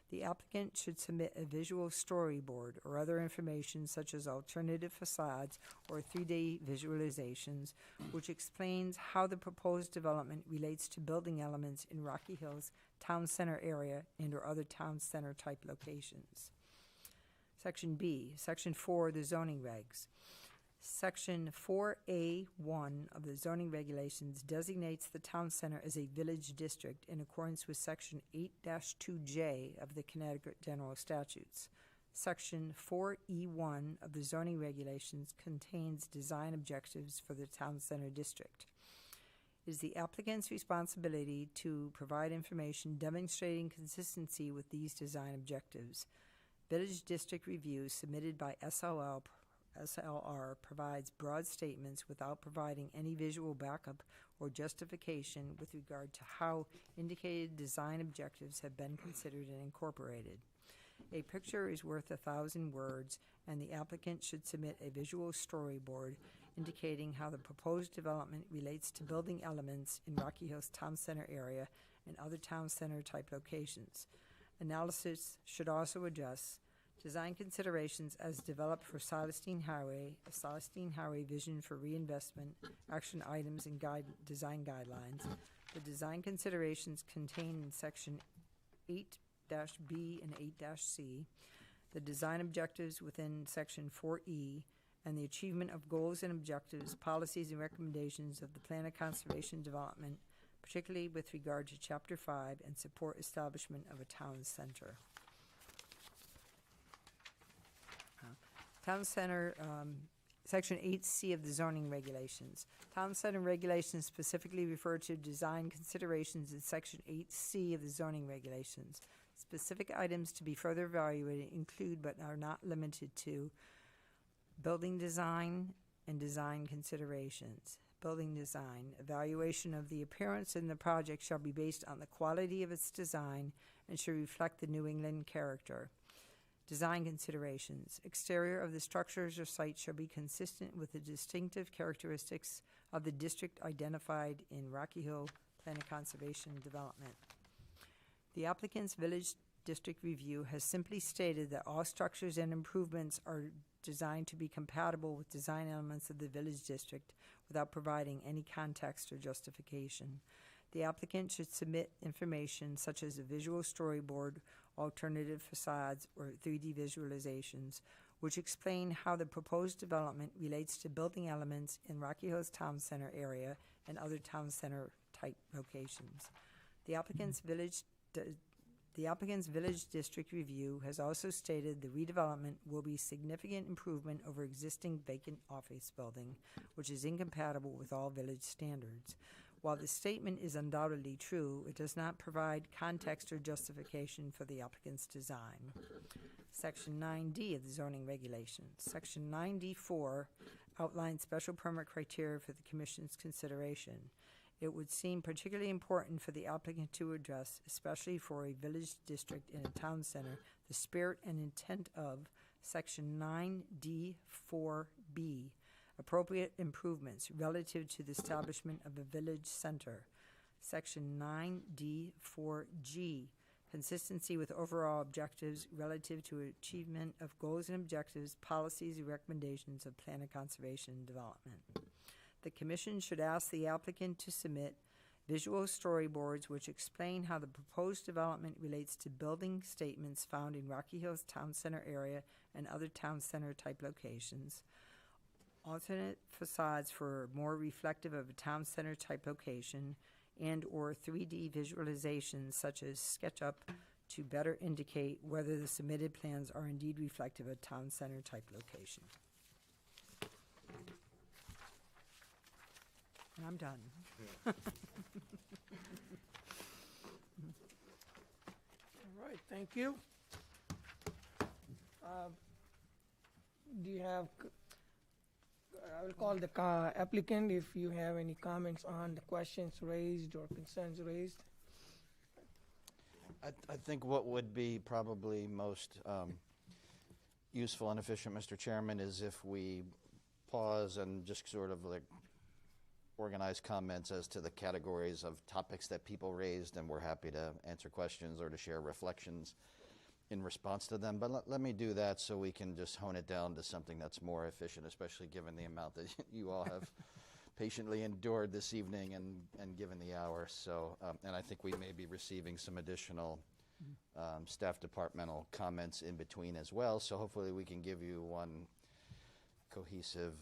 The applicant should submit a visual storyboard or other information such as alternative facades or 3D visualizations, which explains how the proposed development relates to building elements in Rocky Hill's town center area and or other town center type locations. Section B, Section 4 of the zoning regs. Section 4A1 of the zoning regulations designates the town center as a village district in accordance with Section 8-2J of the Connecticut General Statutes. Section 4E1 of the zoning regulations contains design objectives for the town center district. It is the applicant's responsibility to provide information demonstrating consistency with these design objectives. Village district review submitted by SLR provides broad statements without providing any visual backup or justification with regard to how indicated design objectives have been considered and incorporated. A picture is worth 1,000 words, and the applicant should submit a visual storyboard indicating how the proposed development relates to building elements in Rocky Hill's town center area and other town center type locations. Analysis should also address design considerations as developed for Celestine Highway, a Celestine Highway vision for reinvestment, action items and design guidelines. The design considerations contained in Section 8-B and 8-C, the design objectives within Section 4E, and the achievement of goals and objectives, policies, and recommendations of the Plan of Conservation Development, particularly with regard to Chapter 5 and support establishment of a town center. Town center, Section 8C of the zoning regulations. Town center regulations specifically refer to design considerations in Section 8C of the zoning regulations. Specific items to be further evaluated include but are not limited to building design and design considerations. Building design. Evaluation of the appearance in the project shall be based on the quality of its design and should reflect the New England character. Design considerations. Exterior of the structures or sites shall be consistent with the distinctive characteristics of the district identified in Rocky Hill Plan of Conservation Development. The applicant's village district review has simply stated that all structures and improvements are designed to be compatible with design elements of the village district without providing any context or justification. The applicant should submit information such as a visual storyboard, alternative facades, or 3D visualizations, which explain how the proposed development relates to building elements in Rocky Hill's town center area and other town center type locations. The applicant's village district review has also stated the redevelopment will be significant improvement over existing vacant office building, which is incompatible with all village standards. While the statement is undoubtedly true, it does not provide context or justification for the applicant's design. Section 9D of the zoning regulations. Section 9D4 outlines special permit criteria for the Commission's consideration. It would seem particularly important for the applicant to address, especially for a village district in a town center, the spirit and intent of Section 9D4B, appropriate improvements relative to the establishment of a village center. Section 9D4G, consistency with overall objectives relative to achievement of goals and objectives, policies, and recommendations of Plan of Conservation and Development. The Commission should ask the applicant to submit visual storyboards which explain how the proposed development relates to building statements found in Rocky Hill's town center area and other town center type locations, alternate facades for more reflective of a town center type location, and or 3D visualizations such as SketchUp to better indicate whether the submitted plans are indeed reflective of town center type location. And I'm done. All right, thank you. Do you have, I will call the applicant if you have any comments on the questions raised or concerns raised. I think what would be probably most useful and efficient, Mr. Chairman, is if we pause and just sort of like organize comments as to the categories of topics that people raised, and we're happy to answer questions or to share reflections in response to them. But let me do that so we can just hone it down to something that's more efficient, especially given the amount that you all have patiently endured this evening and given the hour. So, and I think we may be receiving some additional staff departmental comments in between as well. So hopefully we can give you one cohesive,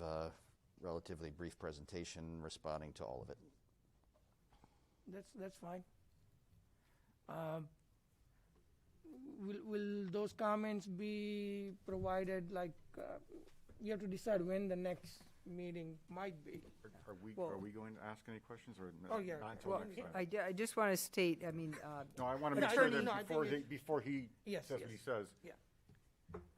relatively brief presentation responding to all of it. That's fine. Will those comments be provided, like, you have to decide when the next meeting might be. Are we going to ask any questions or Oh, yeah. not until Well, next time? I just want to state, I mean, No, I want to make sure Attorney- that before he Yes, says what he says, Yeah.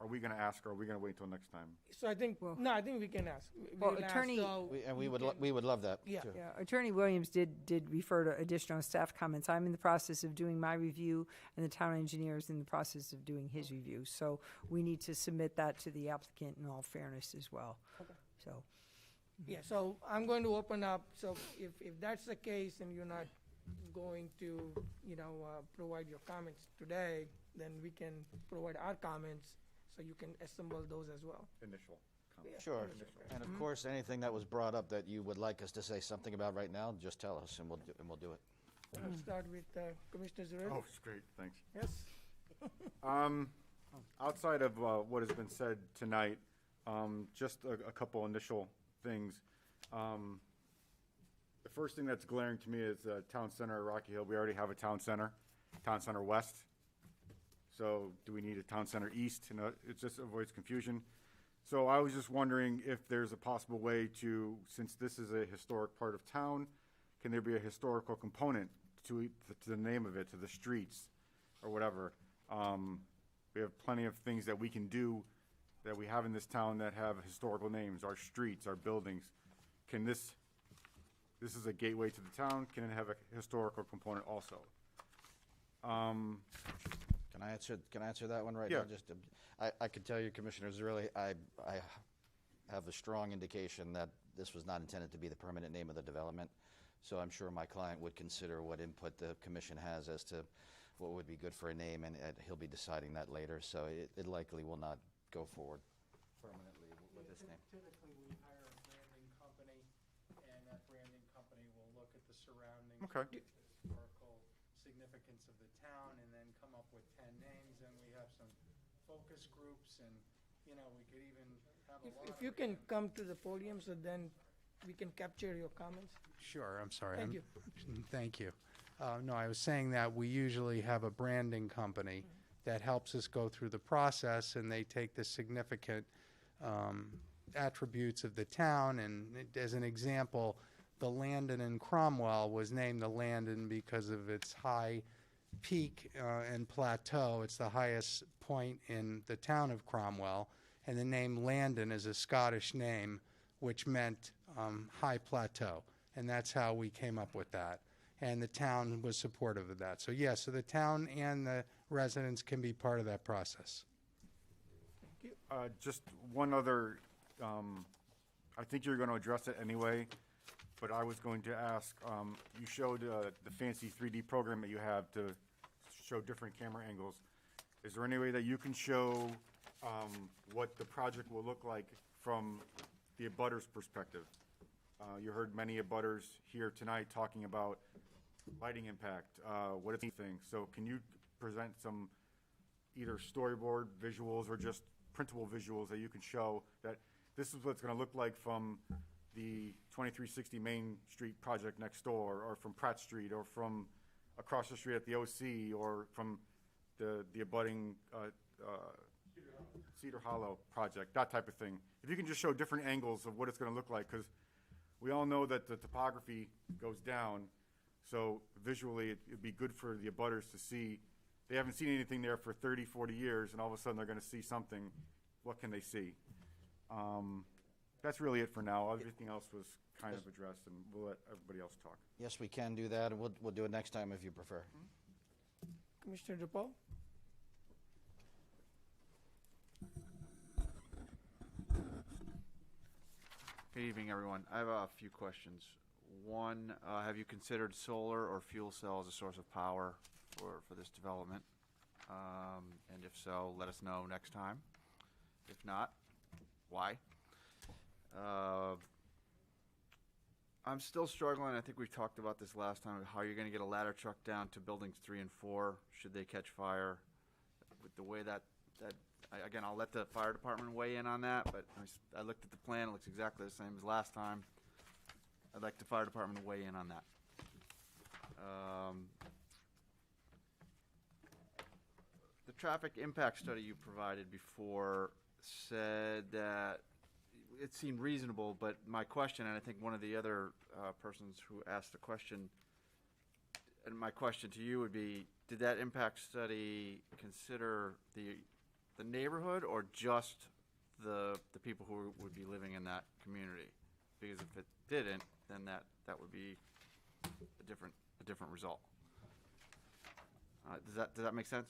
are we going to ask or are we going to wait until next time? So I think, no, I think we can ask. Well, We'll ask, Attorney- so We would can- we would love that Yeah. too. Yeah, Attorney Williams did refer to additional staff comments. I'm in the process of doing my review, and the town engineer is in the process of doing his review. So we need to submit that to the applicant in all fairness as well. Okay. So, Yeah, so I'm going to open up, so if that's the case and you're not going to, provide your comments today, then we can provide our comments, so you can assemble those as well. Initial comments. Sure. And of course, anything that was brought up that you would like us to say something about right now, just tell us and we'll do it. I'll start with Commissioner Zarelli. Oh, it's great, thanks. Yes? Outside of what has been said tonight, just a couple initial things. The first thing that's glaring to me is Town Center at Rocky Hill. We already have a Town Center West. So do we need a Town Center East? It just avoids confusion. So I was just wondering if there's a possible way to, since this is a historic part of town, can there be a historical component to the name of it, to the streets or whatever? We have plenty of things that we can do that we have in this town that have historical names, our streets, our buildings. Can this is a gateway to the town, can it have a historical component also? Can I answer that one right Yeah. now? Just, I could tell you, Commissioner Zarelli, I have a strong indication that this was not intended to be the permanent name of the development. So I'm sure my client would consider what input the commission has as to what would be good for a name, and he'll be deciding that later. So it likely will not go forward permanently with this name. Typically, we hire a branding company, and that branding company will look at the surroundings. Okay. The historical significance of the town, and then come up with 10 names, and we have some focus groups, and, we could even have a lot If you can come to the podium, so then we can capture your comments. Sure, I'm sorry. Thank you. Thank you. No, I was saying that we usually have a branding company that helps us go through the process, and they take the significant attributes of the town, and as an example, the Landon in Cromwell was named the Landon because of its high peak and plateau. It's the highest point in the town of Cromwell, and the name Landon is a Scottish name, which meant high plateau, and that's how we came up with that. And the town was supportive of that. So yes, so the town and the residents can be part of that process. Just one other, I think you're going to address it anyway, but I was going to ask, you showed the fancy 3D program that you have to show different camera angles. Is there any way that you can show what the project will look like from the abutters perspective? You heard many abutters here tonight talking about lighting impact, what it's anything. So can you present some either storyboard visuals or just printable visuals that you can show that this is what it's going to look like from the 2360 Main Street project next door, or from Pratt Street, or from across the street at the OC, or from the abutting Cedar Hollow project, that type of thing. If you can just show different angles of what it's going to look like, because we all know that the topography goes down, so visually it'd be good for the abutters to see. They haven't seen anything there for 30, 40 years, and all of a sudden they're going to see something. What can they see? That's really it for now. Everything else was kind of addressed, and we'll let everybody else talk. Yes, we can do that, and we'll do it next time if you prefer. Commissioner DePaul? Good evening, everyone. I have a few questions. One, have you considered solar or fuel cell as a source of power for this development? And if so, let us know next time. If not, why? I'm still struggling. I think we talked about this last time, how you're going to get a ladder truck down to buildings 3 and 4 should they catch fire. With the way again, I'll let the fire department weigh in on that, but I looked at the plan. It looks exactly the same as last time. I'd like the fire department to weigh in on that. The traffic impact study you provided before said that it seemed reasonable, but my question, and I think one of the other persons who asked the question, and my question to you would be, did that impact study consider the neighborhood or just the people who would be living in that community? Because if it didn't, then that would be a different result. Does that make sense?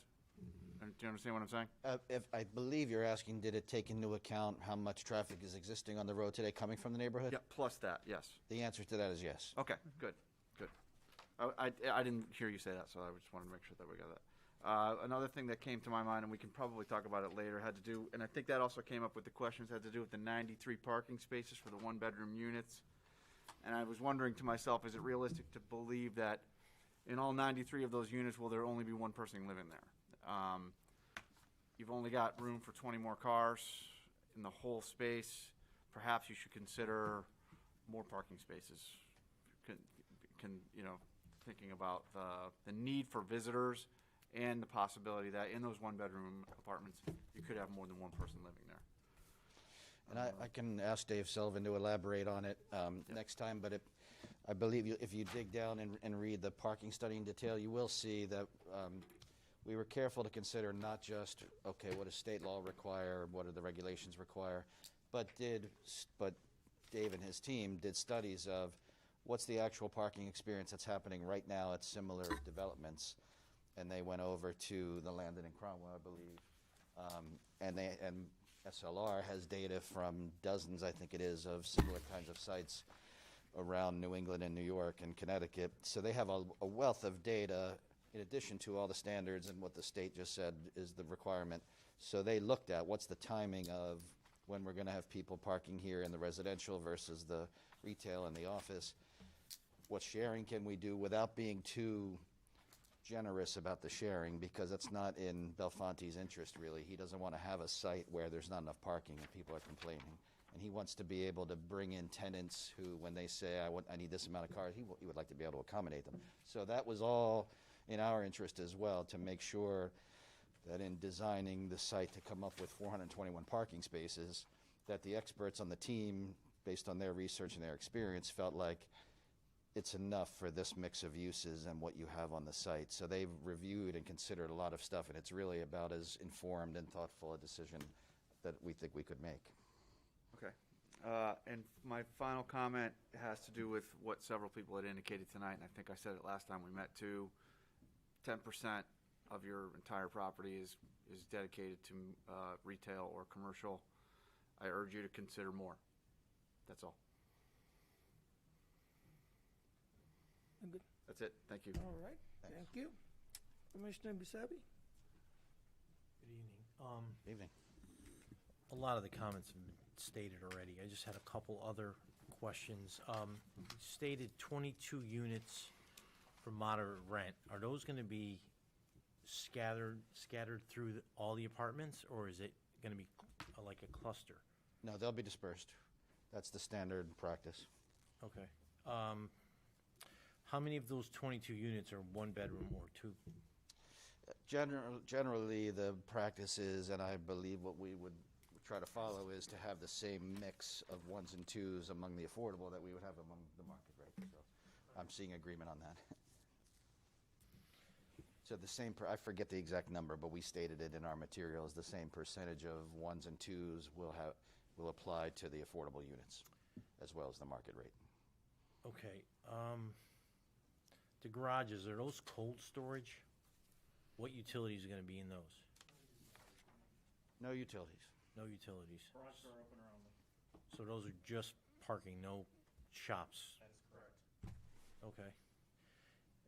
Do you understand what I'm saying? If I believe you're asking, did it take into account how much traffic is existing on the road today coming from the neighborhood? Yeah, plus that, yes. The answer to that is yes. Okay, good. I didn't hear you say that, so I just wanted to make sure that we got that. Another thing that came to my mind, and we can probably talk about it later, had to do, and I think that also came up with the questions, had to do with the 93 parking spaces for the one-bedroom units. And I was wondering to myself, is it realistic to believe that in all 93 of those units, will there only be one person living there? You've only got room for 20 more cars in the whole space. Perhaps you should consider more parking spaces. Thinking about the need for visitors and the possibility that in those one-bedroom apartments, you could have more than one person living there. And I can ask Dave Sullivan to elaborate on it next time, but I believe if you dig down and read the parking study in detail, you will see that we were careful to consider not just, okay, what does state law require, what do the regulations require, but Dave and his team did studies of what's the actual parking experience that's happening right now at similar developments. And they went over to the Landon and Cromwell, I believe, and SLR has data from dozens, I think it is, of similar kinds of sites around New England and New York and Connecticut. So they have a wealth of data in addition to all the standards and what the state just said is the requirement. So they looked at what's the timing of when we're going to have people parking here in the residential versus the retail and the office. What sharing can we do without being too generous about the sharing, because that's not in Belfonte's interest, really. He doesn't want to have a site where there's not enough parking and people are complaining. And he wants to be able to bring in tenants who, when they say, I need this amount of cars, he would like to be able to accommodate them. So that was all in our interest as well, to make sure that in designing the site to come up with 421 parking spaces, that the experts on the team, based on their research and their experience, felt like it's enough for this mix of uses and what you have on the site. So they've reviewed and considered a lot of stuff, and it's really about as informed and thoughtful a decision that we think we could make. Okay. And my final comment has to do with what several people had indicated tonight, and I think I said it last time we met too. 10% of your entire property is dedicated to retail or commercial. I urge you to consider more. That's all. Good. That's it. Thank you. All right. Thank you. Commissioner Bisabi? Good evening. Evening. A lot of the comments have been stated already. I just had a couple other questions. You stated 22 units for moderate rent. Are those going to be scattered through all the apartments, or is it going to be like a cluster? No, they'll be dispersed. That's the standard practice. Okay. How many of those 22 units are one bedroom or two? Generally, the practice is, and I believe what we would try to follow, is to have the same mix of ones and twos among the affordable that we would have among the market rate. So I'm seeing agreement on that. So the same, I forget the exact number, but we stated it in our materials, the same percentage of ones and twos will apply to the affordable units as well as the market rate. Okay, the garages, are those cold storage? What utilities are gonna be in those? No utilities. No utilities. So those are just parking, no shops? That is correct. Okay.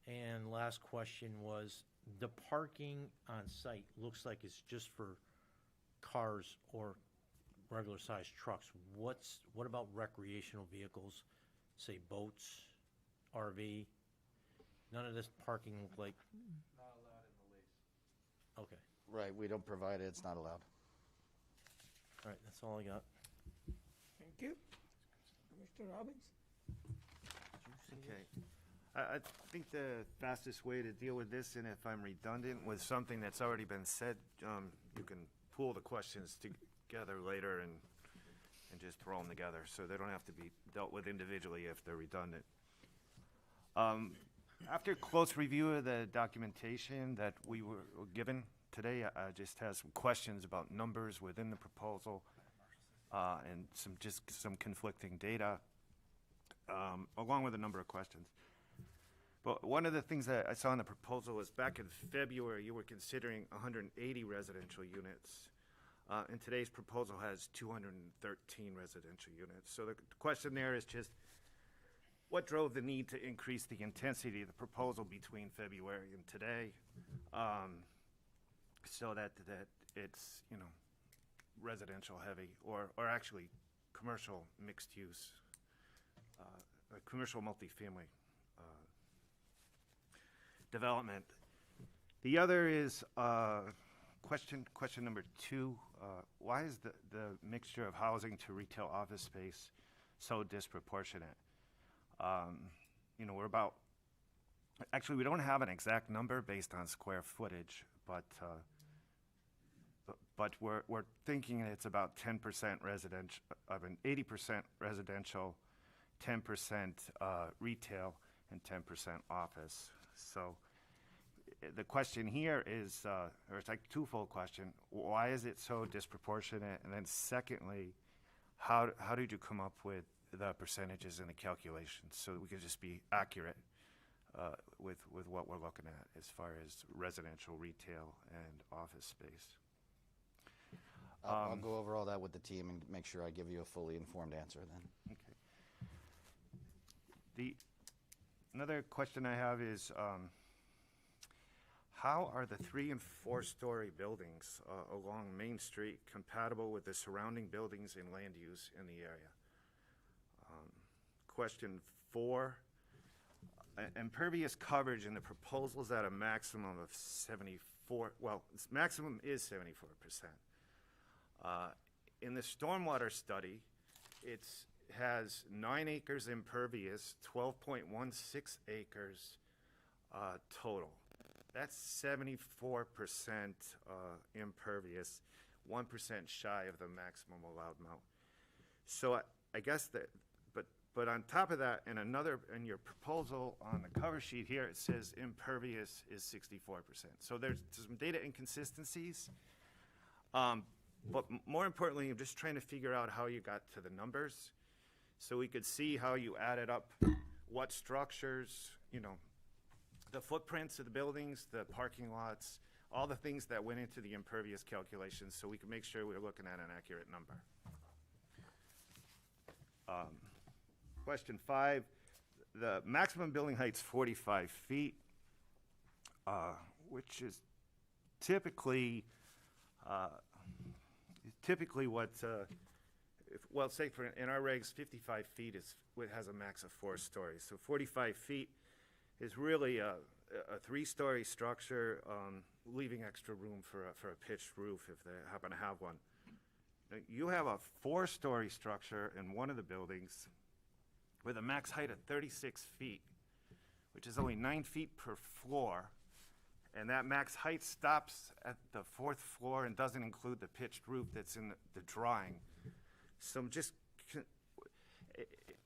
And last question was, the parking on site looks like it's just for cars or regular sized trucks. What about recreational vehicles, say boats, RV? None of this parking look like? Not allowed in the lease. Okay, Right, we don't provide it, it's not allowed. all right, that's all I got. Thank you. Mr. Robbins? Okay. I think the fastest way to deal with this, and if I'm redundant, with something that's already been said, you can pool the questions together later and just throw them together, so they don't have to be dealt with individually if they're redundant. After close review of the documentation that we were given today, I just have some questions about numbers within the proposal, and some conflicting data, along with a number of questions. But one of the things that I saw in the proposal was back in February, you were considering 180 residential units. And today's proposal has 213 residential units. So the question there is just, what drove the need to increase the intensity of the proposal between February and today, so that it's, residential heavy, or actually commercial mixed use, commercial multifamily development. The other is question number 2. Why is the mixture of housing to retail office space so disproportionate? We're about, actually, we don't have an exact number based on square footage, but we're thinking it's about 10% residential, of an 80% residential, 10% retail, and 10% office. So the question here is, or it's like a twofold question: why is it so disproportionate? And then secondly, how did you come up with the percentages in the calculations so that we can just be accurate with what we're looking at as far as residential, retail, and office space? I'll go over all that with the team and make sure I give you a fully informed answer then. Okay. Another question I have is, how are the 3- and 4-story buildings along Main Street compatible with the surrounding buildings and land use in the area? Question 4, impervious coverage in the proposal is at a maximum of 74, well, its maximum is 74%. In the stormwater study, it has 9 acres impervious, 12.16 acres total. That's 74% impervious, 1% shy of the maximum allowed amount. So I guess that, but on top of that, in your proposal on the cover sheet here, it says impervious is 64%. So there's some data inconsistencies. But more importantly, I'm just trying to figure out how you got to the numbers, so we could see how you added up what structures, the footprints of the buildings, the parking lots, all the things that went into the impervious calculations, so we can make sure we're looking at an accurate number. Question 5, the maximum building height's 45 feet, which is typically what, say in our regs, 55 feet has a max of 4 stories. So 45 feet is really a 3-story structure, leaving extra room for a pitched roof if they happen to have one. Now, you have a 4-story structure in one of the buildings with a max height of 36 feet, which is only 9 feet per floor, And that max height stops at the 4th floor and doesn't include the pitched roof that's in the drawing. So I'm just,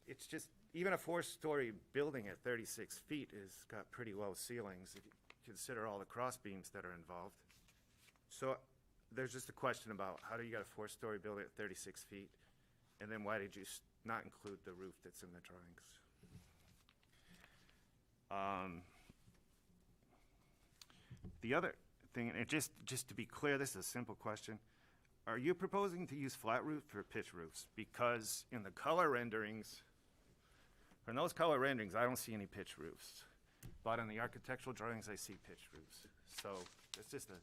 it's just, even a 4-story building at 36 feet has got pretty low ceilings if you consider all the cross beams that are involved. So there's just a question about how do you got a 4-story building at 36 feet? And then why did you not include the roof that's in the drawings? The other thing, and just to be clear, this is a simple question. Are you proposing to use flat roofs or pitch roofs? Because in the color renderings, from those color renderings, I don't see any pitch roofs. But in the architectural drawings, I see pitch roofs. So it's just a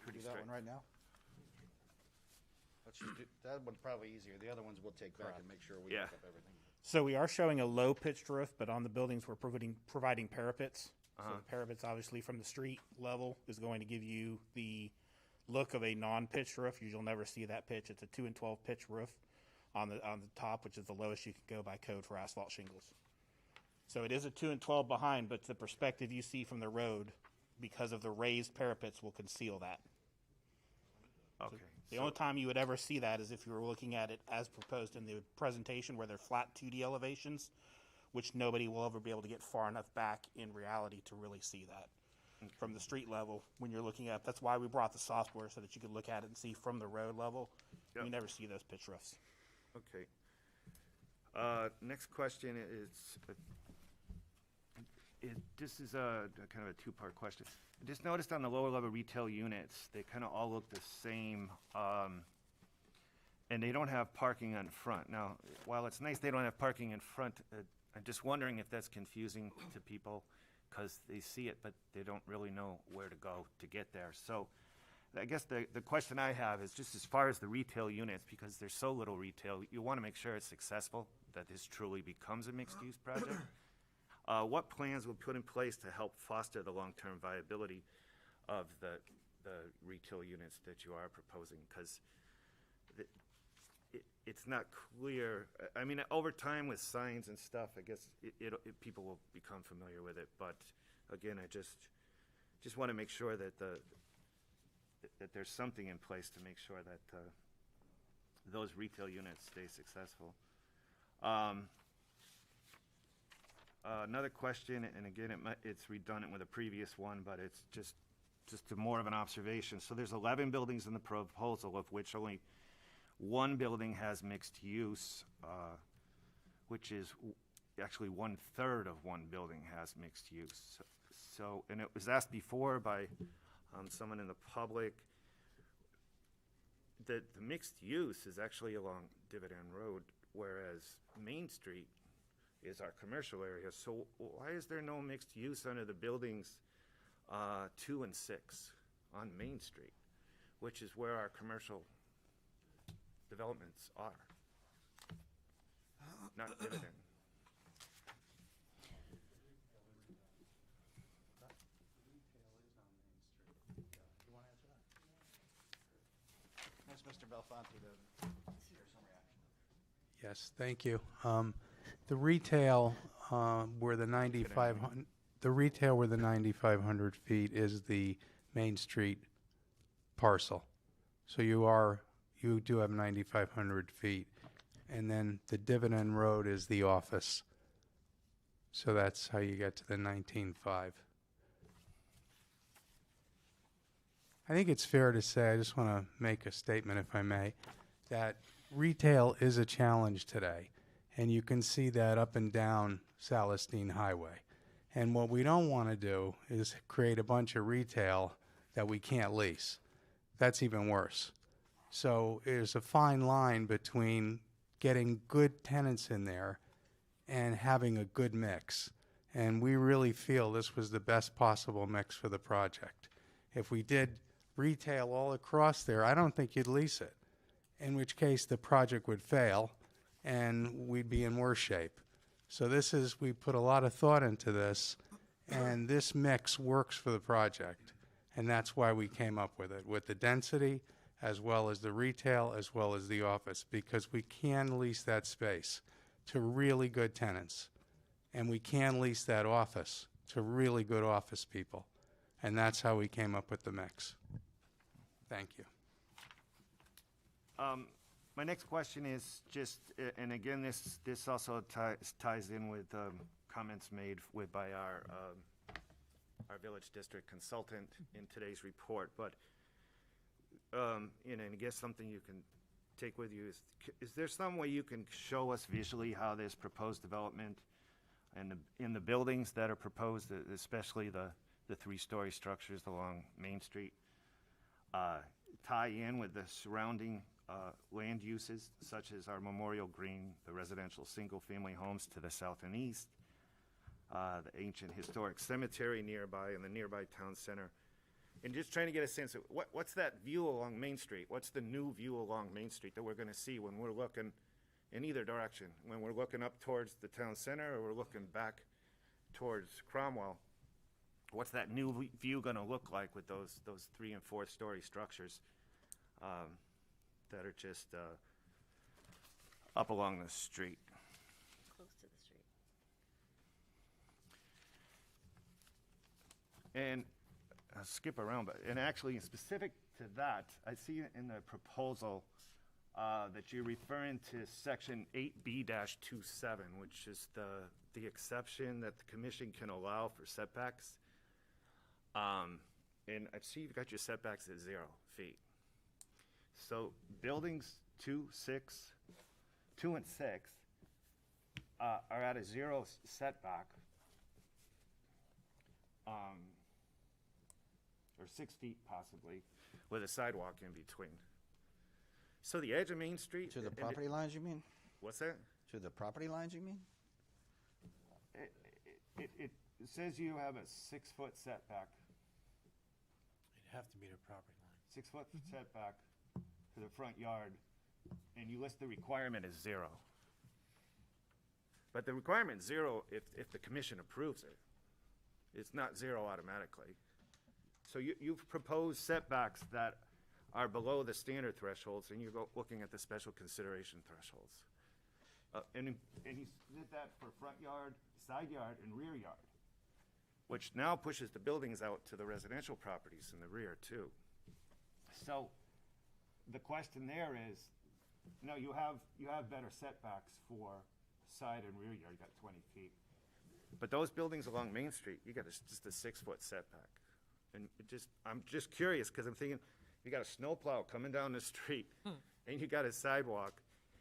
pretty Do that straight. one right now? Let's just do, that one probably easier. The other ones we'll take back and make sure we Yeah. look up everything. So we are showing a low pitched roof, but on the buildings we're providing parapets. So the parapets obviously from the street level is going to give you the look of a non-pitched roof. You'll never see that pitch. It's a 2 and 12 pitch roof on the top, which is the lowest you can go by code for asphalt shingles. So it is a 2 and 12 behind, but the perspective you see from the road, because of the raised parapets, will conceal that. Okay. The only time you would ever see that is if you were looking at it as proposed in the presentation where they're flat 2D elevations, which nobody will ever be able to get far enough back in reality to really see that. From the street level, when you're looking at, that's why we brought the software so that you could look at it and see from the road level. Yep. You never see those pitch roofs. Okay. Next question is, this is a kind of a two-part question. I just noticed on the lower level retail units, they kind of all look the same, and they don't have parking on front. Now, while it's nice they don't have parking in front, I'm just wondering if that's confusing to people because they see it, but they don't really know where to go to get there. So I guess the question I have is just as far as the retail units, because there's so little retail, you want to make sure it's successful, that this truly becomes a mixed-use project. What plans will put in place to help foster the long-term viability of the retail units that you are proposing? Because it's not clear. I mean, over time with signs and stuff, I guess people will become familiar with it. But again, I just want to make sure that that there's something in place to make sure that those retail units stay successful. Another question, and again, it's redundant with a previous one, but it's just more of an observation. So there's 11 buildings in the proposal, of which only one building has mixed use, which is actually 1/3 of one building has mixed use. So, and it was asked before by someone in the public that the mixed use is actually along Dividend Road, whereas Main Street is our commercial area. So why is there no mixed use under the buildings 2 and 6 on Main Street, which is where our commercial developments are, not Dividend? Ask Mr. Belfonte to hear some reaction. Yes, thank you. The retail where the 9,500, the retail where the 9,500 feet is the Main Street parcel. So you do have 9,500 feet, and then the Dividend Road is the office. So that's how you get to the 19.5. I think it's fair to say, I just want to make a statement, if I may, that retail is a challenge today. And you can see that up and down Celestine Highway. And what we don't want to do is create a bunch of retail that we can't lease. That's even worse. So there's a fine line between getting good tenants in there and having a good mix. And we really feel this was the best possible mix for the project. If we did retail all across there, I don't think you'd lease it, in which case the project would fail and we'd be in worse shape. So we put a lot of thought into this, and this mix works for the project. And that's why we came up with it, with the density, as well as the retail, as well as the office, because we can lease that space to really good tenants. And we can lease that office to really good office people. And that's how we came up with the mix. Thank you. My next question is just, and again, this also ties in with comments made by our village district consultant in today's report. But and I guess something you can take with you is there some way you can show us visually how this proposed development and in the buildings that are proposed, especially the 3-story structures along Main Street, tie in with the surrounding land uses, such as our Memorial Green, the residential single-family homes to the south and east, the ancient historic cemetery nearby, and the nearby town center. And just trying to get a sense of what's that view along Main Street? What's the new view along Main Street that we're going to see when we're looking in either direction? When we're looking up towards the town center or we're looking back towards Cromwell? What's that new view going to look like with those 3- and 4-story structures that are just up along the street? Close to the street. And I'll skip around, and actually specific to that, I see in the proposal that you're referring to section 8B-27, which is the exception that the commission can allow for setbacks. And I see you've got your setbacks at 0 feet. So buildings 2 and 6 are at a 0 setback, or 6 feet possibly, with a sidewalk in between. So the edge of Main Street. To the property lines, you mean? What's that? To the property lines, you mean? It says you have a 6-foot setback. It'd have to be the property line. 6-foot setback to the front yard, and you list the requirement as 0. But the requirement's 0 if the commission approves it. It's not 0 automatically. So you've proposed setbacks that are below the standard thresholds, and you're looking at the special consideration thresholds. And he did that for front yard, side yard, and rear yard, which now pushes the buildings out to the residential properties in the rear too. So the question there is, no, you have better setbacks for side and rear yard. You got 20 feet. But those buildings along Main Street, you got just a 6-foot setback. And I'm just curious, because I'm thinking, you got a snowplow coming down the street, and you got a sidewalk,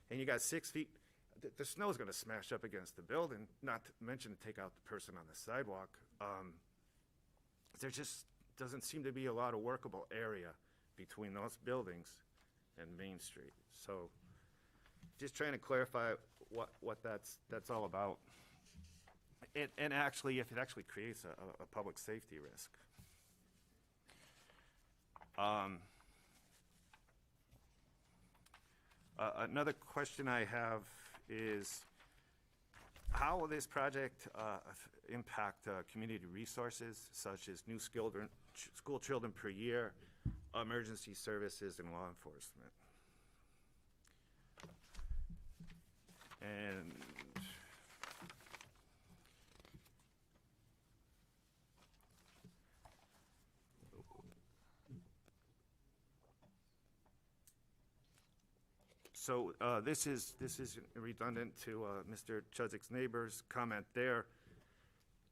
and you got 6 feet. The snow's going to smash up against the building, not to mention take out the person on the sidewalk. There just doesn't seem to be a lot of workable area between those buildings and Main Street. So just trying to clarify what that's all about. And actually, if it actually creates a public safety risk. Another question I have is, how will this project impact community resources, such as new school children per year, emergency services, and law enforcement? And so this is redundant to Mr. Chudzik neighbor's comment there.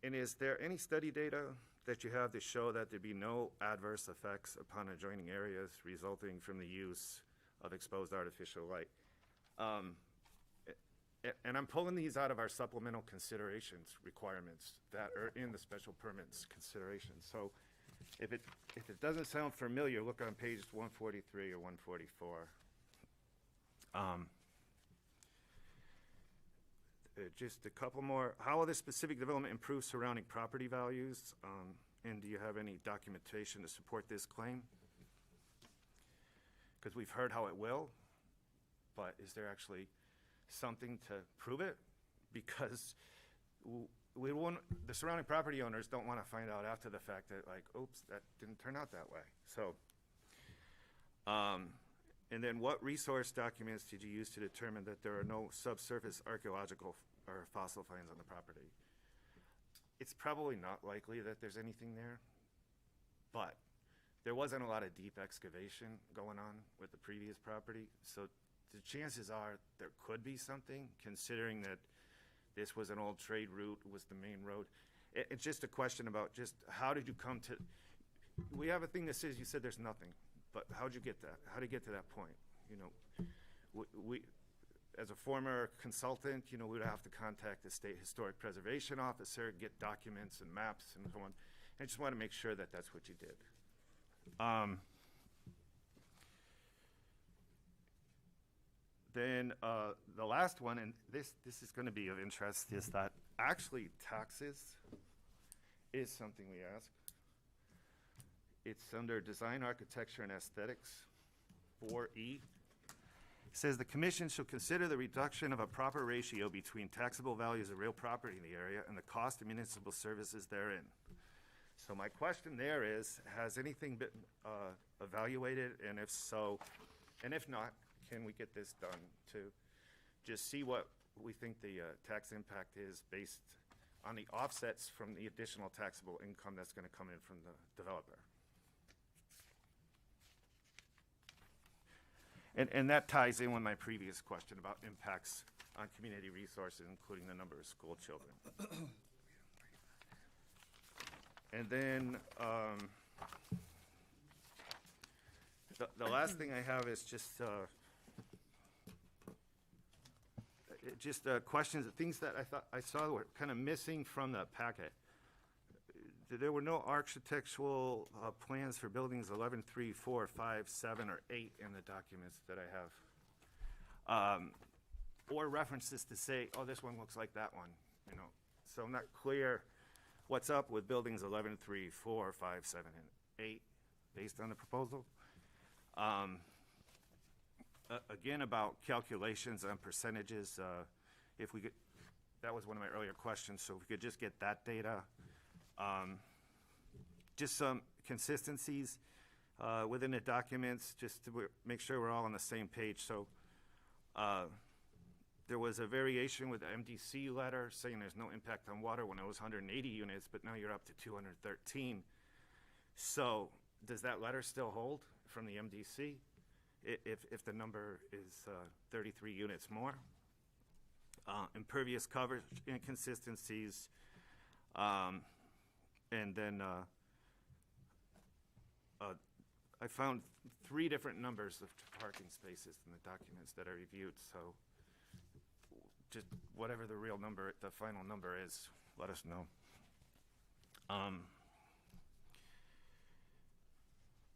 And is there any study data that you have to show that there'd be no adverse effects upon adjoining areas resulting from the use of exposed artificial light? And I'm pulling these out of our supplemental considerations requirements that are in the special permits considerations. So if it doesn't sound familiar, look on page 143 or 144. Just a couple more. How will this specific development improve surrounding property values? And do you have any documentation to support this claim? Because we've heard how it will, but is there actually something to prove it? Because the surrounding property owners don't want to find out after the fact that, like, oops, that didn't turn out that way. So, and then what resource documents did you use to determine that there are no subsurface archaeological or fossil finds on the property? it's probably not likely that there's anything there, but there wasn't a lot of deep excavation going on with the previous property, so the chances are there could be something, considering that this was an old trade route, was the main road. It's just a question about just how did you come to, we have a thing that says you said there's nothing, but how'd you get that? How did you get to that point? You know, we as a former consultant, you know, we would have to contact the state historic preservation officer, get documents and maps and so on. I just want to make sure that that's what you did. Then the last one, and this is going to be of interest, is that actually taxes is something we ask. It's under Design, Architecture, and Aesthetics, 4E. It says the commission shall consider the reduction of a proper ratio between taxable values of real property in the area and the cost of municipal services therein. So my question there is, has anything been evaluated, and if so, and if not, can we get this done to just see what we think the tax impact is based on the offsets from the additional taxable income that's going to come in from the developer? And that ties in with my previous question about impacts on community resources, including the number of school children. And then the last thing I have is just questions, things that I saw were kind of missing from the packet. There were no architectural plans for buildings 11, 3, 4, 5, 7, or 8 in the documents that I have. Or references to say, oh, this one looks like that one, you know. So I'm not clear what's up with buildings 11, 3, 4, 5, 7, and 8 based on the proposal. Again, about calculations on percentages, if we could, that was one of my earlier questions, so if we could just get that data. Just some consistencies within the documents, just to make sure we're all on the same page. So there was a variation with the MDC letter saying there's no impact on water when it was 180 units, but now you're up to 213. So does that letter still hold from the MDC if the number is 33 units more? Impervious coverage inconsistencies. And then I found 3 different numbers of parking spaces in the documents that I reviewed. So just whatever the real number, the final number is, let us know.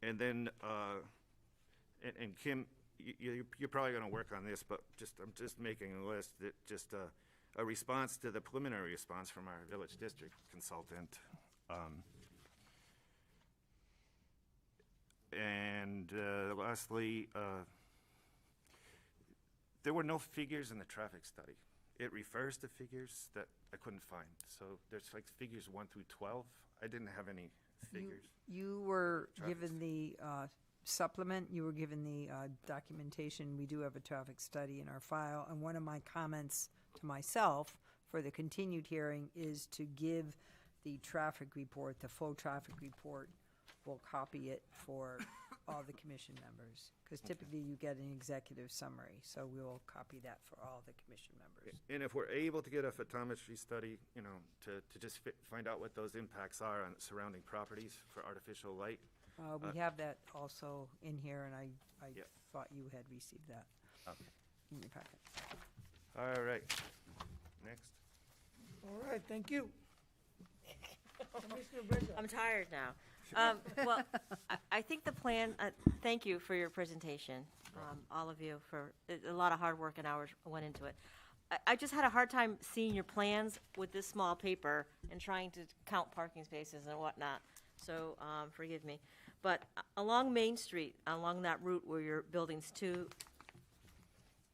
And then, and Kim, you're probably going to work on this, but I'm just making a list that just a response to the preliminary response from our village district consultant. And lastly, there were no figures in the traffic study. It refers to figures that I couldn't find. So there's like figures 1 through 12. I didn't have any figures. You were given the supplement, you were given the documentation. We do have a traffic study in our file, and one of my comments to myself for the continued hearing is to give the traffic report, the full traffic report. We'll copy it for all the commission members, because typically you get an executive summary, so we will copy that for all the commission members. And if we're able to get a photometry study, you know, to just find out what those impacts are on surrounding properties for artificial light. We have that also in here, and I thought you had received that in your packet. All right. Next. All right, thank you. Commissioner Brenda. I'm tired now. Well, I think the plan, thank you for your presentation, all of you, for a lot of hard work and hours went into it. I just had a hard time seeing your plans with this small paper and trying to count parking spaces and whatnot, so forgive me. But along Main Street, along that route where your buildings 2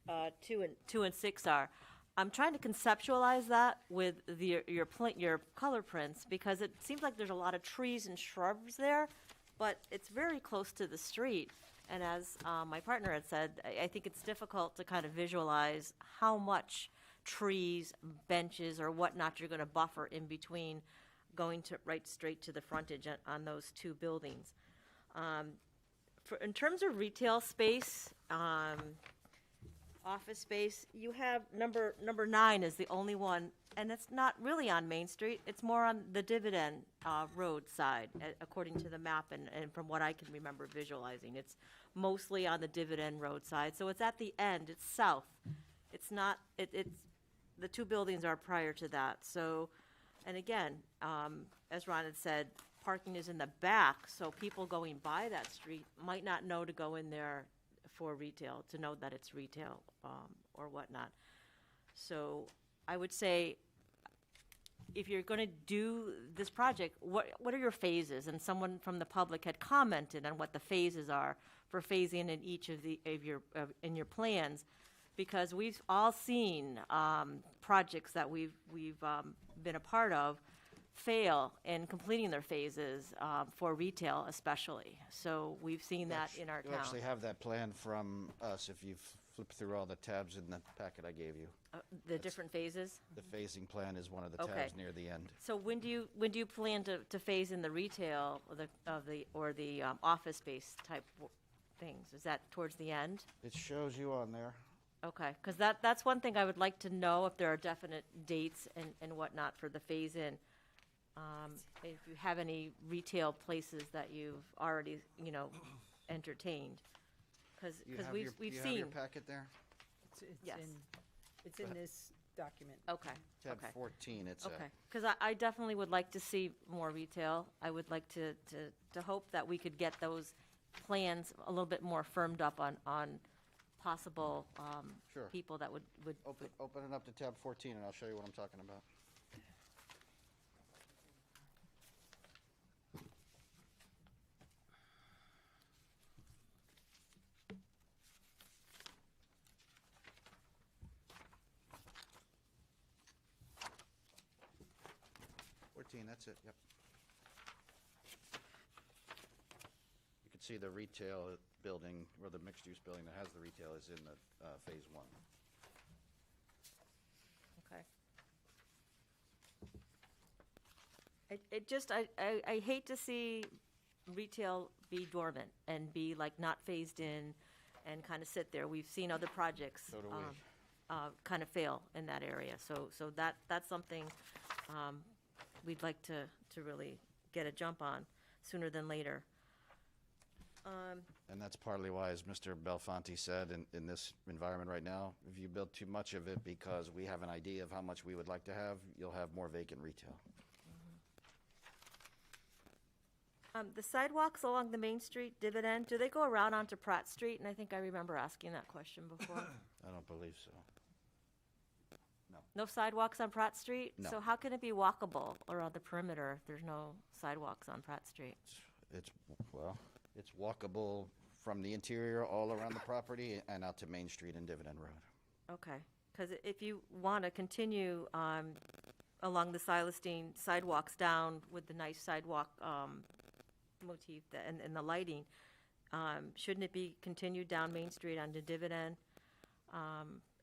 and 6 are, I'm trying to conceptualize that with your color prints, because it seems like there's a lot of trees and shrubs there, but it's very close to the street. And as my partner had said, I think it's difficult to kind of visualize how much trees, benches, or whatnot you're going to buffer in between going to right straight to the frontage on those two buildings. In terms of retail space, office space, you have number 9 is the only one, and it's not really on Main Street. It's more on the Dividend Road side, according to the map and from what I can remember visualizing. It's mostly on the Dividend Road side, so it's at the end. It's south. It's not. It's the two buildings are prior to that. So, and again, as Ron had said, parking is in the back, so people going by that street might not know to go in there for retail, to know that it's retail or whatnot. So I would say, if you're going to do this project, what are your phases? And someone from the public had commented on what the phases are for phasing in each of in your plans, because we've all seen projects that we've been a part of fail in completing their phases for retail especially. So we've seen that in our You town. actually have that plan from us if you've flipped through all the tabs in the packet I gave you. The different phases? The phasing plan is one of the Okay. tabs near the end. So when do you plan to phase in the retail or the office space type things? Is that towards the end? It shows you on there. Okay, because that's one thing I would like to know, if there are definite dates and whatnot for the phase in. If you have any retail places that you've already, entertained, because we've You have seen. your packet there? Yes. It's in this document. Okay. Tab okay. 14, it's a. Okay, because I definitely would like to see more retail. I would like to hope that we could get those plans a little bit more firmed up on possible Sure. people that would. Open it up to tab 14 and I'll show you what I'm talking about. That's it, yep. You can see the retail building, or the mixed-use building that has the retail is in the phase 1. Okay. I hate to see retail be dormant and be like not phased in and kind of sit there. We've seen other projects. So do we. Kind of fail in that area. So that's something we'd like to really get a jump on sooner than later. And that's partly why, as Mr. Belfonte said, in this environment right now, if you build too much of it because we have an idea of how much we would like to have, you'll have more vacant retail. The sidewalks along the Main Street Dividend, do they go around onto Pratt Street? And I think I remember asking that question before. I don't believe so. No sidewalks on Pratt Street? No. So how can it be walkable around the perimeter if there's no sidewalks on Pratt Street? It's walkable from the interior all around the property and out to Main Street and Dividend Road. Okay, because if you want to continue along the Silestein sidewalks down with the nice sidewalk motif and the lighting, shouldn't it be continued down Main Street onto Dividend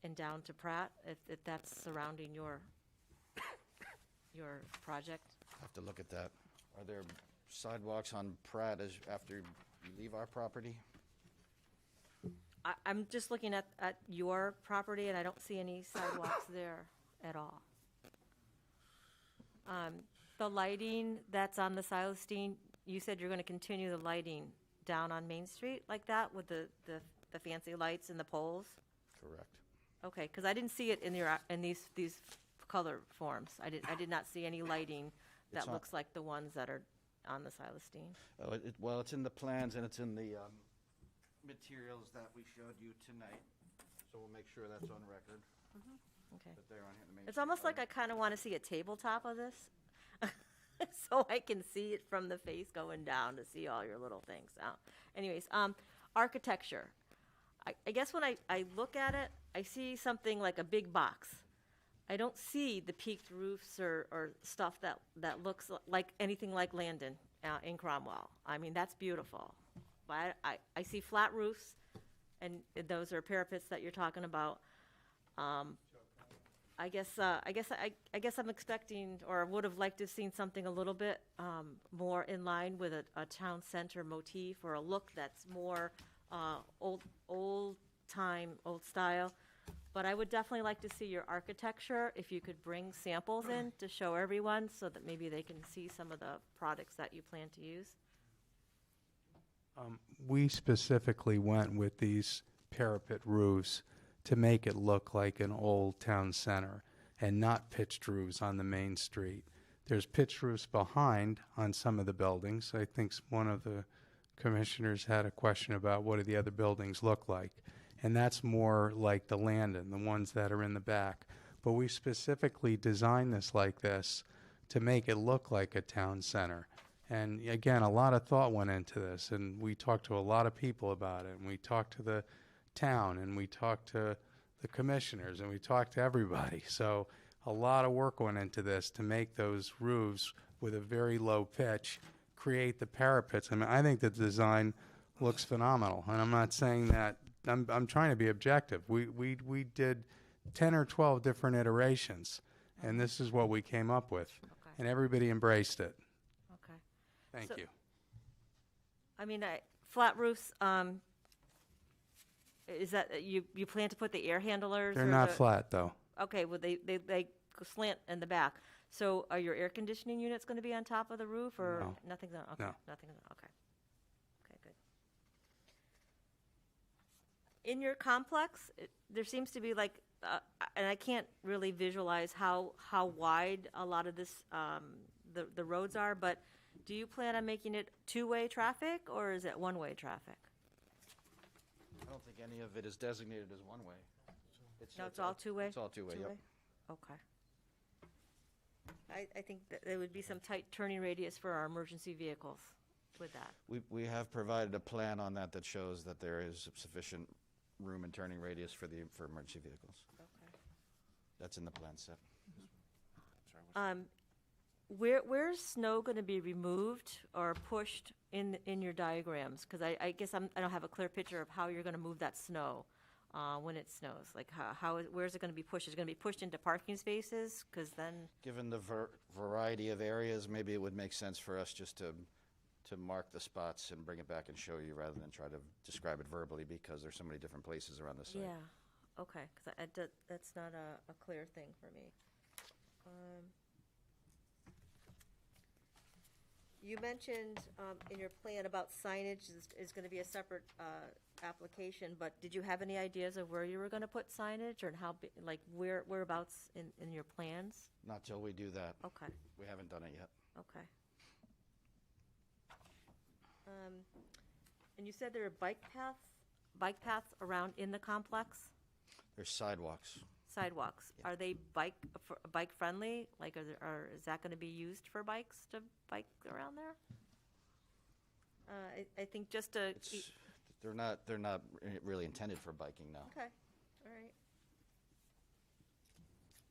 and down to Pratt if that's surrounding your project? I'll have to look at that. Are there sidewalks on Pratt after you leave our property? I'm just looking at your property, and I don't see any sidewalks there at all. The lighting that's on the Silestein, you said you're going to continue the lighting down on Main Street like that with the fancy lights and the poles? Correct. Okay, because I didn't see it in these color forms. I did not see any lighting that looks like the ones that are on the Silestein. Oh, well, it's in the plans and it's in the materials that we showed you tonight. So we'll make sure that's on record. Okay. That they're on here in the Main It's Street almost like lighting. I kind of want to see a tabletop of this, so I can see it from the face going down to see all your little things. Anyways, architecture. I guess when I look at it, I see something like a big box. I don't see the peaked roofs or stuff that looks like anything like Landon in Cromwell. I mean, that's beautiful. But I see flat roofs, and those are parapets that you're talking about. I guess I'm expecting, or would have liked to have seen something a little bit more in line with a town center motif, or a look that's more old style. But I would definitely like to see your architecture, if you could bring samples in to show everyone, so that maybe they can see some of the products that you plan to use. We specifically went with these parapet roofs to make it look like an old town center and not pitched roofs on the main street. There's pitched roofs behind on some of the buildings. I think one of the commissioners had a question about what do the other buildings look like. And that's more like the Landon, the ones that are in the back. But we specifically designed this like this to make it look like a town center. And again, a lot of thought went into this, and we talked to a lot of people about it, and we talked to the town, and we talked to the commissioners, and we talked to everybody. So a lot of work went into this to make those roofs with a very low pitch, create the parapets. I mean, I think the design looks phenomenal, and I'm not saying that, I'm trying to be objective. We did 10 or 12 different iterations, and this is what we came up with, and everybody embraced it. Okay. Thank you. I mean, flat roofs, is that, you plan to put the air handlers? They're or not flat, though. Okay, well, they slant in the back. So are your air conditioning units going to be on top of the roof, or No. nothing's on? Okay, No. nothing's on, okay. Okay, good. In your complex, there seems to be like, and I can't really visualize how wide a lot of this, the roads are, but do you plan on making it two-way traffic, or is it one-way traffic? I don't think any of it is designated as one way. No, it's all two-way? It's all two-way, yep. Okay. I think that there would be some tight turning radius for our emergency vehicles with that. We have provided a plan on that shows that there is sufficient room and turning radius for emergency vehicles. Okay. That's in the plan set. Where's snow going to be removed or pushed in your diagrams? Because I guess I don't have a clear picture of how you're going to move that snow when it snows. Like where's it going to be pushed? Is it going to be pushed into parking spaces? Because then, Given the variety of areas, maybe it would make sense for us just to mark the spots and bring it back and show you rather than try to describe it verbally, because there's so many different places around the site. yeah, okay. Because that's not a clear thing for me. You mentioned in your plan about signage is going to be a separate application, but did you have any ideas of where you were going to put signage, or how, like whereabouts in your plans? Not till we do that. Okay. We haven't done it yet. Okay. And you said there are bike paths around in the complex? There's sidewalks. Sidewalks. Yeah. Are they bike friendly? Like, is that going to be used for bikes to bike around there? I think just to. They're not really intended for biking now. Okay. All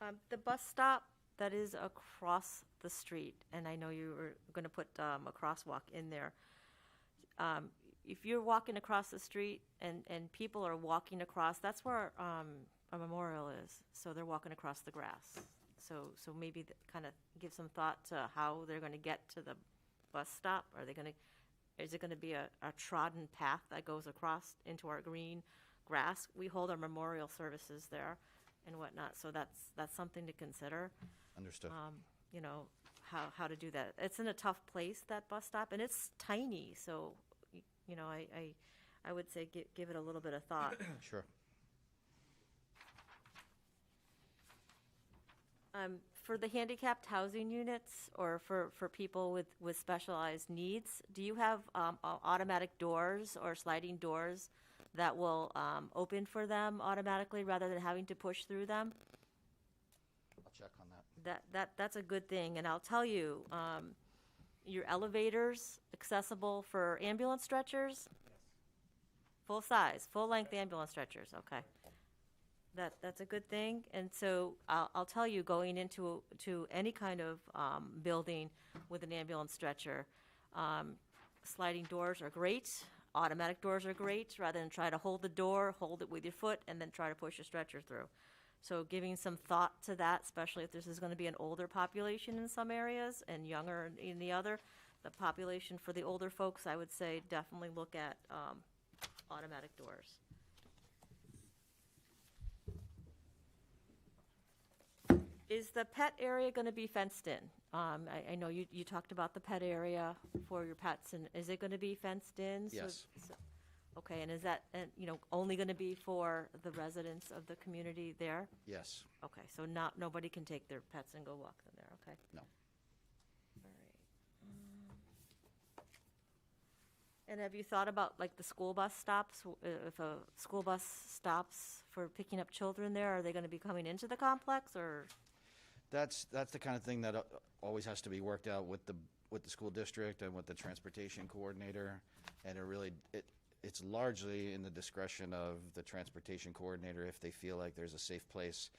right. The bus stop that is across the street, and I know you were going to put a crosswalk in there. If you're walking across the street and people are walking across, that's where a memorial is. So they're walking across the grass. So maybe kind of give some thought to how they're going to get to the bus stop. Is it going to be a trodden path that goes across into our green grass? We hold our memorial services there and whatnot. So that's something to consider. Understood. You know, how to do that. It's in a tough place, that bus stop, and it's tiny. So, you know, I would say give it a little bit of thought. Sure. For the handicapped housing units, or for people with specialized needs, do you have automatic doors or sliding doors that will open for them automatically rather than having to push through them? I'll check on that. That's a good thing, and I'll tell you, your elevators accessible for ambulance stretchers, full size, full length ambulance stretchers. Okay, that's a good thing. And so I'll tell you, going into any kind of building with an ambulance stretcher, sliding doors are great. Automatic doors are great, rather than try to hold the door, hold it with your foot, and then try to push your stretcher through. So giving some thought to that, especially if this is going to be an older population in some areas and younger in the other, the population for the older folks, I would say definitely look at automatic doors. Is the pet area going to be fenced in? I know you talked about the pet area for your pets, and is it going to be fenced in? Yes. Okay, and is that, only going to be for the residents of the community there? Yes. Okay, so nobody can take their pets and go walk them there, okay? No. All right. And have you thought about, like, the school bus stops? If a school bus stops for picking up children there, are they going to be coming into the complex, or? That's the kind of thing that always has to be worked out with the school district and with the transportation coordinator, and it's largely in the discretion of the transportation coordinator if they feel like there's a safe place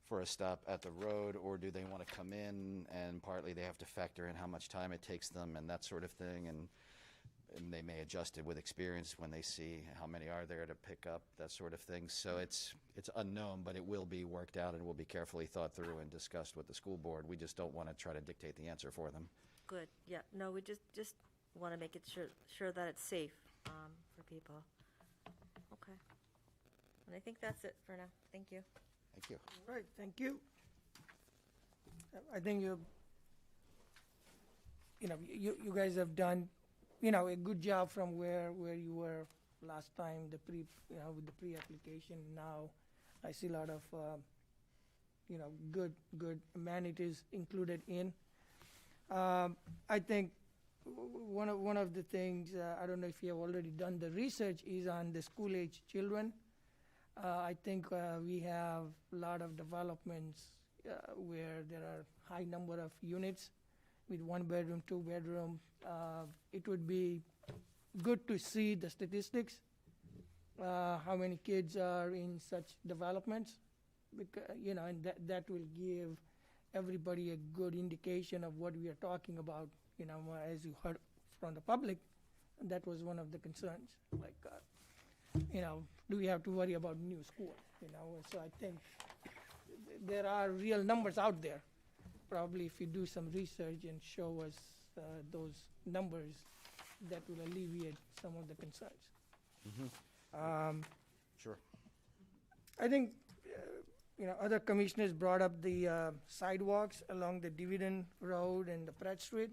for a stop at the road, or do they want to come in, and partly they have to factor in how much time it takes them and that sort of thing, and they may adjust it with experience when they see how many are there to pick up, that sort of thing. So it's unknown, but it will be worked out and will be carefully thought through and discussed with the school board. We just don't want to try to dictate the answer for them. Good, yeah, no, we just want to make it sure that it's safe for people. Okay. And I think that's it for now. Thank you. Thank you. All right, thank you. I think you guys have done, a good job from where you were last time, with the pre-application. Now, I see a lot of, good amenities included in. I think one of the things, I don't know if you have already done the research, is on the school-age children. I think we have a lot of developments where there are high number of units with 1 bedroom, 2 bedroom. It would be good to see the statistics, how many kids are in such developments, because, and that will give everybody a good indication of what we are talking about. As you heard from the public, that was one of the concerns. Like, do we have to worry about new school? So I think there are real numbers out there. Probably if you do some research and show us those numbers, that will alleviate some of the concerns. Sure. I think, other commissioners brought up the sidewalks along the Dividend Road and the Pratt Street.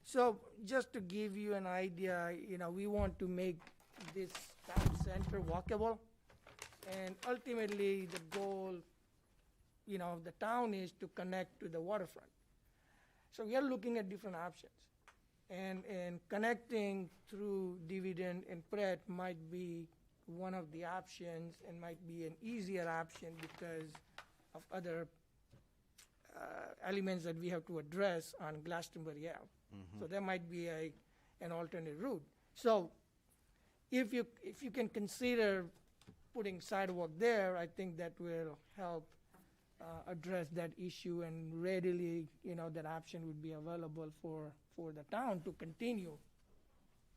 So just to give you an idea, we want to make this town center walkable. And ultimately, the goal, of the town is to connect to the waterfront. So we are looking at different options. And connecting through Dividend and Pratt might be one of the options, and might be an easier option because of other elements that we have to address on Glastonbury Ave. So there might be an alternate route. So if you can consider putting sidewalk there, I think that will help address that issue, and readily, that option would be available for the town to continue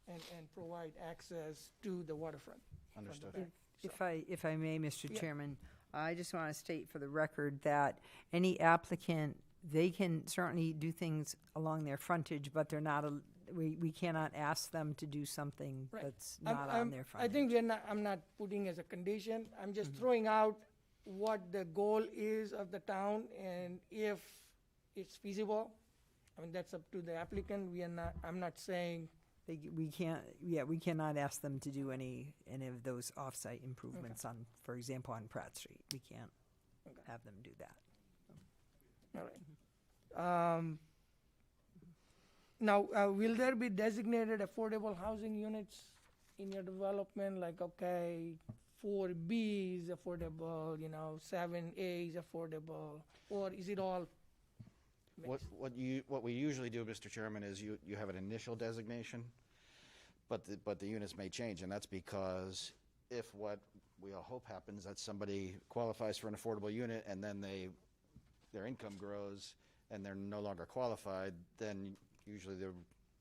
and provide access to the waterfront. Understood. If I may, Mr. Yeah. Chairman, I just want to state for the record that any applicant, they can certainly do things along their frontage, but they're not, we cannot ask them to do something Right. that's not on their I frontage. think I'm not putting as a condition. I'm just throwing out what the goal is of the town, and if it's feasible. I mean, that's up to the applicant. I'm not saying. We cannot ask them to do any of those off-site improvements on, for example, on Pratt Street. We can't have them do that. All right. Now, will there be designated affordable housing units in your development? Like, okay, 4B is affordable, 7A is affordable, or is it all mixed? What we usually do, Mr. Chairman, is you have an initial designation, but the units may change, and that's because if what we all hope happens, that somebody qualifies for an affordable unit and then their income grows and they're no longer qualified, then usually the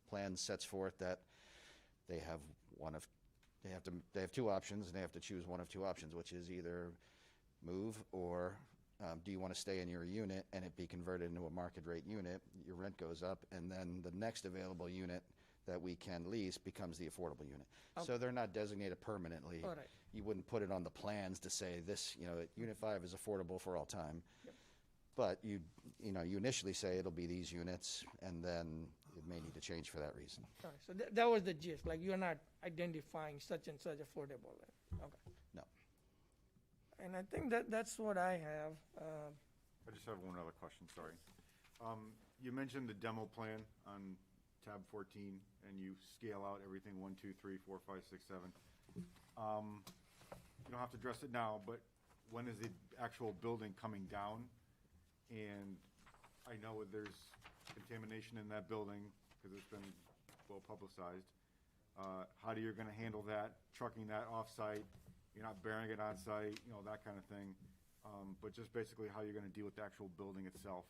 plan sets forth that they have two options, and they have to choose one of two options, which is either move or do you want to stay in your unit and it be converted into a market rate unit? Your rent goes up, and then the next available unit that we can lease becomes the affordable unit. So they're not designated permanently. All right. You wouldn't put it on the plans to say this, Unit 5 is affordable for all time. But you initially say it'll be these units, and then it may need to change for that reason. All right, so that was the gist, like you're not identifying such and such affordable. Okay. No. And I think that's what I have. I just have one other question, sorry. You mentioned the demo plan on tab 14, and you scale out everything 1, 2, 3, 4, 5, 6, 7. You don't have to address it now, but when is the actual building coming down? And I know there's contamination in that building because it's been well publicized. How are you going to handle that, trucking that off-site? You're not burying it on-site, that kind of thing. But just basically how you're going to deal with the actual building itself,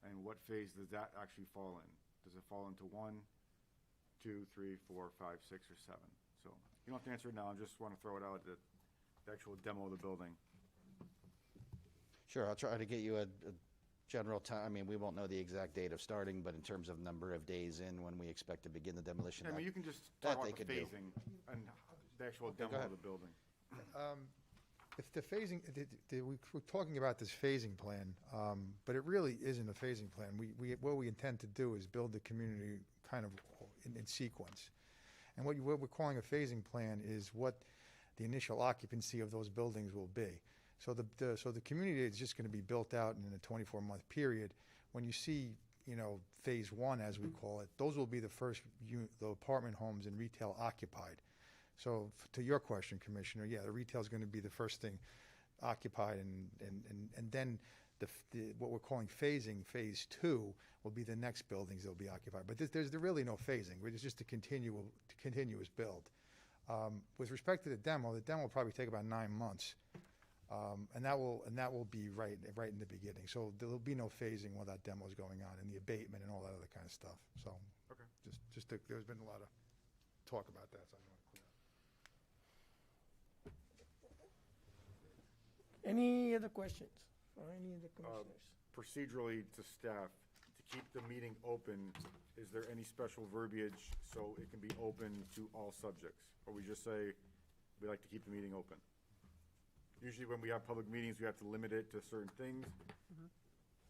and what phase does that actually fall in? Does it fall into 1, 2, 3, 4, 5, 6, or 7? So you don't have to answer it now. I just want to throw it out, the actual demo of the building. Sure, I'll try to get you a general time. I mean, we won't know the exact date of starting, but in terms of number of days in when we expect to begin the demolition. I mean, you can just that talk they about the could do. phasing and the actual Okay, go demo ahead. of the building. If the phasing, we're talking about this phasing plan, but it really isn't a phasing plan. What we intend to do is build the community kind of in sequence. And what we're calling a phasing plan is what the initial occupancy of those buildings will be. So the community is just going to be built out in a 24-month period. When you see, phase 1, as we call it, those will be the first the apartment homes and retail occupied. So to your question, Commissioner, yeah, the retail is going to be the first thing occupied, and then what we're calling phasing, phase 2, will be the next buildings that will be occupied. But there's really no phasing. It's just a continuous build. With respect to the demo will probably take about 9 months, and that will be right in the beginning. So there'll be no phasing while that demo is going on, and the abatement and all that other kind of stuff. So Okay. there's been a lot of talk about that. So I want to clear. Any other questions for any of the commissioners? Procedurally to staff, to keep the meeting open, is there any special verbiage so it can be open to all subjects? Or we just say, we like to keep the meeting open? Usually when we have public meetings, we have to limit it to certain things.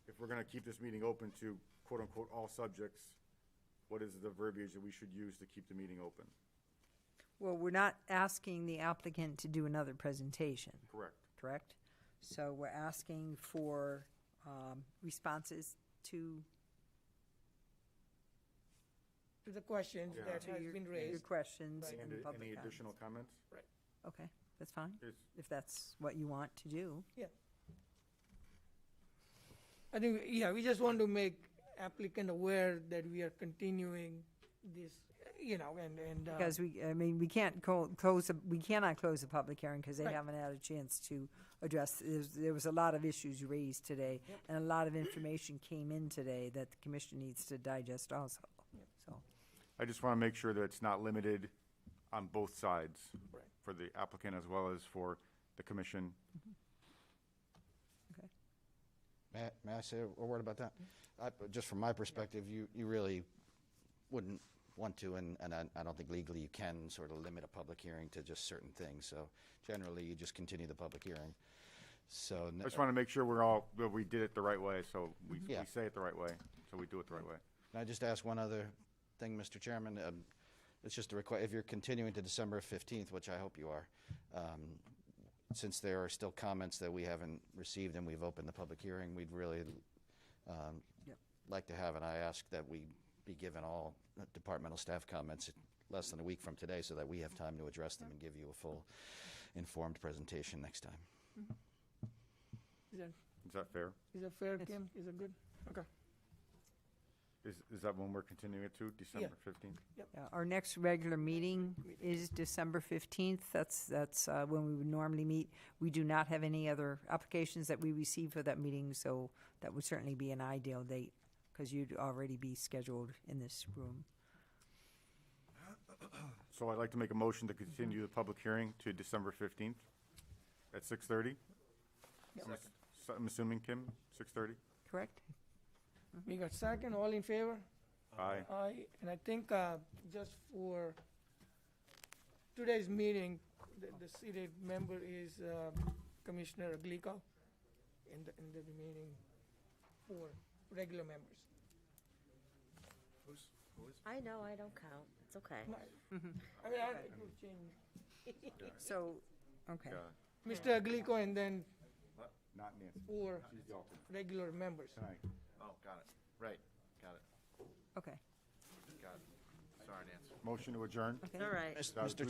If we're going to keep this meeting open to quote-unquote all subjects, what is the verbiage that we should use to keep the meeting open? Well, we're not asking the applicant to do another presentation. Correct? So we're asking for responses to The questions Yeah. that has been your raised. questions Right. and And public any comments. additional comments? Right. Okay, that's fine, Is- if that's what you want to do. Yeah. I think, we just want to make applicant aware that we are continuing this, and. Because we can't we cannot close the public hearing because they Right. haven't had a chance to address. There was a lot of issues raised today, and a lot of information came in today that the commission needs to digest also. So, I just want to make sure that it's not limited on both sides. Right. For the applicant as well as for the commission. May I say a word about that? Just from my perspective, you really wouldn't want to, and I don't think legally you can sort of limit a public hearing to just certain things. So generally, you just continue the public hearing. So I just want to make sure that we did it the right way, so we say it the right way, so we do it the right way. Can I just ask one other thing, Mr. Chairman? It's just a request, if you're continuing to December 15th, which I hope you are, since there are still comments that we haven't received and we've opened the public hearing, we'd really like to have, and I ask that we be given all departmental staff comments less than a week from today so that we have time to address them and give you a full informed presentation next time. Is that fair? Is that fair, Kim? Is that good? Okay. Is that when we're continuing it to, December 15th? yeah, our next regular meeting is December 15th. That's when we would normally meet. We do not have any other applications that we receive for that meeting, so that would certainly be an ideal date because you'd already be scheduled in this room. So I'd like to make a motion to continue the public hearing to December 15th at 6:30. I'm assuming, Kim, 6:30? Correct? We got second, all in favor? Aye. Aye, and I think just for today's meeting, the seated member is Commissioner Aglico, and the remaining 4 regular members. Who is? I know, I don't count. It's okay. I mean, I could change. So, okay. Mr. Aglico and then Not Nancy. 4 She's the alternate. regular members. Tonight. Oh, got it. Right, got it, Okay. got it. Sorry, Nancy. Motion to adjourn? Okay. All right. Mr.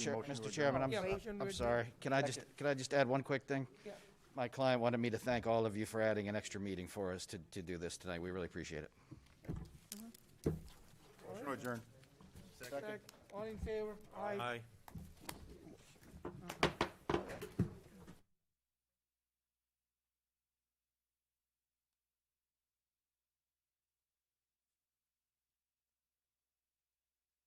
Chairman, Yeah, motion I'm to sorry. Can I just add one quick thing? Yeah. My client wanted me to thank all of you for adding an extra meeting for us to do this tonight. We really appreciate it. Motion to adjourn. All in favor? Aye.